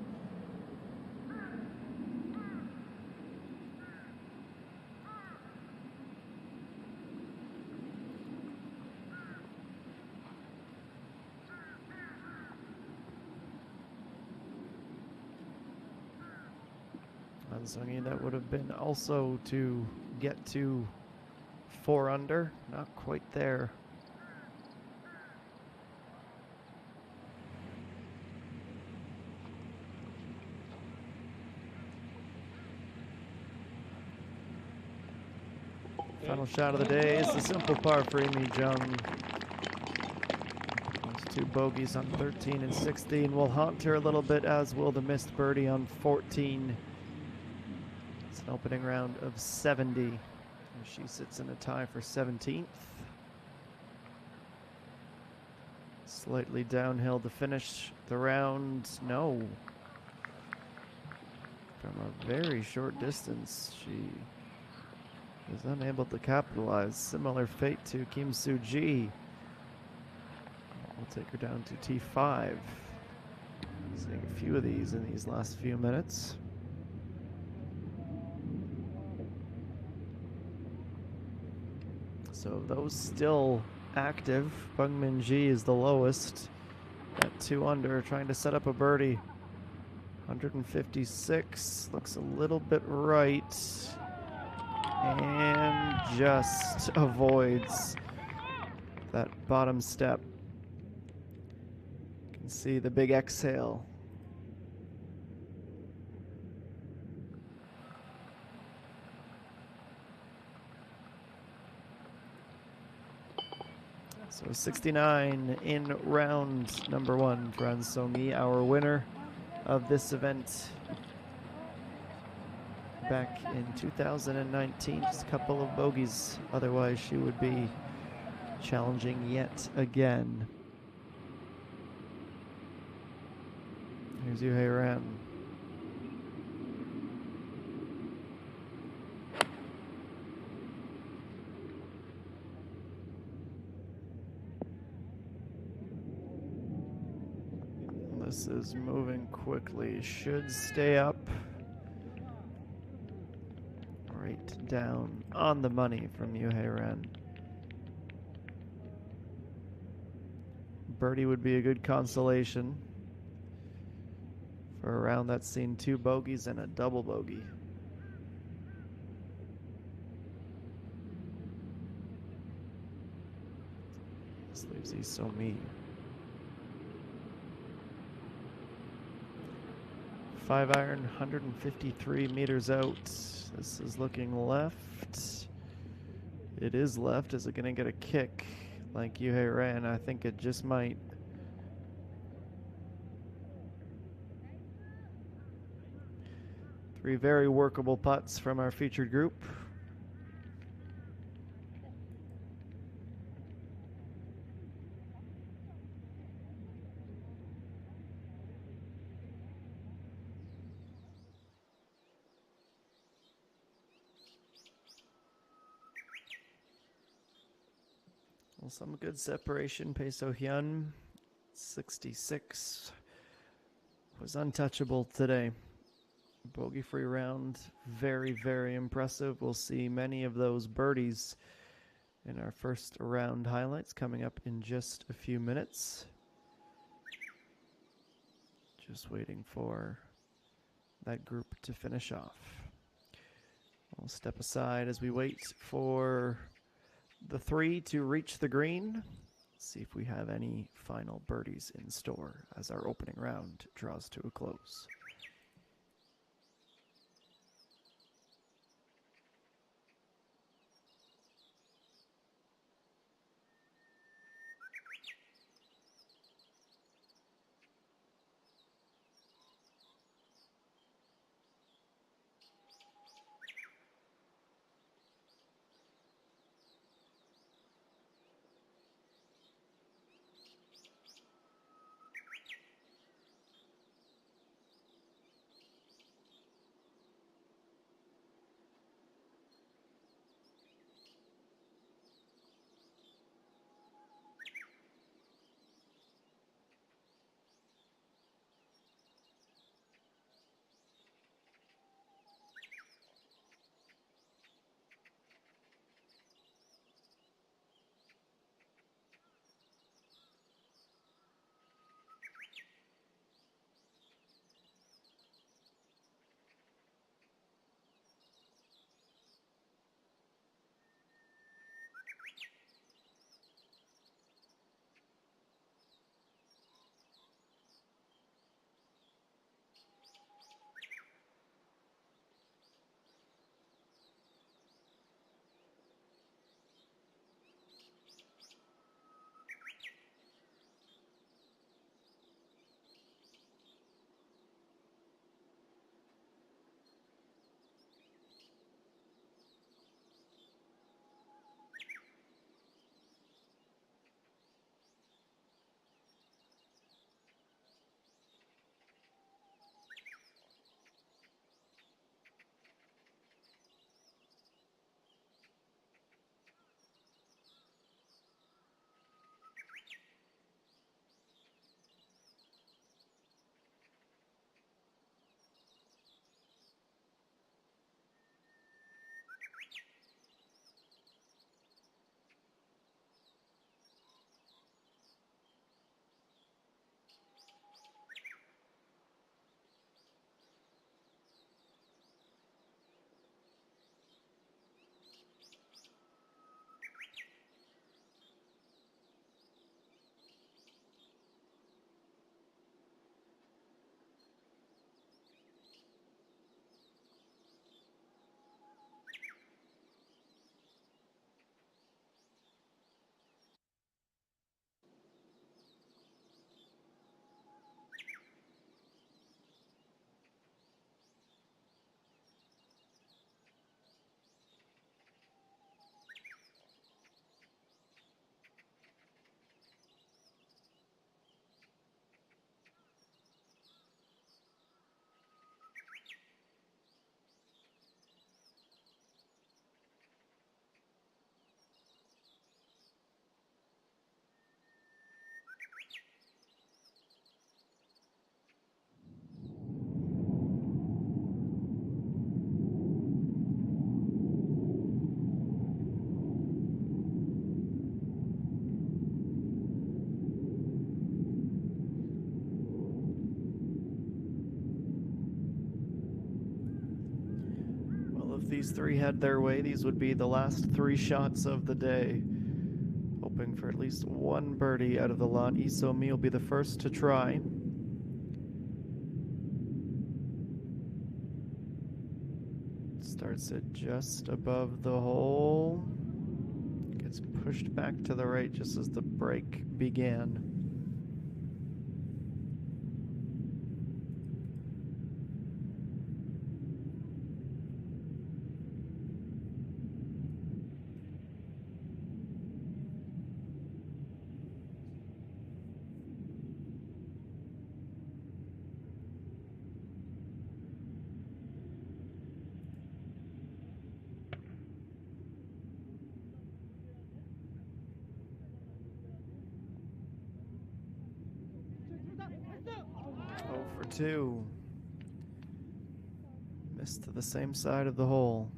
Sungin, that would have been also to get to 4 under, not quite there. Final shot of the day is the simple par for Imi Jung. Those 2 bogeys on 13 and 16 will haunt her a little bit, as will the missed birdie on 14. An opening round of 70. And she sits in a tie for 17th. Slightly downhill to finish the round. No. From a very short distance, she is unable to capitalize. Similar fate to Kim Soo-ji. We'll take her down to T5. Seeing a few of these in these last few minutes. So those still active. Bung Min-ji is the lowest at 2 under, trying to set up a birdie. 156, looks a little bit right. And just avoids that bottom step. You can see the big exhale. So 69 in round number 1 for An Song-yi, our winner of this event back in 2019. Just a couple of bogeys. Otherwise, she would be challenging yet again. Here's Yoo-Hae Ran. This is moving quickly. Should stay up. Right down on the money from Yoo-Hae Ran. Birdie would be a good consolation for a round that's seen 2 bogeys and a double bogey. This leaves Lee So-mi. 5-iron, 153 meters out. This is looking left. It is left. Is it going to get a kick like Yoo-Hae Ran? I think it just might. Three very workable putts from our featured group. Well, some good separation. Pei So-hyun, 66, was untouchable today. Bogey-free round, very, very impressive. We'll see many of those birdies in our first round highlights coming up in just a few minutes. Just waiting for that group to finish off. We'll step aside as we wait for the 3 to reach the green. See if we have any final birdies in store as our opening round draws to a close. these three head their way, these would be the last 3 shots of the day. Hoping for at least one birdie out of the lot. Isomi will be the first to try. Starts it just above the hole. Gets pushed back to the right just as the break began. For 2. Missed to the same side of the hole.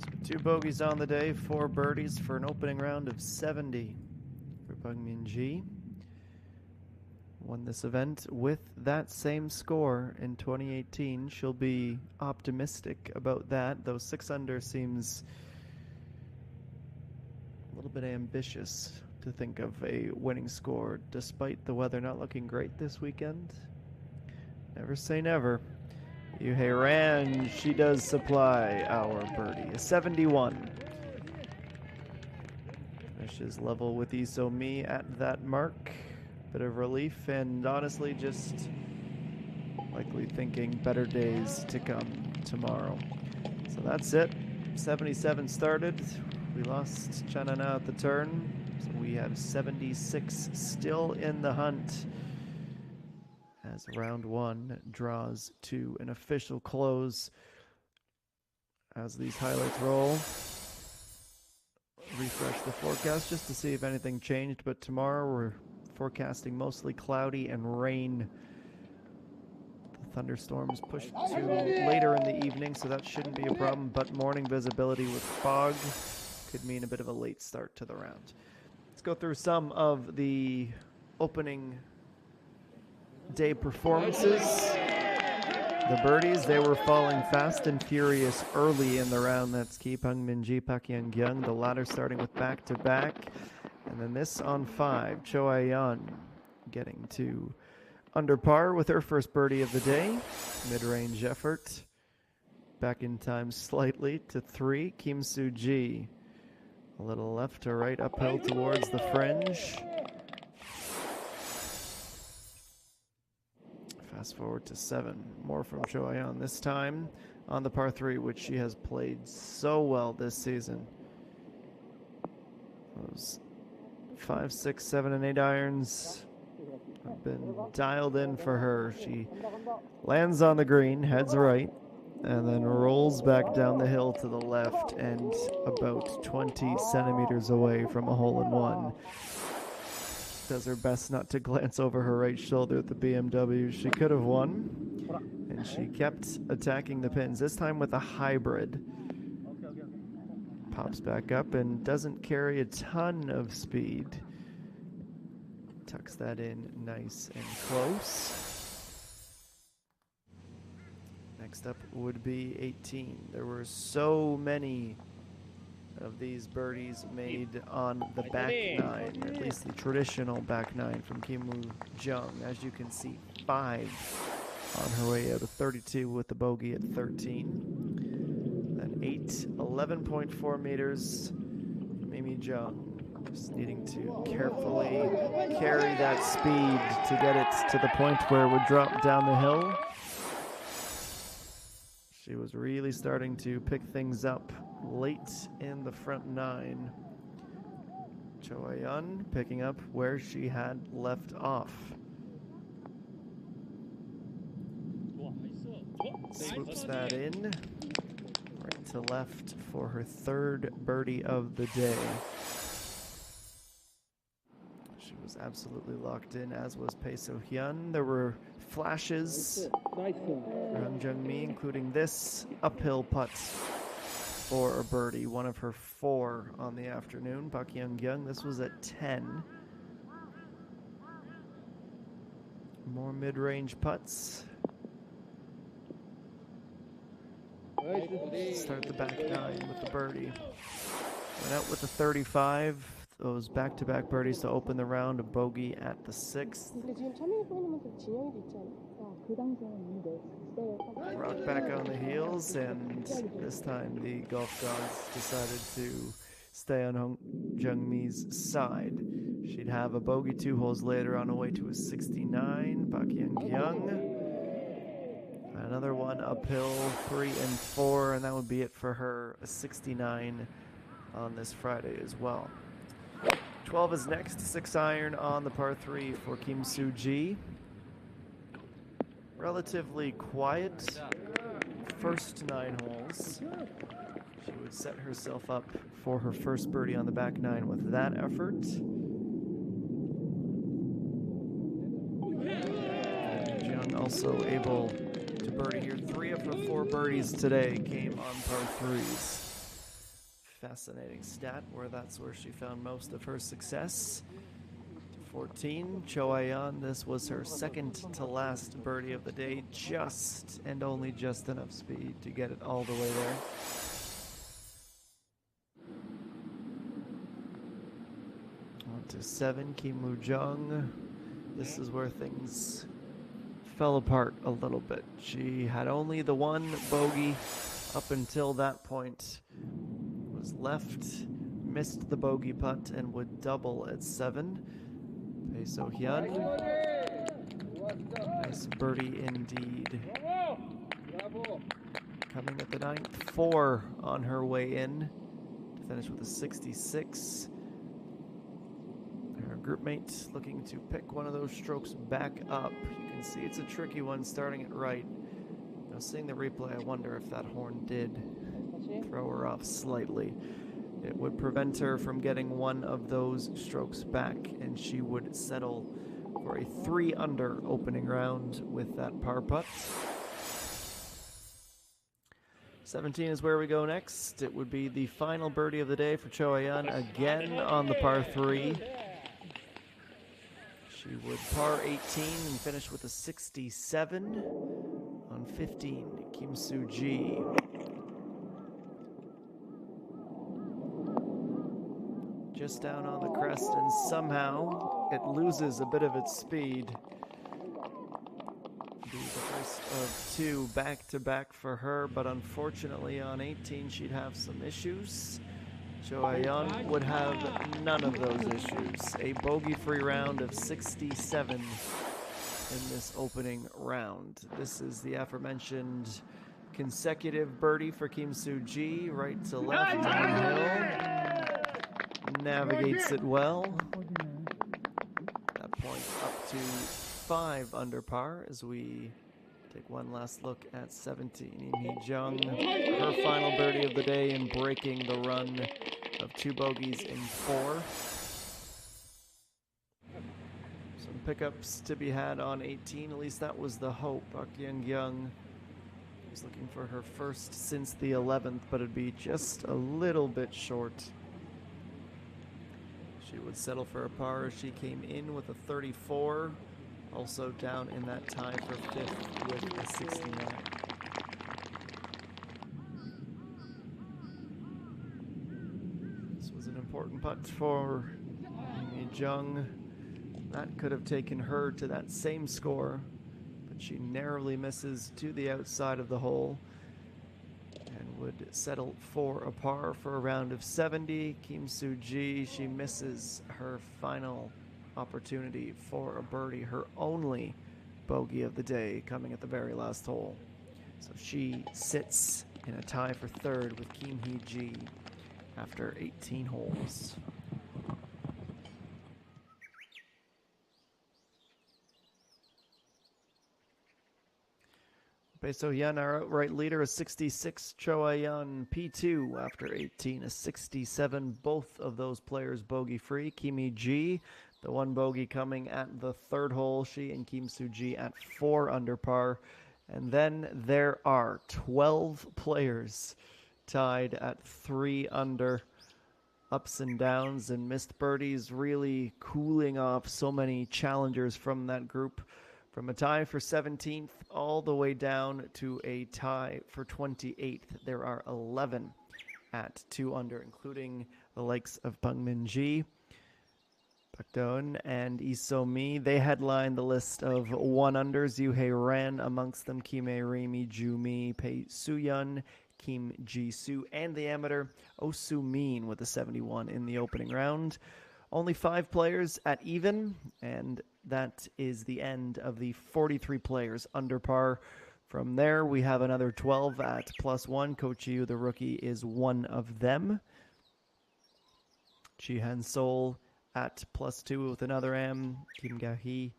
So 2 bogeys on the day, 4 birdies for an opening round of 70 for Bungmin Ji. Won this event with that same score in 2018. She'll be optimistic about that, though 6 under seems a little bit ambitious to think of a winning score despite the weather not looking great this weekend. Never say never. Yuhei Ran, she does supply our birdie. A 71. Finishes level with Isomi at that mark. Bit of relief and honestly just likely thinking better days to come tomorrow. So that's it. 77 started. We lost Chanana at the turn, so we have 76 still in the hunt as round 1 draws to an official close. As these highlights roll, refresh the forecast just to see if anything changed, but tomorrow we're forecasting mostly cloudy and rain. The thunderstorms pushed to later in the evening, so that shouldn't be a problem, but morning visibility with fog could mean a bit of a late start to the round. Let's go through some of the opening day performances. The birdies, they were falling fast and furious early in the round. That's Ki Pungmin Ji, Pak Young, the latter starting with back-to-back. And then this on 5, Cho Ayan getting to under par with her first birdie of the day. Mid-range effort. Back in time slightly to 3, Kim Soo-ji. A little left to right uphill towards the fringe. Fast forward to 7. More from Cho Ayan this time on the par 3, which she has played so well this season. Those 5, 6, 7, and 8 irons have been dialed in for her. She lands on the green, heads right, and then rolls back down the hill to the left and about 20 centimeters away from a hole-in-one. Does her best not to glance over her right shoulder at the BMW. She could have won, and she kept attacking the pins, this time with a hybrid. Pops back up and doesn't carry a ton of speed. Tucks that in nice and close. Next up would be 18. There were so many of these birdies made on the back 9, or at least the traditional back 9 from Kim Woo-jung. As you can see, 5 on her way out of 32 with the bogey at 13. Then 8, 11.4 meters, Mimi Jung. Just needing to carefully carry that speed to get it to the point where it would drop down the hill. She was really starting to pick things up late in the front 9. Cho Ayan picking up where she had left off. Swoops that in, right to left for her 3rd birdie of the day. She was absolutely locked in, as was Pei So-hyun. There were flashes for Hang Jung-mi, including this uphill putt for a birdie, one of her 4 on the afternoon. Pak Young-kyung, this was at 10. More mid-range putts. Start the back nine with the birdie. Went out with the 35. Those back-to-back birdies to open the round. A bogey at the 6th.
근데 지금 차명이 보이는 만큼 진영이도 있지 않아? 그 당시에는 있는데 그때
Rock back on the heels, and this time the golf gods decided to stay on Jungmi's side. She'd have a bogey 2 holes later on the way to a 69. Park Young. Another one uphill, 3 and 4, and that would be it for her. A 69 on this Friday as well. 12 is next, 6 iron on the par 3 for Kim Soo-ji. Relatively quiet first 9 holes. She would set herself up for her first birdie on the back 9 with that effort. Jung also able to birdie here. 3 of her 4 birdies today came on par 3s. Fascinating stat, that's where she found most of her success. 14, Cho Ayan, this was her second to last birdie of the day, just and only just enough speed to get it all the way there. On to 7, Kim Woo-jung. This is where things fell apart a little bit. She had only the 1 bogey up until that point. Was left, missed the bogey putt, and would double at 7. Bae So-hyun. Nice birdie indeed. Coming at the 9th, 4 on her way in to finish with a 66. Her group mate looking to pick one of those strokes back up. You can see it's a tricky one starting it right. Now seeing the replay, I wonder if that horn did throw her off slightly. It would prevent her from getting one of those strokes back, and she would settle for a 3 under opening round with that par putt. 17 is where we go next. It would be the final birdie of the day for Cho Ayan, again on the par 3. She would par 18 and finish with a 67 on 15, Kim Soo-ji. Just down on the crest, and somehow it loses a bit of its speed. Be the first of 2 back-to-back for her, but unfortunately on 18 she'd have some issues. Cho Ayan would have none of those issues. A bogey-free round of 67 in this opening round. This is the aforementioned consecutive birdie for Kim Soo-ji, right to left downhill. Navigates it well. That point up to 5 under par as we take one last look at 17. Im Hee-jung, her final birdie of the day and breaking the run of 2 bogeys in 4. Some pickups to be had on 18, at least that was the hope. Park Young was looking for her first since the 11th, but it'd be just a little bit short. She would settle for a par as she came in with a 34, also down in that tie for 5th with a 69. This was an important putt for Im Hee-jung. That could have taken her to that same score, but she narrowly misses to the outside of the hole and would settle for a par for a round of 70. Kim Soo-ji, she misses her final opportunity for a birdie, her only bogey of the day coming at the very last hole. So she sits in a tie for 3rd with Kim Hee-ji after 18 holes. Bae So-hyun, our outright leader, a 66. Cho Ayan, P2 after 18, a 67. Both of those players bogey-free. Kim Hee-ji, the 1 bogey coming at the 3rd hole. She and Kim Soo-ji at 4 under par. And then there are 12 players tied at 3 under. Ups and downs and missed birdies really cooling off so many challengers from that group. From a tie for 17th all the way down to a tie for 28th, there are 11 at 2 under, including the likes of Bungmin Ji, Bakdon, and Isomi. They headline the list of 1 unders. Yuhei Ren amongst them, Kim Rimi, Jumi, Pei Suyun, Kim Ji-soo, and the amateur Osu Min with a 71 in the opening round. Only 5 players at even, and that is the end of the 43 players under par. From there, we have another 12 at +1. Ko Chiu, the rookie, is one of them. Chi Han Sol at +2 with another M. Kim Ga-hee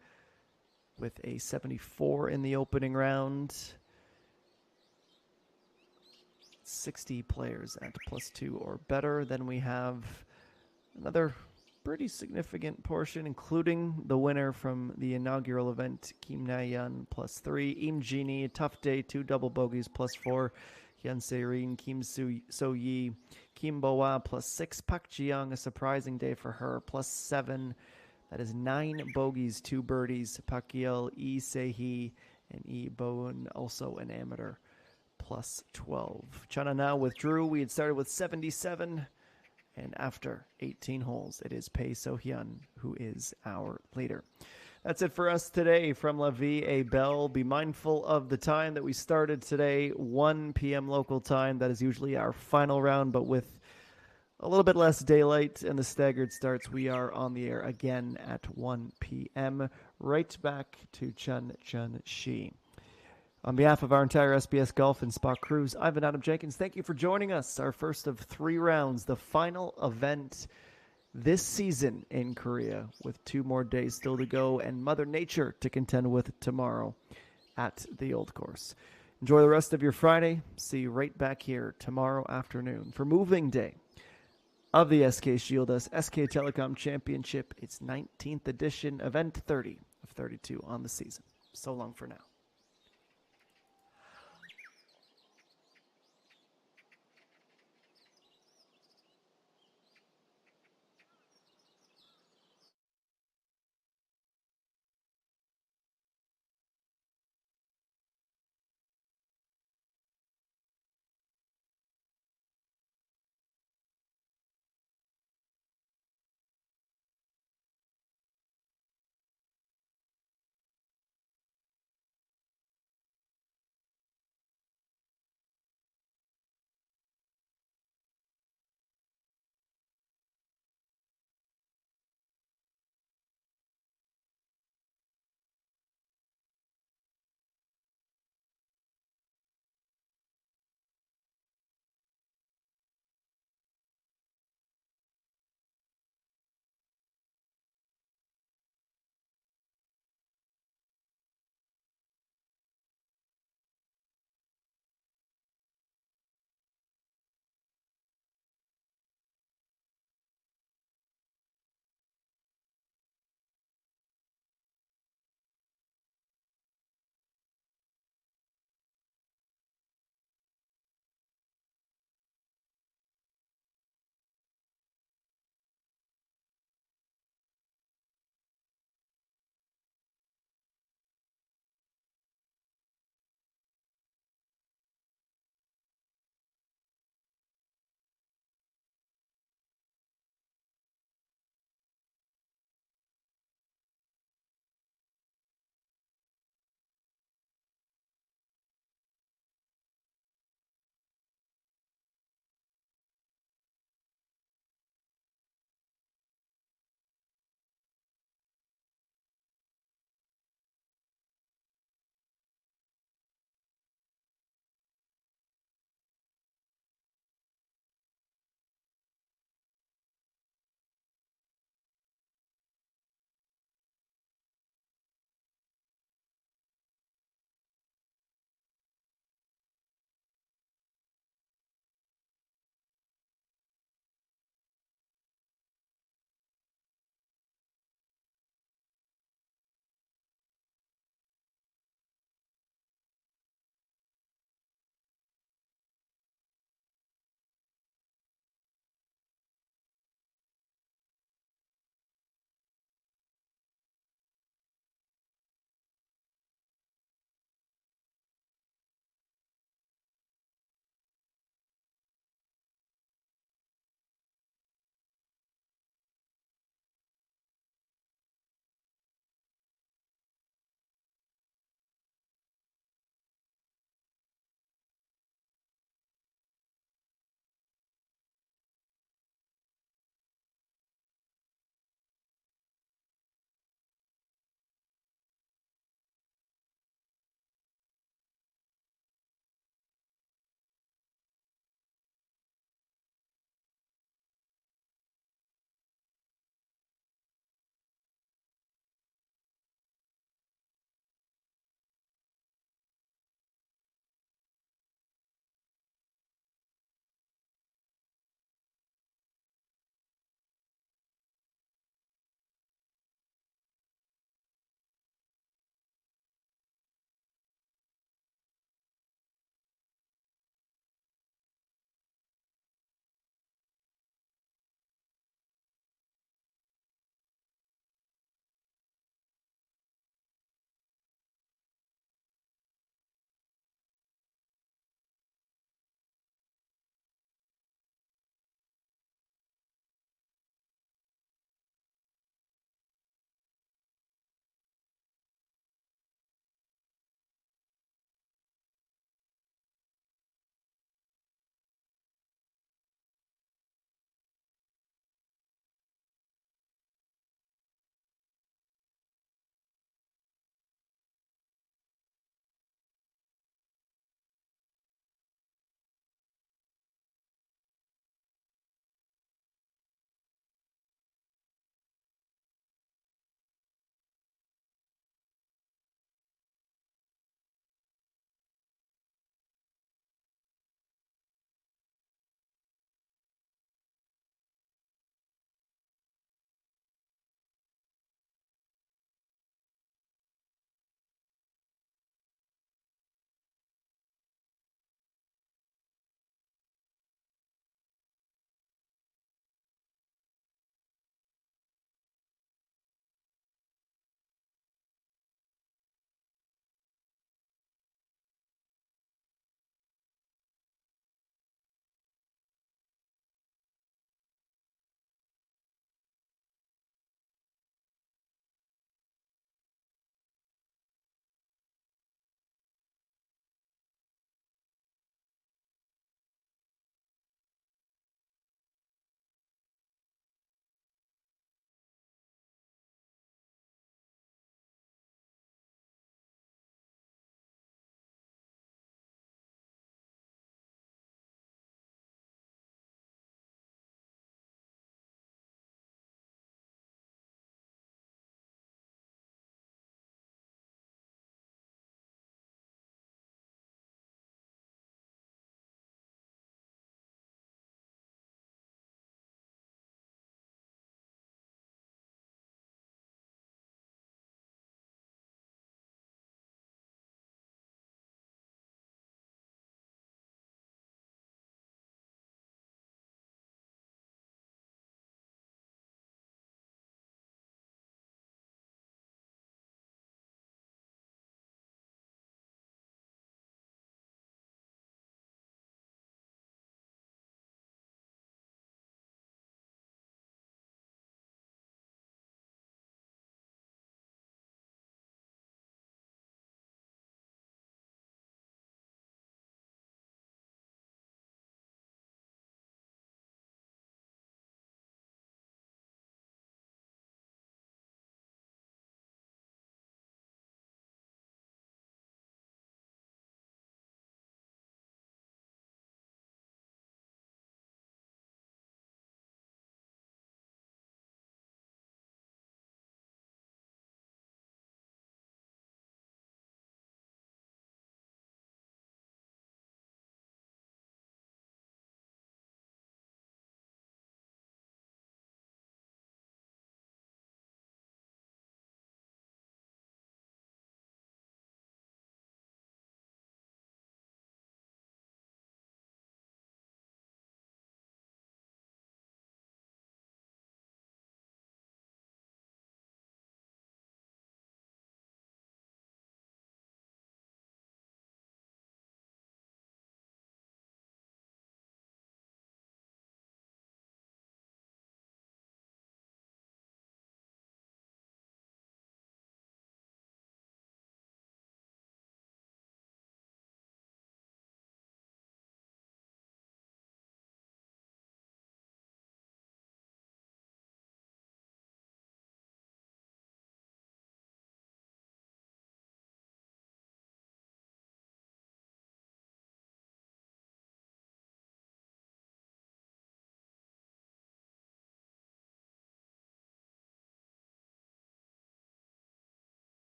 with a 74 in the opening round. 60 players at +2 or better. Then we have another pretty significant portion, including the winner from the inaugural event, Kim Na-yeon, +3. Im Jini, a tough day, 2 double bogeys, +4. Hyun Se-rin, Kim So-yi, Kim Bo-ah, +6. Park Ji-young, a surprising day for her, +7. That is 9 bogeys, 2 birdies. Park Yeol, Lee Se-hee, and Lee Bo-eun, also an amateur, +12. Chana now withdrew. We had started with 77. And after 18 holes, it is Pei So-hyun who is our leader. That's it for us today from La Vie et Belle. Be mindful of the time that we started today, 1 p.m. local time. That is usually our final round, but with a little bit less daylight and the staggered starts, we are on the air again at 1 p.m. Right back to Chun Shi. On behalf of our entire SBS Golf and Spa crews, I've been Adam Jenkins. Thank you for joining us. Our first of 3 rounds, the final event this season in Korea, with 2 more days still to go and Mother Nature to contend with tomorrow at the Old Course. Enjoy the rest of your Friday. See you right back here tomorrow afternoon for Moving Day of the SK Shieldus SK Telecom Championship. Its 19th edition, event 30 of 32 on the season. So long for now.